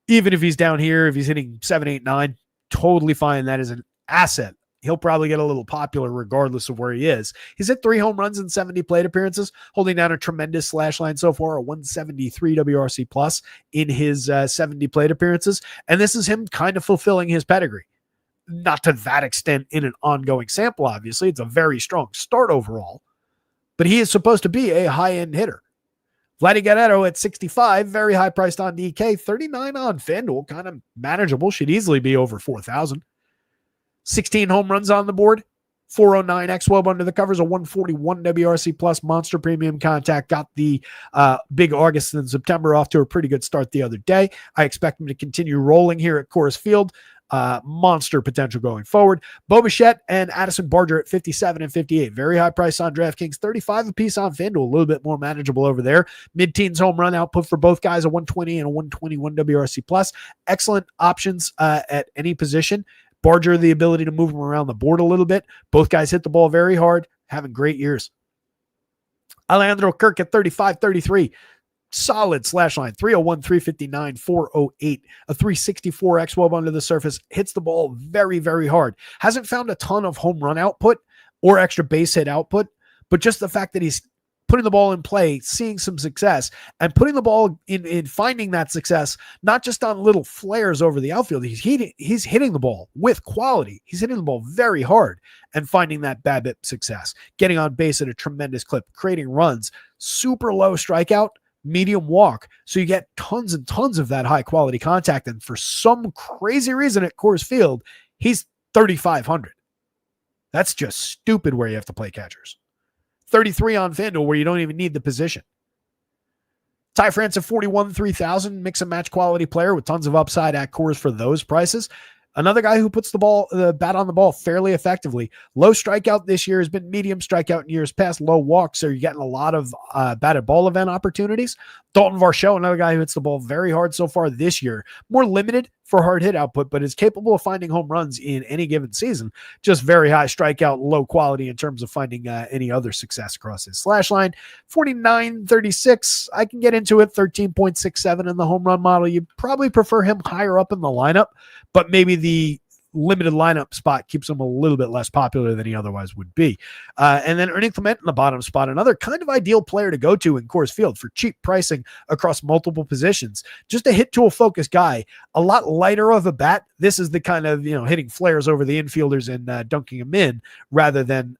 Even if he's down here, if he's hitting 7, 8, 9, totally fine. That is an asset. He'll probably get a little popular regardless of where he is. He's hit 3 home runs in 70 plate appearances, holding down a tremendous slash line so far, a 173 WRC plus in his 70 plate appearances. And this is him kind of fulfilling his pedigree. Not to that extent in an ongoing sample, obviously. It's a very strong start overall, but he is supposed to be a high-end hitter. Vladdy Guerrero at 65, very high priced on DK, 39 on FanDuel, kind of manageable, should easily be over 4,000. 16 home runs on the board, 409 xWOB under the covers, a 141 WRC plus monster premium contact. Got the big August and September off to a pretty good start the other day. I expect him to continue rolling here at Coors Field. Monster potential going forward. Bo Bichette and Addison Barger at 57 and 58. Very high price on DraftKings. 35 apiece on FanDuel. A little bit more manageable over there. Mid-teens home run output for both guys, a 120 and a 121 WRC plus. Excellent options at any position. Barger, the ability to move him around the board a little bit. Both guys hit the ball very hard, having great years. Alejandro Kirk at 35-33. Solid slash line, 301, 359, 408, a 364 xWOB under the surface, hits the ball very, very hard. Hasn't found a ton of home run output or extra base hit output, but just the fact that he's putting the ball in play, seeing some success, and putting the ball in finding that success, not just on little flares over the outfield. He's hitting the ball with quality. He's hitting the ball very hard and finding that BABIP success, getting on base at a tremendous clip, creating runs, super low strikeout, medium walk. So you get tons and tons of that high quality contact. And for some crazy reason at Coors Field, he's 3,500. That's just stupid where you have to play catchers. 33 on FanDuel where you don't even need the position. Ty France at 41, 3,000, mix and match quality player with tons of upside at Coors for those prices. Another guy who puts the bat on the ball fairly effectively. Low strikeout this year, has been medium strikeout in years past, low walk, so you're getting a lot of batted ball event opportunities. Dalton Varsho, another guy who hits the ball very hard so far this year. More limited for hard hit output, but is capable of finding home runs in any given season. Just very high strikeout, low quality in terms of finding any other success across his slash line. 49-36, I can get into it, 13.67 in the home run model. You probably prefer him higher up in the lineup, but maybe the limited lineup spot keeps him a little bit less popular than he otherwise would be. And then Ernie Clement in the bottom spot, another kind of ideal player to go to in Coors Field for cheap pricing across multiple positions. Just a hit tool focused guy, a lot lighter of a bat. This is the kind of, hitting flares over the infielders and dunking them in rather than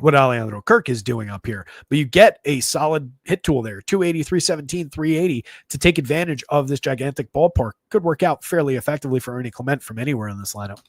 what Alejandro Kirk is doing up here. But you get a solid hit tool there, 280, 317, 380 to take advantage of this gigantic ballpark. Could work out fairly effectively for Ernie Clement from anywhere in this lineup.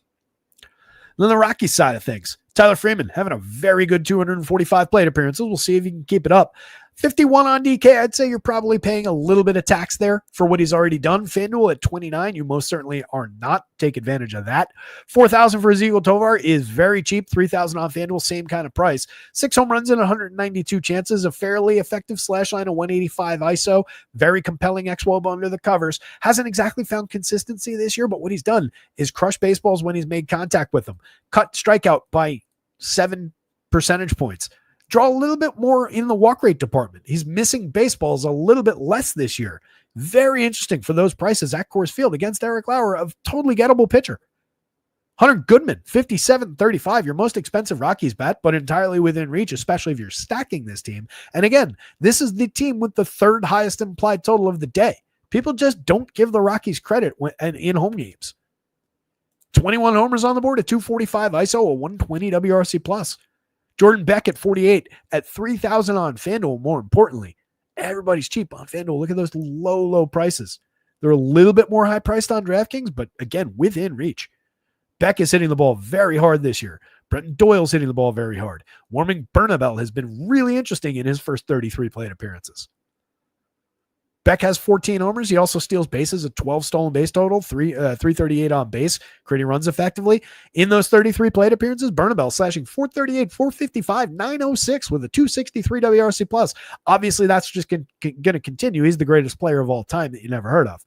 And then the Rockies side of things, Tyler Freeman having a very good 245 plate appearances. We'll see if he can keep it up. 51 on DK. I'd say you're probably paying a little bit of tax there for what he's already done. FanDuel at 29. You most certainly are not. Take advantage of that. 4,000 for Ezequiel Tovar is very cheap. 3,000 on FanDuel, same kind of price. 6 home runs in 192 chances. A fairly effective slash line, a 185 ISO. Very compelling xWOB under the covers. Hasn't exactly found consistency this year, but what he's done is crush baseballs when he's made contact with them. Cut strikeout by 7 percentage points. Draw a little bit more in the walk rate department. He's missing baseballs a little bit less this year. Very interesting for those prices at Coors Field against Eric Lauer, a totally gettable pitcher. Hunter Goodman, 57-35, your most expensive Rockies bat, but entirely within reach, especially if you're stacking this team. And again, this is the team with the third highest implied total of the day. People just don't give the Rockies credit in home games. 21 homers on the board, a 245 ISO, a 120 WRC plus. Jordan Beck at 48 at 3,000 on FanDuel. More importantly, everybody's cheap on FanDuel. Look at those low prices. They're a little bit more high priced on DraftKings, but again, within reach. Beck is hitting the ball very hard this year. Brenton Doyle's hitting the ball very hard. Warming Bernabel has been really interesting in his first 33 plate appearances. Beck has 14 homers. He also steals bases, a 12 stolen base total, 338 on base, creating runs effectively. In those 33 plate appearances, Bernabel slashing 438, 455, 906 with a 263 WRC plus. Obviously, that's just going to continue. He's the greatest player of all time that you never heard of.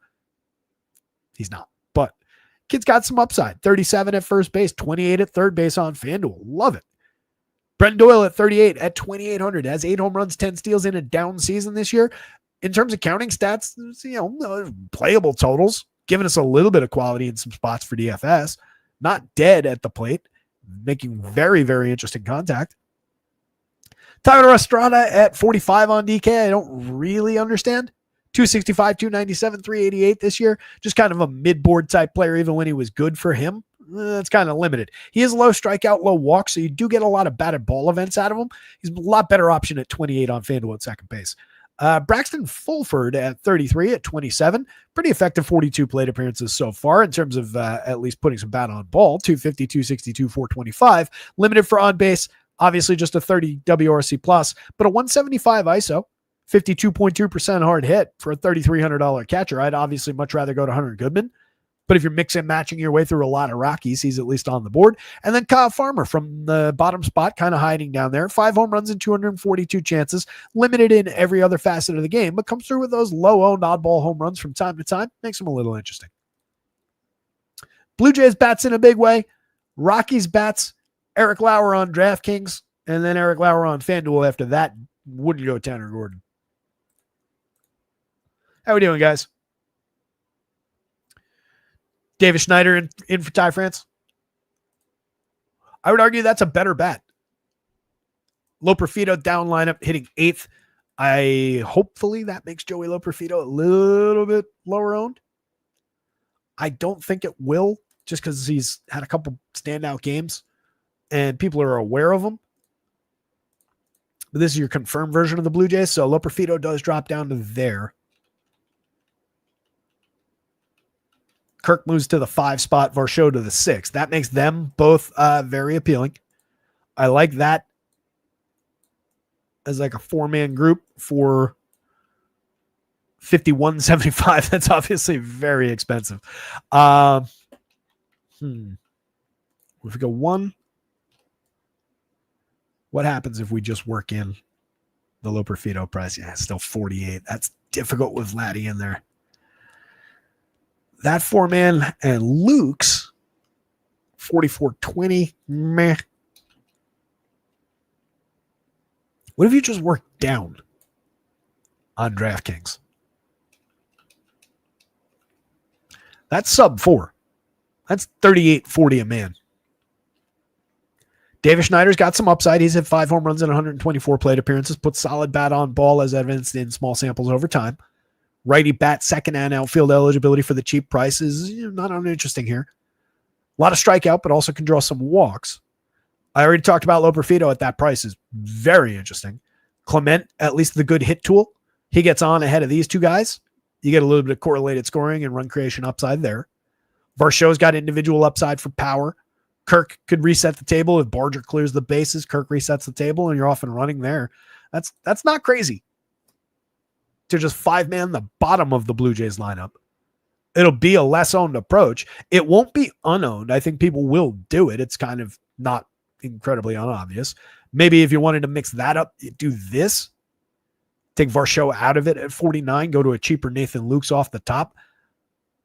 He's not, but kid's got some upside. 37 at first base, 28 at third base on FanDuel. Love it. Brenton Doyle at 38 at 2,800 has 8 home runs, 10 steals in a down season this year. In terms of counting stats, playable totals, giving us a little bit of quality in some spots for DFS. Not dead at the plate, making very, very interesting contact. Tyler Estrada at 45 on DK, I don't really understand. 265, 297, 388 this year. Just kind of a mid-board type player, even when he was good for him. That's kind of limited. He is low strikeout, low walk, so you do get a lot of batted ball events out of him. He's a lot better option at 28 on FanDuel at second base. Braxton Fulford at 33 at 27. Pretty effective 42 plate appearances so far in terms of at least putting some bat on ball. 250, 262, 425. Limited for on base. Obviously just a 30 WRC plus, but a 175 ISO. 52.2% hard hit for a $3,300 catcher. I'd obviously much rather go to Hunter Goodman. But if you're mixing and matching your way through a lot of Rockies, he's at least on the board. And then Kyle Farmer from the bottom spot, kind of hiding down there. 5 home runs in 242 chances, limited in every other facet of the game, but comes through with those low-owned oddball home runs from time to time. Makes him a little interesting. Blue Jays bats in a big way. Rockies bats. Eric Lauer on DraftKings. And then Eric Lauer on FanDuel after that. Wouldn't go Tanner Gordon. How we doing, guys? Davis Schneider in for Ty France. I would argue that's a better bet. Loperfido down lineup hitting 8th. Hopefully that makes Joey Loperfido a little bit lower owned. I don't think it will, just because he's had a couple standout games and people are aware of him. But this is your confirmed version of the Blue Jays, so Loperfido does drop down to there. Kirk moves to the 5 spot, Varsho to the 6. That makes them both very appealing. I like that as like a 4-man group for $51.75. That's obviously very expensive. If we go 1, what happens if we just work in the Loperfido price? Yeah, it's still 48. That's difficult with Vladdy in there. That 4-man and Luke's 44.20. Meh. What if you just work down on DraftKings? That's sub 4. That's 38.40 a man. Davis Schneider's got some upside. He's hit 5 home runs in 124 plate appearances. Put solid bat on ball as evidenced in small samples over time. Righty bat, second and outfield eligibility for the cheap price is not uninteresting here. A lot of strikeout, but also can draw some walks. I already talked about Loperfido at that price is very interesting. Clement, at least the good hit tool. He gets on ahead of these two guys. You get a little bit of correlated scoring and run creation upside there. Varsho's got individual upside for power. Kirk could reset the table. If Barger clears the bases, Kirk resets the table, and you're off and running there. That's not crazy. To just 5-man the bottom of the Blue Jays lineup. It'll be a less owned approach. It won't be unowned. I think people will do it. It's kind of not incredibly unobvious. Maybe if you wanted to mix that up, you do this. Take Varsho out of it at 49, go to a cheaper Nathan Lukes off the top.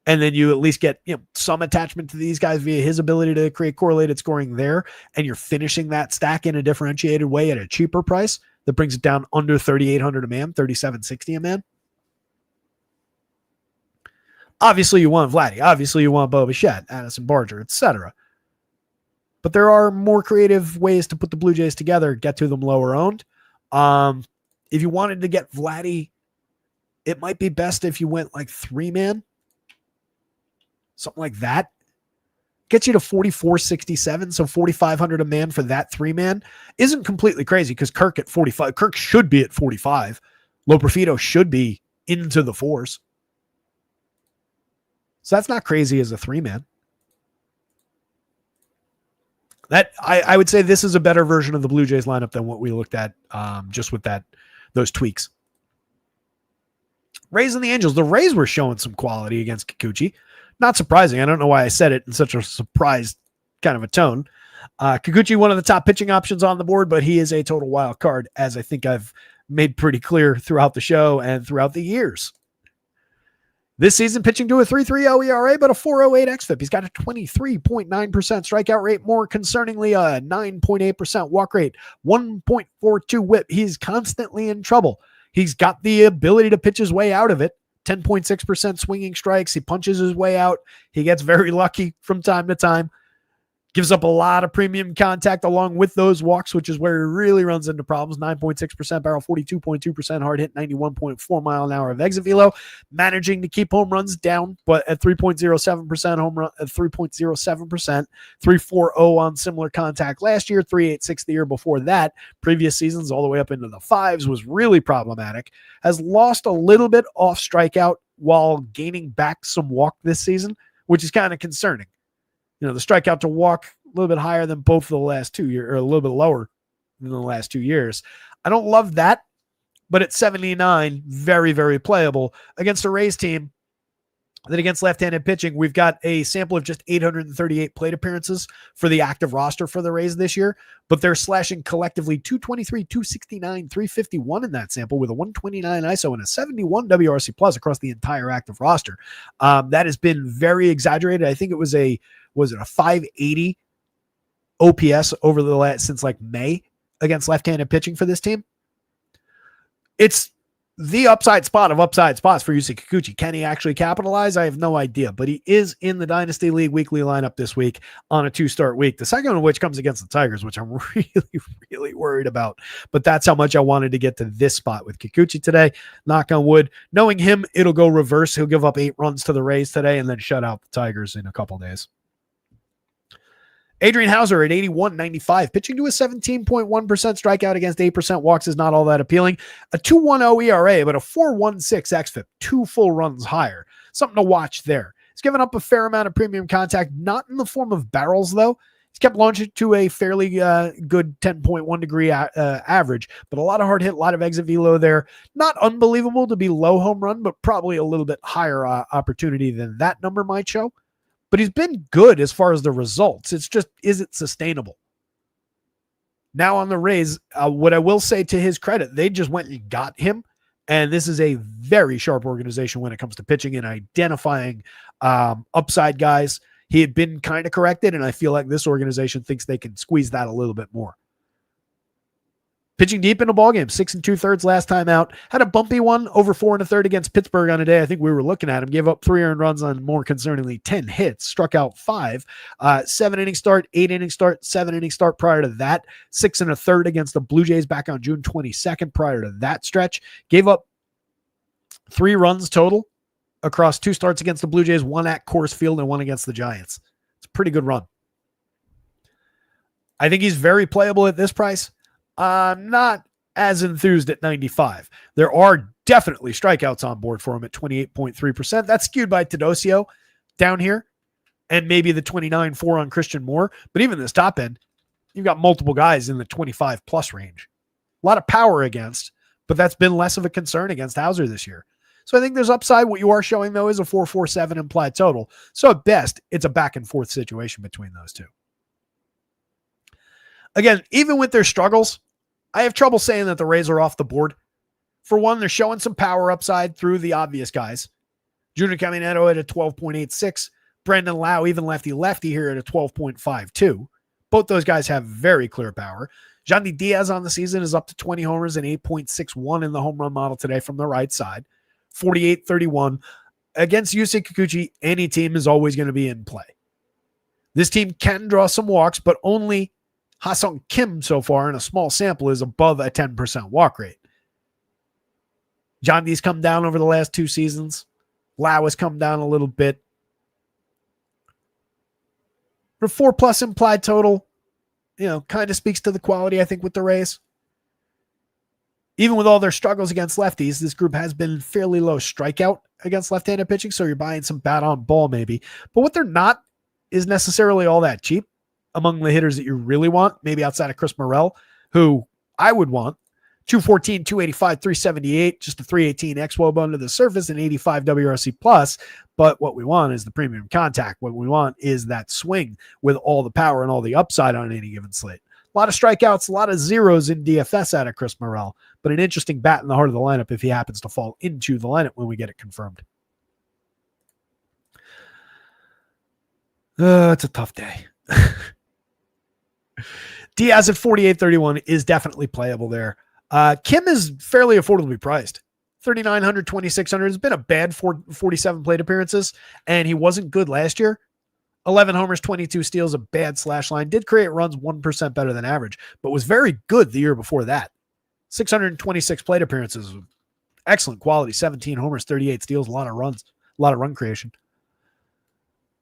And then you at least get some attachment to these guys via his ability to create correlated scoring there. And you're finishing that stack in a differentiated way at a cheaper price. That brings it down under 3,800 a man, 3,760 a man. Obviously, you want Vladdy. Obviously, you want Bo Bichette, Addison Barger, etc. But there are more creative ways to put the Blue Jays together, get to them lower owned. If you wanted to get Vladdy, it might be best if you went like 3-man. Something like that. Gets you to 44.67, so 4,500 a man for that 3-man isn't completely crazy because Kirk at 45. Kirk should be at 45. Loperfido should be into the 4s. So that's not crazy as a 3-man. That I would say this is a better version of the Blue Jays lineup than what we looked at just with those tweaks. Rays and the Angels. The Rays were showing some quality against Kikuchi. Not surprising. I don't know why I said it in such a surprised kind of a tone. Kikuchi, one of the top pitching options on the board, but he is a total wild card, as I think I've made pretty clear throughout the show and throughout the years. This season, pitching to a 3.30 ERA, but a 4.08 xFIP. He's got a 23.9% strikeout rate. More concerningly, a 9.8% walk rate, 1.42 whip. He's constantly in trouble. He's got the ability to pitch his way out of it. 10.6% swinging strikes. He punches his way out. He gets very lucky from time to time. Gives up a lot of premium contact along with those walks, which is where he really runs into problems. 9.6% barrel, 42.2% hard hit, 91.4 mile an hour of exit velo. Managing to keep home runs down, but at 3.07% home run, at 3.07%, 3.40 on similar contact last year, 3.86 the year before that. Previous seasons all the way up into the fives was really problematic. Has lost a little bit off strikeout while gaining back some walk this season, which is kind of concerning. You know, the strikeout to walk a little bit higher than both of the last 2 years, or a little bit lower than the last 2 years. I don't love that, but at 79, very, very playable against a Rays team that against left-handed pitching, we've got a sample of just 838 plate appearances for the active roster for the Rays this year, but they're slashing collectively 223, 269, 351 in that sample with a 129 ISO and a 71 WRC plus across the entire active roster. That has been very exaggerated. I think it was a 580 OPS over the last, since like May against left-handed pitching for this team. It's the upside spot of upside spots for Yusei Kikuchi. Can he actually capitalize? I have no idea, but he is in the Dynasty League weekly lineup this week on a 2-start week. The second of which comes against the Tigers, which I'm really, really worried about. But that's how much I wanted to get to this spot with Kikuchi today. Knock on wood. Knowing him, it'll go reverse. He'll give up 8 runs to the Rays today and then shut out the Tigers in a couple days. Adrian Hauser at 81.95, pitching to a 17.1% strikeout against 8% walks is not all that appealing. A 2.10 ERA, but a 4.16 xFIP, 2 full runs higher. Something to watch there. He's given up a fair amount of premium contact, not in the form of barrels, though. He's kept launching to a fairly good 10.1 degree average, but a lot of hard hit, a lot of exit velo there. Not unbelievable to be low home run, but probably a little bit higher opportunity than that number might show. But he's been good as far as the results. It's just, is it sustainable? Now on the Rays, what I will say to his credit, they just went and got him. And this is a very sharp organization when it comes to pitching and identifying upside guys. He had been kind of corrected, and I feel like this organization thinks they can squeeze that a little bit more. Pitching deep in a ball game, 6 2/3 last time out. Had a bumpy one over 4 1/3 against Pittsburgh on a day I think we were looking at him. Gave up 3 earned runs on, more concerningly, 10 hits. Struck out 5. 7-inning start, 8-inning start, 7-inning start prior to that. 6 1/3 against the Blue Jays back on June 22nd prior to that stretch. Gave up 3 runs total across 2 starts against the Blue Jays, 1 at Coors Field and 1 against the Giants. It's a pretty good run. I think he's very playable at this price. I'm not as enthused at 95. There are definitely strikeouts on board for him at 28.3%. That's skewed by Teodosio down here and maybe the 29.4 on Christian Moore. But even this top end, you've got multiple guys in the 25 plus range. A lot of power against, but that's been less of a concern against Hauser this year. So I think there's upside. What you are showing, though, is a 4.47 implied total. So at best, it's a back and forth situation between those two. Again, even with their struggles, I have trouble saying that the Rays are off the board. For one, they're showing some power upside through the obvious guys. Junior Caminero at a 12.86. Brandon Lau, even lefty here at a 12.52. Both those guys have very clear power. Yandy Diaz on the season is up to 20 homers and 8.61 in the home run model today from the right side. 48-31. Against Yusei Kikuchi, any team is always going to be in play. This team can draw some walks, but only Ha-Sung Kim so far in a small sample is above a 10% walk rate. Yandy's come down over the last 2 seasons. Lau has come down a little bit. For 4+ implied total, kind of speaks to the quality, I think, with the Rays. Even with all their struggles against lefties, this group has been fairly low strikeout against left-handed pitching, so you're buying some bat on ball maybe. But what they're not is necessarily all that cheap among the hitters that you really want, maybe outside of Chris Morel, who I would want, 214, 285, 378, just a 318 XWOB under the surface and 85 WRC plus. But what we want is the premium contact. What we want is that swing with all the power and all the upside on any given slate. A lot of strikeouts, a lot of zeros in DFS out of Chris Morel, but an interesting bat in the heart of the lineup if he happens to fall into the lineup when we get it confirmed. It's a tough day. Diaz at 48.31 is definitely playable there. Kim is fairly affordably priced. 3,900, 2,600. It's been a bad 47 plate appearances, and he wasn't good last year. 11 homers, 22 steals, a bad slash line. Did create runs 1% better than average, but was very good the year before that. 626 plate appearances. Excellent quality. 17 homers, 38 steals, a lot of runs, a lot of run creation.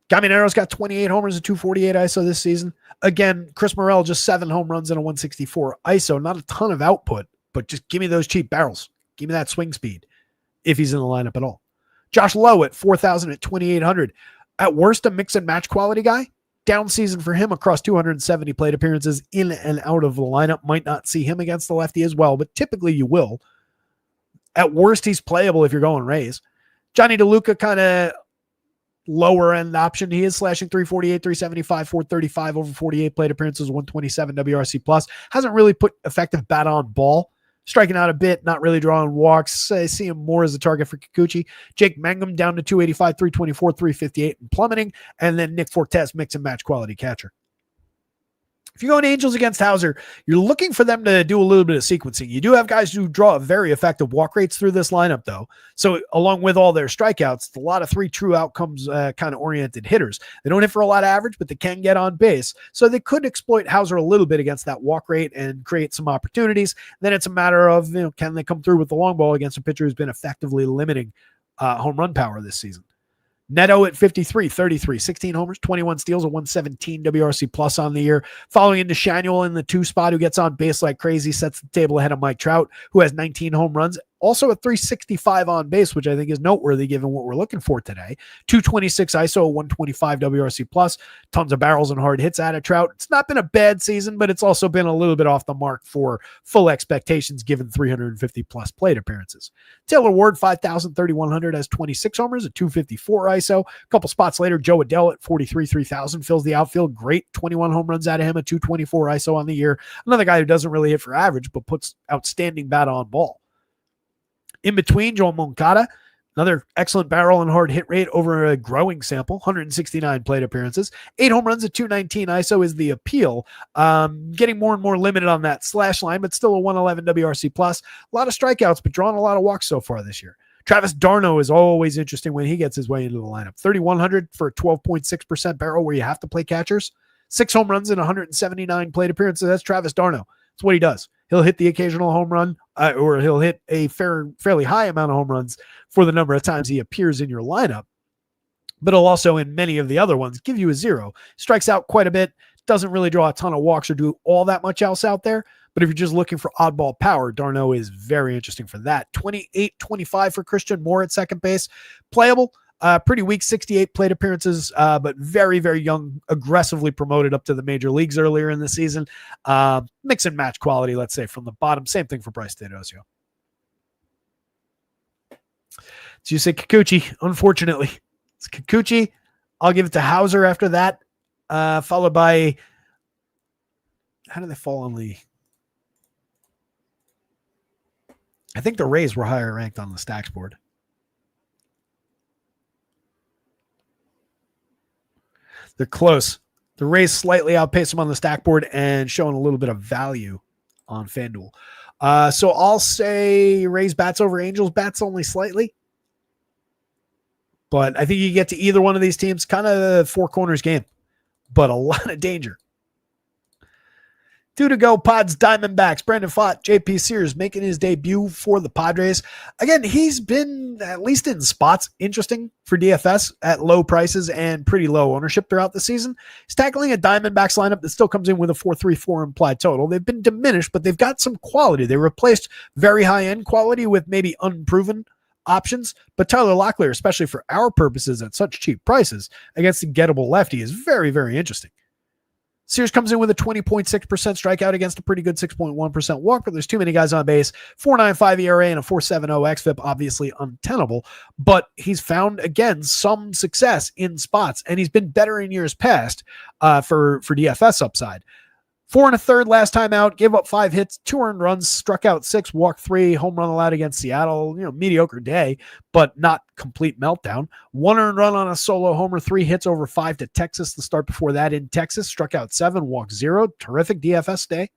Caminaro's got 28 homers and 248 ISO this season. Again, Chris Morel, just 7 home runs and a 164 ISO. Not a ton of output, but just give me those cheap barrels. Give me that swing speed if he's in the lineup at all. Josh Lowe at 4,000 at 2,800. At worst, a mix and match quality guy. Down season for him across 270 plate appearances in and out of the lineup. Might not see him against the lefty as well, but typically you will. At worst, he's playable if you're going Rays. Johnny DeLuca, kind of lower end option. He is slashing 348, 375, 435 over 48 plate appearances, 127 WRC plus. Hasn't really put effective bat on ball. Striking out a bit, not really drawing walks. I see him more as a target for Kikuchi. Jake Mangum down to 285, 324, 358 and plummeting. And then Nick Fortes, mix and match quality catcher. If you're going Angels against Hauser, you're looking for them to do a little bit of sequencing. You do have guys who draw very effective walk rates through this lineup, though. So along with all their strikeouts, it's a lot of 3 true outcomes kind of oriented hitters. They don't hit for a lot of average, but they can get on base. So they could exploit Hauser a little bit against that walk rate and create some opportunities. Then it's a matter of, can they come through with the long ball against a pitcher who's been effectively limiting home run power this season. Neto at 53, 33, 16 homers, 21 steals, a 117 WRC plus on the year. Following into Shanuel in the 2 spot, who gets on base like crazy, sets the table ahead of Mike Trout, who has 19 home runs. Also a 365 on base, which I think is noteworthy given what we're looking for today. 226 ISO, 125 WRC plus, tons of barrels and hard hits out of Trout. It's not been a bad season, but it's also been a little bit off the mark for full expectations given 350 plus plate appearances. Taylor Ward, 5,000, 3,100 has 26 homers, a 254 ISO. A couple spots later, Joe Adell at 43, 3,000 fills the outfield. Great 21 home runs out of him, a 224 ISO on the year. Another guy who doesn't really hit for average, but puts outstanding bat on ball. In between, Joel Moncada, another excellent barrel and hard hit rate over a growing sample, 169 plate appearances. 8 home runs at 219 ISO is the appeal. Getting more and more limited on that slash line, but still a 111 WRC plus. A lot of strikeouts, but drawing a lot of walks so far this year. Travis d'Arnaud is always interesting when he gets his way into the lineup. 3,100 for a 12.6% barrel where you have to play catchers. 6 home runs and 179 plate appearances. That's Travis d'Arnaud. That's what he does. He'll hit the occasional home run, or he'll hit a fairly high amount of home runs for the number of times he appears in your lineup. But he'll also, in many of the other ones, give you a 0. Strikes out quite a bit, doesn't really draw a ton of walks or do all that much else out there. But if you're just looking for oddball power, d'Arnaud is very interesting for that. 28-25 for Christian Moore at second base. Playable. Pretty weak, 68 plate appearances, but very, very young, aggressively promoted up to the major leagues earlier in the season. Mix and match quality, let's say, from the bottom. Same thing for Bryce Teodosio. So you say Kikuchi, unfortunately. It's Kikuchi. I'll give it to Hauser after that, followed by, how do they fall on the, I think the Rays were higher ranked on the stacks board. They're close. The Rays slightly outpace them on the stack board and showing a little bit of value on FanDuel. So I'll say Rays bats over Angels bats only slightly. But I think you get to either one of these teams, kind of 4 corners game, but a lot of danger. 2 to go, Pods, Diamondbacks, Brandon Pfaadt, JP Sears making his debut for the Padres. Again, he's been, at least in spots, interesting for DFS at low prices and pretty low ownership throughout the season. He's tackling a Diamondbacks lineup that still comes in with a 4.34 implied total. They've been diminished, but they've got some quality. They replaced very high-end quality with maybe unproven options, but Tyler Locklear, especially for our purposes at such cheap prices against a gettable lefty, is very, very interesting. Sears comes in with a 20.6% strikeout against a pretty good 6.1% walk, but there's too many guys on base. 4.95 ERA and a 4.70 xFIP, obviously untenable, but he's found, again, some success in spots, and he's been better in years past for DFS upside. 4 1/3 last time out, gave up 5 hits, 2 earned runs, struck out 6, walked 3, home run allowed against Seattle. Mediocre day, but not complete meltdown. 1 earned run on a solo homer, 3 hits over 5 to Texas the start before that in Texas, struck out 7, walked 0. Terrific DFS day.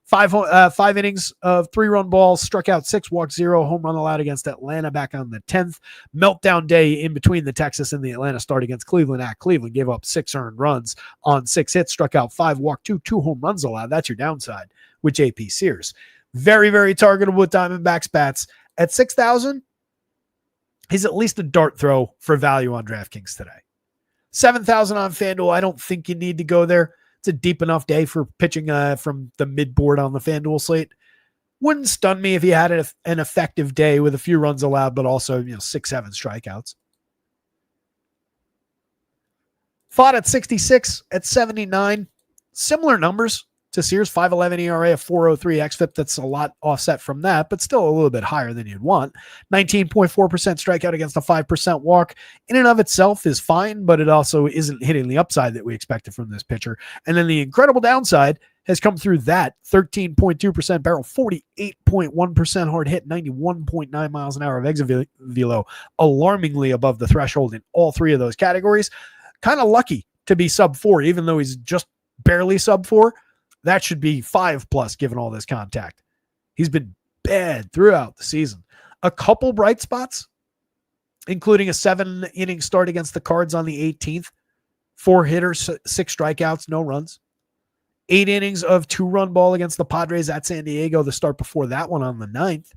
5 innings of 3-run balls, struck out 6, walked 0, home run allowed against Atlanta back on the 10th. Meltdown day in between the Texas and the Atlanta start against Cleveland at Cleveland. Gave up 6 earned runs on 6 hits, struck out 5, walked 2, 2 home runs allowed. That's your downside with JP Sears. Very, very targetable with Diamondbacks bats. At 6,000, he's at least a dart throw for value on DraftKings today. 7,000 on FanDuel. I don't think you need to go there. It's a deep enough day for pitching from the mid-board on the FanDuel slate. Wouldn't stun me if he had an effective day with a few runs allowed, but also 6-7 strikeouts. Fought at 66, at 79. Similar numbers to Sears, 5.11 ERA, a 4.03 xFIP. That's a lot offset from that, but still a little bit higher than you'd want. 19.4% strikeout against a 5% walk. In and of itself is fine, but it also isn't hitting the upside that we expected from this pitcher. And then the incredible downside has come through that. 13.2% barrel, 48.1% hard hit, 91.9 miles an hour of exit velo, alarmingly above the threshold in all 3 of those categories. Kind of lucky to be sub 4, even though he's just barely sub 4. That should be 5+ given all this contact. He's been bad throughout the season. A couple bright spots, including a 7-inning start against the Cards on the 18th. 4 hitters, 6 strikeouts, no runs. 8 innings of 2-run ball against the Padres at San Diego, the start before that one on the 9th.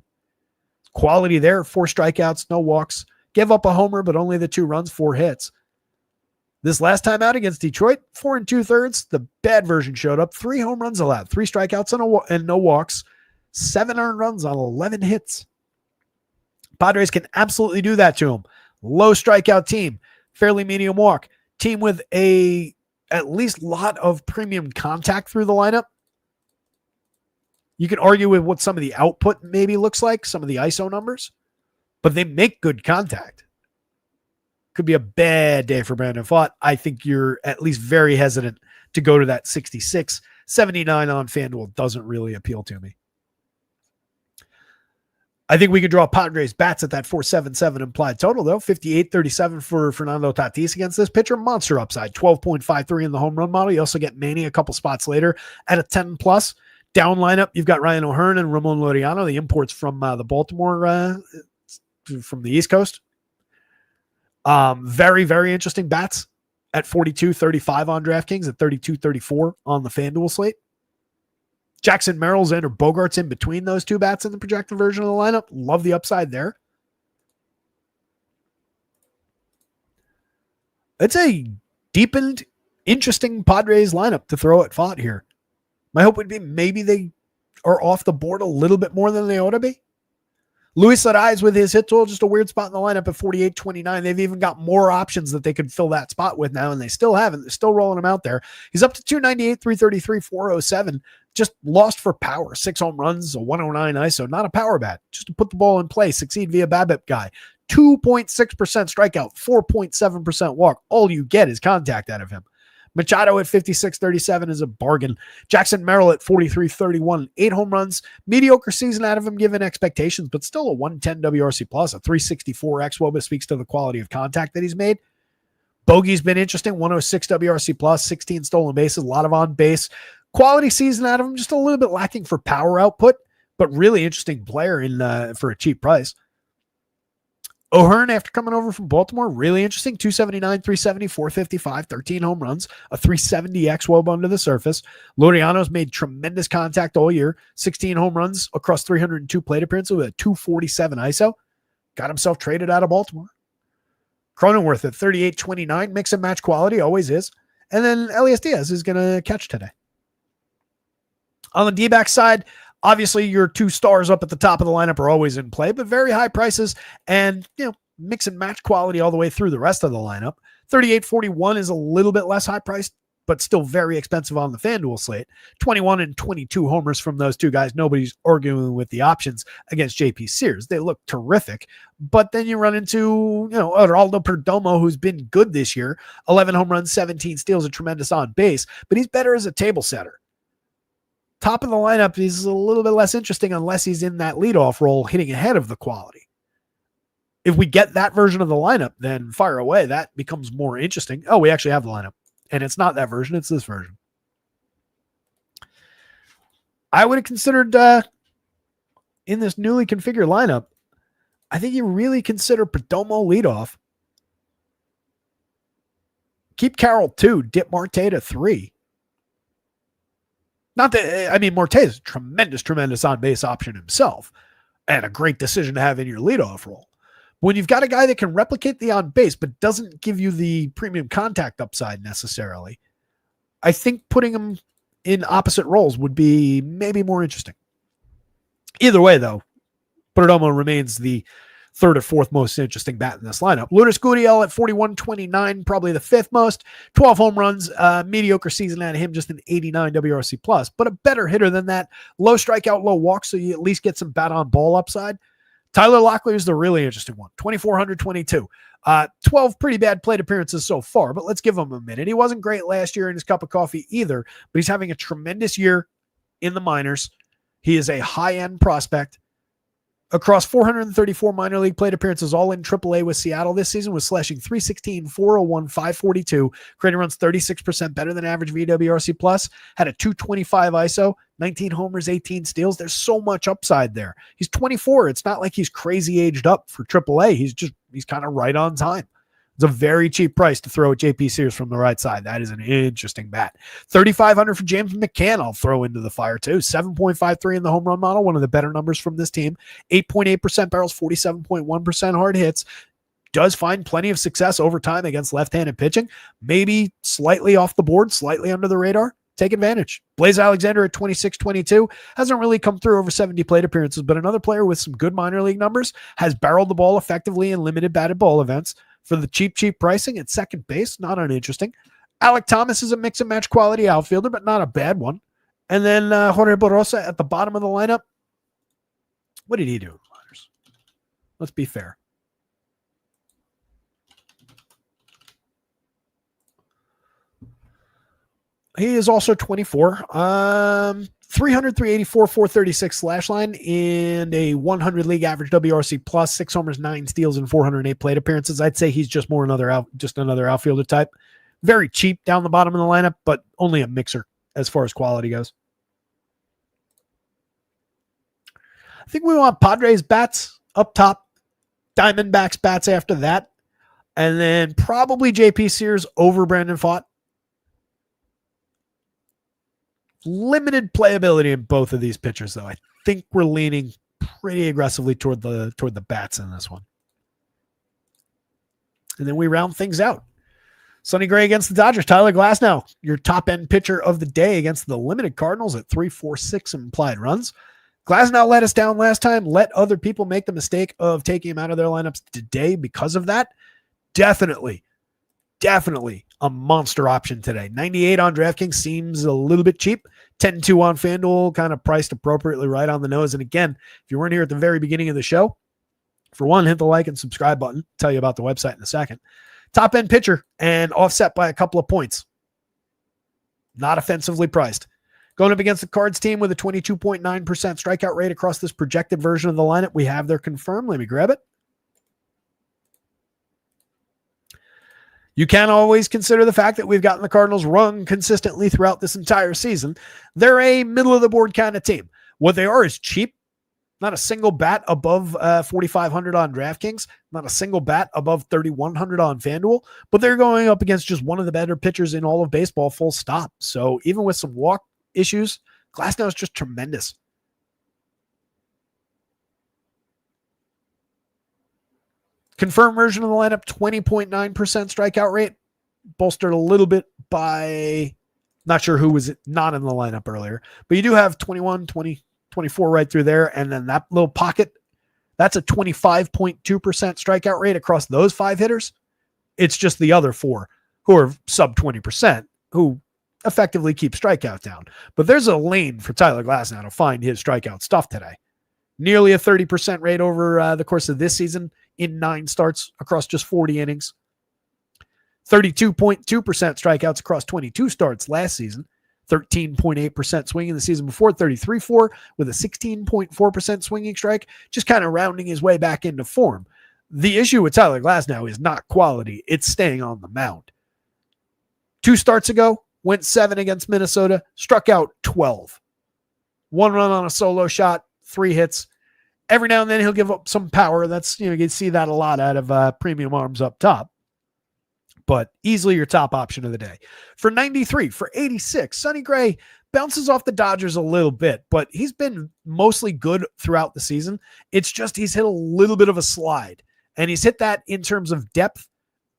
Quality there, 4 strikeouts, no walks. Give up a homer, but only the 2 runs, 4 hits. This last time out against Detroit, 4 2/3, the bad version showed up. 3 home runs allowed, 3 strikeouts and no walks, 7 earned runs on 11 hits. Padres can absolutely do that to him. Low strikeout team, fairly medium walk. Team with at least lot of premium contact through the lineup. You can argue with what some of the output maybe looks like, some of the ISO numbers, but they make good contact. Could be a bad day for Brandon Pfaadt. I think you're at least very hesitant to go to that 66. 79 on FanDuel doesn't really appeal to me. I think we could draw Padres bats at that 4.77 implied total, though. 58.37 for Fernando Tatis against this pitcher. Monster upside, 12.53 in the home run model. You also get Manny a couple spots later at a 10+. Down lineup, you've got Ryan O'Hearn and Ramon Laureano, the imports from the Baltimore, from the East Coast. Very, very interesting bats at 42.35 on DraftKings, at 32.34 on the FanDuel slate. Jackson Merrill, Xander Bogaerts in between those 2 bats in the projected version of the lineup. Love the upside there. It's a deepened, interesting Padres lineup to throw at Pfaadt here. My hope would be maybe they are off the board a little bit more than they ought to be. Luis Arraez with his hit total, just a weird spot in the lineup at 48.29. They've even got more options that they could fill that spot with now, and they still haven't. They're still rolling him out there. He's up to 298, 333, 407. Just lost for power. 6 home runs, a 109 ISO. Not a power bat. Just to put the ball in play. Succeed via BABIP guy. 2.6% strikeout, 4.7% walk. All you get is contact out of him. Machado at 56.37 is a bargain. Jackson Merrill at 43.31, 8 home runs. Mediocre season out of him given expectations, but still a 110 WRC plus, a 364 xWOBA speaks to the quality of contact that he's made. Bogey's been interesting, 106 WRC plus, 16 stolen bases, a lot of on base. Quality season out of him, just a little bit lacking for power output, but really interesting player for a cheap price. O'Hearn, after coming over from Baltimore, really interesting. 279, 370, 455, 13 home runs, a 370 xWOB under the surface. Laureano's made tremendous contact all year. 16 home runs across 302 plate appearances with a 247 ISO. Got himself traded out of Baltimore. Cronenworth at 38.29, mix and match quality, always is. And then Elias Diaz is going to catch today. On the D-back side, obviously, your 2 stars up at the top of the lineup are always in play, but very high prices and, mix and match quality all the way through the rest of the lineup. 38.41 is a little bit less high priced but still very expensive on the FanDuel slate. 21 and 22 homers from those two guys. Nobody's arguing with the options against JP Sears. They look terrific. But then you run into, Geraldo Perdomo, who's been good this year. 11 home runs, 17 steals, a tremendous on base, but he's better as a table setter. Top of the lineup, he's a little bit less interesting unless he's in that leadoff role hitting ahead of the quality. If we get that version of the lineup, then fire away. That becomes more interesting. Oh, we actually have the lineup. And it's not that version. It's this version. I would have considered in this newly configured lineup, I think you really consider Perdomo leadoff. Keep Carroll 2. Dip Marte to 3. Not that, Marte is a tremendous on-base option himself and a great decision to have in your leadoff role. When you've got a guy that can replicate the on base, but doesn't give you the premium contact upside necessarily, I think putting him in opposite roles would be maybe more interesting. Either way, though, Perdomo remains the third or fourth most interesting bat in this lineup. Lourdes Gurriel at 41.29, probably the fifth most. 12 home runs, mediocre season out of him, just an 89 WRC plus, but a better hitter than that. Low strikeout, low walk, so you at least get some bat on ball upside. Tyler Locklear is the really interesting one. 2,422. 12 pretty bad plate appearances so far, but let's give him a minute. He wasn't great last year in his cup of coffee either, but he's having a tremendous year in the minors. He is a high-end prospect. Across 434 minor league plate appearances, all in AAA with Seattle this season, was slashing 316, 401, 542. Creating runs 36% better than average VWRC plus. Had a 225 ISO, 19 homers, 18 steals. There's so much upside there. He's 24. It's not like he's crazy aged up for AAA. He's kind of right on time. It's a very cheap price to throw at JP Sears from the right side. That is an interesting bat. 3,500 for James McCann. I'll throw into the fire too. 7.53 in the home run model. One of the better numbers from this team. 8.8% barrels, 47.1% hard hits. Does find plenty of success over time against left-handed pitching. Maybe slightly off the board, slightly under the radar. Take advantage. Blaze Alexander at 26-22 hasn't really come through over 70 plate appearances, but another player with some good minor league numbers, has barreled the ball effectively in limited batted ball events. For the cheap pricing at second base, not uninteresting. Alec Thomas is a mix and match quality outfielder, but not a bad one. And then Jorge Barosa at the bottom of the lineup. What did he do in the minors? Let's be fair. He is also 24. 300, 384, 436 slash line and a 100 league average WRC plus, 6 homers, 9 steals, and 408 plate appearances. I'd say he's just another outfielder type. Very cheap down the bottom of the lineup, but only a mixer as far as quality goes. I think we want Padres bats up top, Diamondbacks bats after that, and then probably JP Sears over Brandon Pfaadt. Limited playability in both of these pitchers, though. I think we're leaning pretty aggressively toward the bats in this one. And then we round things out. Sonny Gray against the Dodgers. Tyler Glasnow, your top-end pitcher of the day against the limited Cardinals at 3.46 implied runs. Glasnow let us down last time. Let other people make the mistake of taking him out of their lineups today because of that. Definitely a monster option today. 98 on DraftKings seems a little bit cheap. 10-2 on FanDuel, kind of priced appropriately right on the nose. And again, if you weren't here at the very beginning of the show, for one, hit the like and subscribe button. I'll tell you about the website in a second. Top end pitcher and offset by a couple of points. Not offensively priced. Going up against the Cards team with a 22.9% strikeout rate across this projected version of the lineup. We have their confirmed. Let me grab it. You can always consider the fact that we've gotten the Cardinals run consistently throughout this entire season. They're a middle-of-the-board kind of team. What they are is cheap. Not a single bat above 4,500 on DraftKings. Not a single bat above 3,100 on FanDuel. But they're going up against just one of the better pitchers in all of baseball, full stop. So even with some walk issues, Glasnow is just tremendous. Confirmed version of the lineup, 20.9% strikeout rate, bolstered a little bit by, not sure who was not in the lineup earlier, but you do have 21, 20, 24 right through there. And then that little pocket, that's a 25.2% strikeout rate across those 5 hitters. It's just the other 4 who are sub 20%, who effectively keep strikeout down. But there's a lane for Tyler Glasnow to find his strikeout stuff today. Nearly a 30% rate over the course of this season in 9 starts across just 40 innings. 32.2% strikeouts across 22 starts last season. 13.8% swinging the season before, 33.4 with a 16.4% swinging strike, just kind of rounding his way back into form. The issue with Tyler Glasnow is not quality, it's staying on the mound. 2 starts ago, went 7 against Minnesota, struck out 12. 1 run on a solo shot, 3 hits. Every now and then he'll give up some power. That's, you can see that a lot out of premium arms up top. But easily your top option of the day. For 93, for 86, Sonny Gray bounces off the Dodgers a little bit, but he's been mostly good throughout the season. It's just he's hit a little bit of a slide, and he's hit that in terms of depth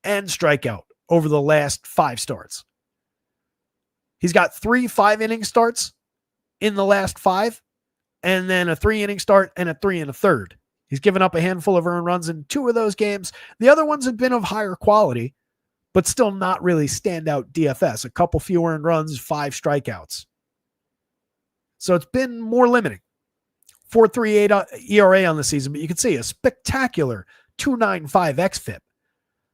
and strikeout over the last 5 starts. He's got 3 5-inning starts in the last 5, and then a 3-inning start and a 3 1/3. He's given up a handful of earned runs in 2 of those games. The other ones have been of higher quality, but still not really standout DFS. A couple few earned runs, 5 strikeouts. So it's been more limiting. 4.38 ERA on the season, but you can see a spectacular 2.95 xFIP.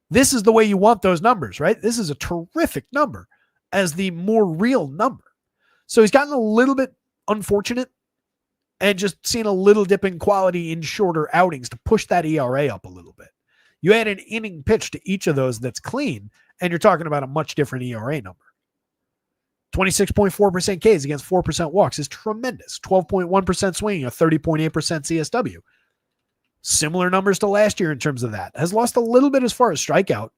This is the way you want those numbers, right? This is a terrific number as the more real number. So he's gotten a little bit unfortunate and just seen a little dip in quality in shorter outings to push that ERA up a little bit. You add an inning pitch to each of those that's clean, and you're talking about a much different ERA number. 26.4% Ks against 4% walks is tremendous. 12.1% swinging, a 30.8% CSW. Similar numbers to last year in terms of that. Has lost a little bit as far as strikeout,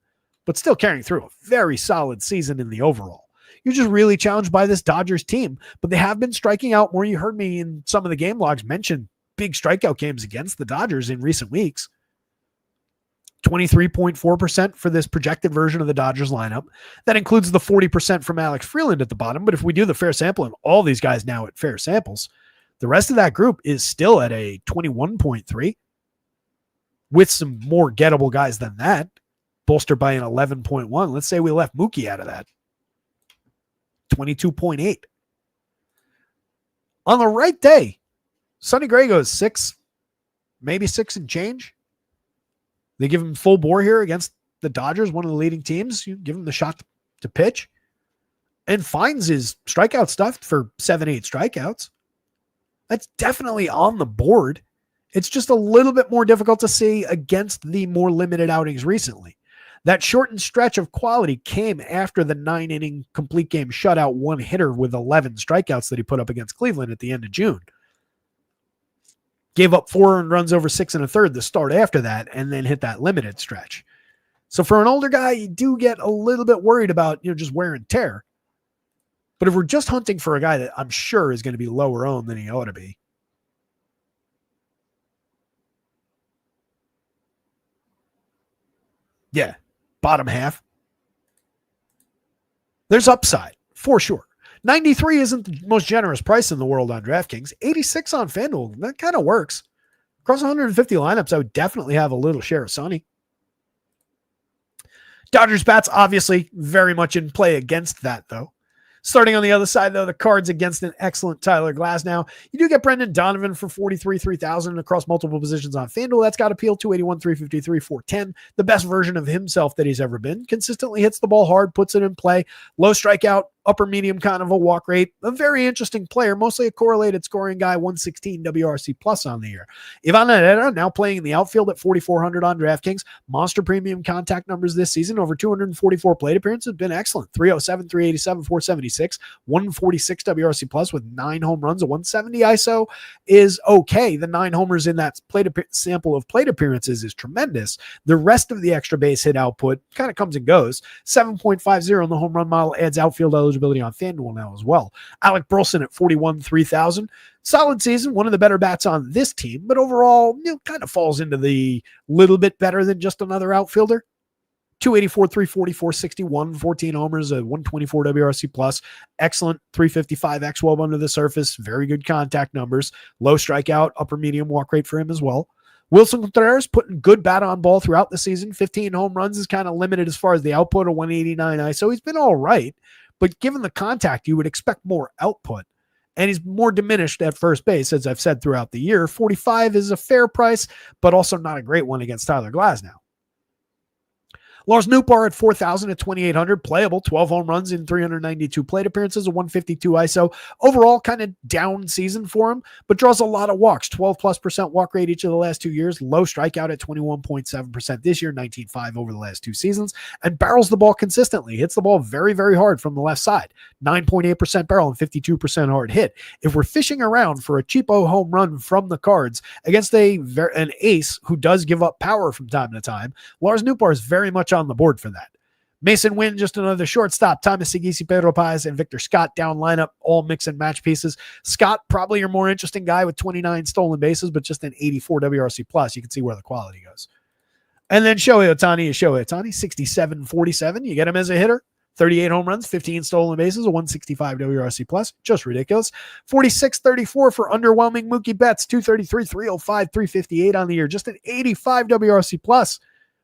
but still carrying through a very solid season in the overall. You're just really challenged by this Dodgers team, but they have been striking out more. You heard me in some of the game logs mention big strikeout games against the Dodgers in recent weeks. 23.4% for this projected version of the Dodgers lineup. That includes the 40% from Alex Freeland at the bottom. But if we do the fair sample and all these guys now at fair samples, the rest of that group is still at a 21.3 with some more gettable guys than that, bolstered by an 11.1. Let's say we left Mookie out of that. 22.8. On the right day, Sonny Gray goes 6, maybe 6 and change. They give him full bore here against the Dodgers, one of the leading teams. You give him the shot to pitch and finds his strikeout stuff for 7-8 strikeouts. That's definitely on the board. It's just a little bit more difficult to see against the more limited outings recently. That shortened stretch of quality came after the 9-inning complete game shutout one hitter with 11 strikeouts that he put up against Cleveland at the end of June. Gave up 4 earned runs over 6 1/3 the start after that, and then hit that limited stretch. So for an older guy, you do get a little bit worried about, just wear and tear. But if we're just hunting for a guy that I'm sure is going to be lower owned than he ought to be, yeah, bottom half, there's upside for sure. 93 isn't the most generous price in the world on DraftKings. 86 on FanDuel. That kind of works. Across 150 lineups, I would definitely have a little share of Sonny. Dodgers bats, obviously, very much in play against that, though. Starting on the other side, though, the Cards against an excellent Tyler Glasnow. You do get Brendan Donovan for 43, 3,000 across multiple positions on FanDuel. That's got appeal. 281, 353, 410. The best version of himself that he's ever been. Consistently hits the ball hard, puts it in play. Low strikeout, upper medium kind of a walk rate. A very interesting player, mostly a correlated scoring guy, 116 WRC plus on the year. Ivan Herrera now playing in the outfield at 4,400 on DraftKings. Monster premium contact numbers this season. Over 244 plate appearances have been excellent. 307, 387, 476. 146 WRC plus with 9 home runs. A 170 ISO is okay. The 9 homers in that sample of plate appearances is tremendous. The rest of the extra base hit output kind of comes and goes. 7.50 on the home run model adds outfield eligibility on FanDuel now as well. Alec Burleson at 41, 3,000. Solid season, one of the better bats on this team, but overall, kind of falls into the little bit better than just another outfielder. 284, 344, 61, 14 homers, a 124 WRC plus, excellent 355 xWOB under the surface, very good contact numbers, low strikeout, upper medium walk rate for him as well. Wilson Contreras putting good bat on ball throughout the season. 15 home runs is kind of limited as far as the output, of 189 ISO. He's been all right, but given the contact, you would expect more output. And he's more diminished at first base, as I've said throughout the year. 45 is a fair price, but also not a great one against Tyler Glasnow. Lars Nootbaar at 4,000 at 2,800, playable, 12 home runs in 392 plate appearances, a 152 ISO. Overall, kind of down season for him, but draws a lot of walks, 12+% walk rate each of the last 2 years, low strikeout at 21.7% this year, 19.5 over the last 2 seasons, and barrels the ball consistently, hits the ball very, very hard from the left side, 9.8% barrel and 52% hard hit. If we're fishing around for a cheapo home run from the Cards against an ace who does give up power from time to time, Lars Nootbaar is very much on the board for that. Mason Wynn, just another shortstop. Thomas Segisi, Pedro Paz, and Victor Scott down lineup, all mix and match pieces. Scott, probably your more interesting guy with 29 stolen bases, but just an 84 WRC plus. You can see where the quality goes. And then Shohei Ohtani is Shohei Ohtani, 67-47. You get him as a hitter. 38 home runs, 15 stolen bases, a 165 WRC plus. Just ridiculous. 46-34 for underwhelming Mookie Betts, 233, 305, 358 on the year. Just an 85 WRC plus.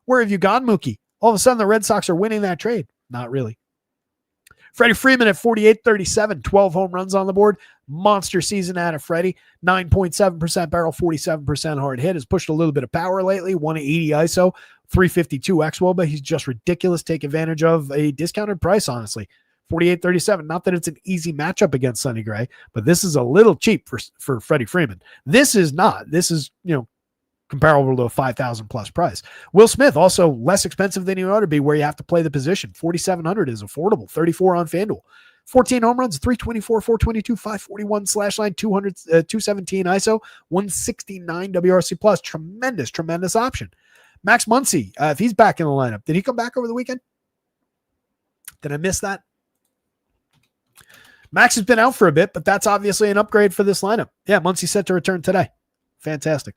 Where have you gone, Mookie? All of a sudden, the Red Sox are winning that trade. Not really. Freddie Freeman at 48-37, 12 home runs on the board. Monster season out of Freddie. 9.7% barrel, 47% hard hit. Has pushed a little bit of power lately. 180 ISO, 352 XWOBA, but he's just ridiculous. Take advantage of a discounted price, honestly. 48-37. Not that it's an easy matchup against Sonny Gray, but this is a little cheap for Freddie Freeman. This is not. This is, comparable to a 5,000 plus price. Will Smith, also less expensive than he ought to be, where you have to play the position. 4,700 is affordable. 34 on FanDuel. 14 home runs, 324, 422, 541 slash line, 200, 217 ISO, 169 WRC plus. Tremendous option. Max Muncy, if he's back in the lineup, did he come back over the weekend? Did I miss that? Max has been out for a bit, but that's obviously an upgrade for this lineup. Yeah, Muncy set to return today. Fantastic.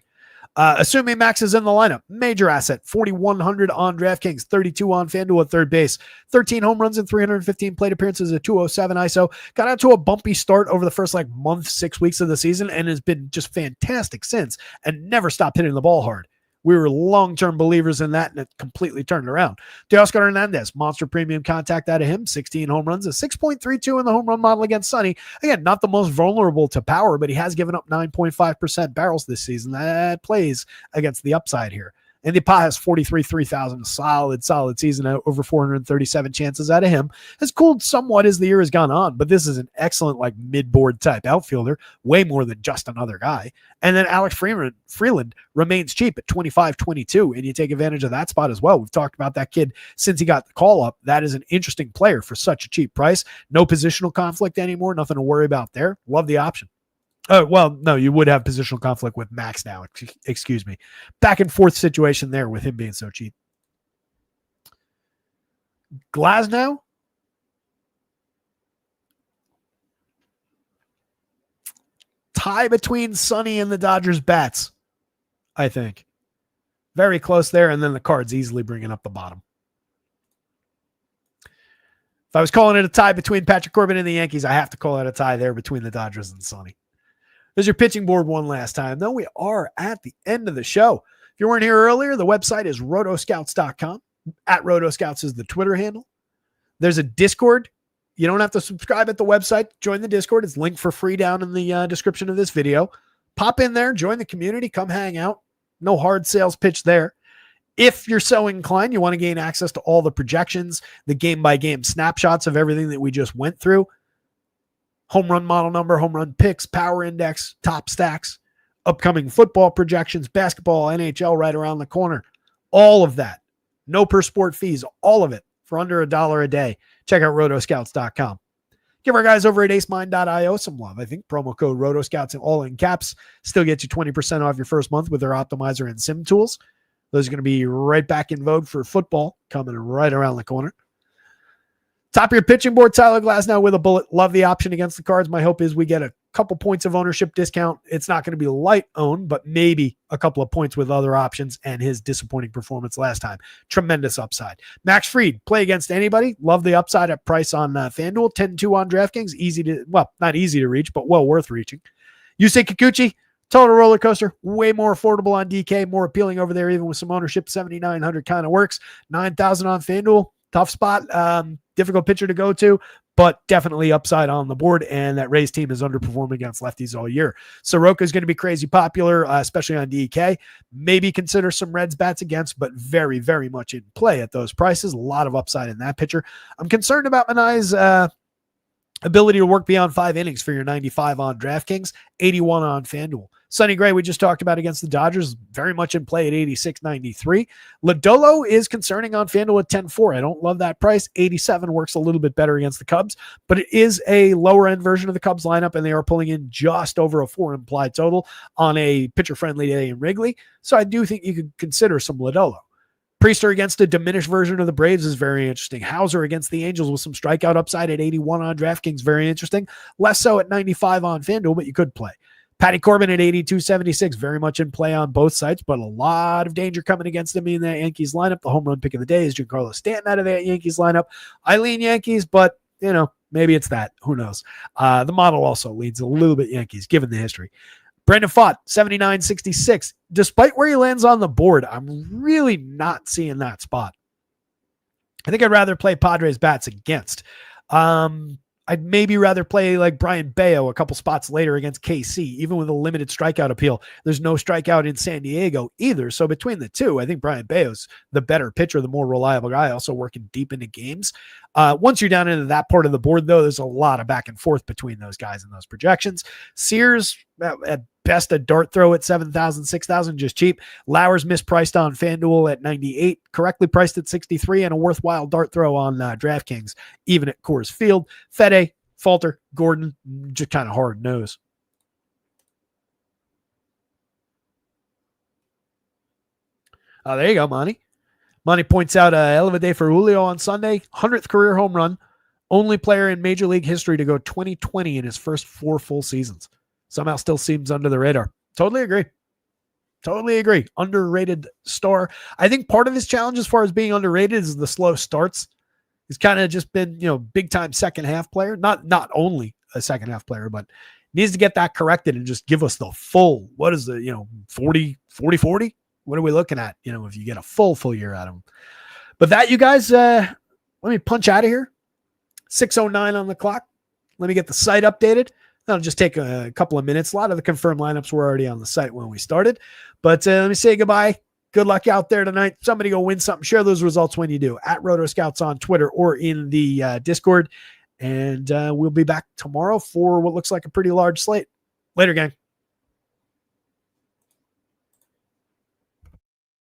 Assuming Max is in the lineup, major asset, 4,100 on DraftKings, 32 on FanDuel at third base, 13 home runs and 315 plate appearances, a 207 ISO. Got out to a bumpy start over the first month, 6 weeks of the season, and has been just fantastic since, and never stopped hitting the ball hard. We were long-term believers in that, and it completely turned around. Teoscar Hernandez, monster premium contact out of him, 16 home runs, a 6.32 in the home run model against Sonny. Again, not the most vulnerable to power, but he has given up 9.5% barrels this season. That plays against the upside here. And the has 43, 3,000, solid season, over 437 chances out of him. Has cooled somewhat as the year has gone on, but this is an excellent mid-board type outfielder, way more than just another guy. And then Alex Freeland remains cheap at 25-22, and you take advantage of that spot as well. We've talked about that kid since he got the call up. That is an interesting player for such a cheap price. No positional conflict anymore, nothing to worry about there. Love the option. Oh, well, no, you would have positional conflict with Max now. Excuse me. Back and forth situation there with him being so cheap. Glasnow? Tie between Sonny and the Dodgers bats, I think. Very close there, and then the Cards easily bringing up the bottom. If I was calling it a tie between Patrick Corbin and the Yankees, I have to call it a tie there between the Dodgers and Sonny. There's your pitching board one last time. Though we are at the end of the show. If you weren't here earlier, the website is rotoscouts.com. At rotoscouts is the Twitter handle. There's a Discord. You don't have to subscribe at the website. Join the Discord. It's linked for free down in the description of this video. Pop in there. Join the community. Come hang out. No hard sales pitch there. If you're so inclined, you want to gain access to all the projections, the game-by-game snapshots of everything that we just went through. Home run model number, home run picks, power index, top stacks, upcoming football projections, basketball, NHL right around the corner. All of that. No per sport fees. All of it for under $1 a day. Check out rotoscouts.com. Give our guys over at acemind.io some love. I think promo code rotoscouts all in caps still gets you 20% off your first month with their optimizer and sim tools. Those are going to be right back in vogue for football coming right around the corner. Top of your pitching board, Tyler Glasnow with a bullet. Love the option against the Cards. My hope is we get a couple points of ownership discount. It's not going to be light owned, but maybe a couple of points with other options and his disappointing performance last time. Tremendous upside. Max Fried, play against anybody. Love the upside at price on FanDuel. 10-2 on DraftKings. Not easy to reach, but well worth reaching. Yusei Kikuchi, total roller coaster. Way more affordable on DK. More appealing over there, even with some ownership. 7,900 kind of works. 9,000 on FanDuel. Tough spot. Difficult pitcher to go to, but definitely upside on the board, and that Rays team is underperforming against lefties all year. Soroka is going to be crazy popular, especially on DK. Maybe consider some Reds bats against, but very, very much in play at those prices. A lot of upside in that pitcher. I'm concerned about Manai's ability to work beyond 5 innings for your 95 on DraftKings, 81 on FanDuel. Sonny Gray, we just talked about against the Dodgers, very much in play at 86.93. Lodolo is concerning on FanDuel at 10.4. I don't love that price. 87 works a little bit better against the Cubs, but it is a lower end version of the Cubs lineup, and they are pulling in just over a 4 implied total on a pitcher-friendly day in Wrigley. So I do think you could consider some Lodolo. Priester against a diminished version of the Braves is very interesting. Hauser against the Angels with some strikeout upside at 81 on DraftKings, very interesting. Less so at 95 on FanDuel, but you could play. Patty Corbin at 82.76, very much in play on both sides, but a lot of danger coming against him in that Yankees lineup. The home run pick of the day is Giancarlo Stanton out of that Yankees lineup. I lean Yankees, but, maybe it's that. Who knows? The model also leads a little bit Yankees, given the history. Brandon Pfaadt, 79.66. Despite where he lands on the board, I'm really not seeing that spot. I think I'd rather play Padres bats against. I'd maybe rather play like Brian Bayo a couple spots later against KC, even with a limited strikeout appeal. There's no strikeout in San Diego either. So between the two, I think Brian Bayo's the better pitcher, the more reliable guy, also working deep into games. Once you're down into that part of the board, though, there's a lot of back and forth between those guys and those projections. Sears, at best, a dart throw at 7,000, 6,000, just cheap. Lauer's mispriced on FanDuel at 98, correctly priced at 63, and a worthwhile dart throw on DraftKings, even at Coors Field. Fede, Falter, Gordon, just kind of hard nose. Oh, there you go, Monty. Monty points out a hell of a day for Julio on Sunday. 100th career home run. Only player in Major League history to go 20-20 in his first 4 full seasons. Somehow still seems under the radar. Totally agree. Underrated star. I think part of his challenge as far as being underrated is the slow starts. He's kind of just been, big time second half player. Not only a second half player, but needs to get that corrected and just give us the full, what is the, 40? What are we looking at? If you get a full year out of him. But that, you guys, let me punch out of here. 6:09 on the clock. Let me get the site updated. That'll just take a couple of minutes. A lot of the confirmed lineups were already on the site when we started. But let me say goodbye. Good luck out there tonight. Somebody go win something. Share those results when you do. At rotoscouts on Twitter or in the Discord. And we'll be back tomorrow for what looks like a pretty large slate. Later, gang.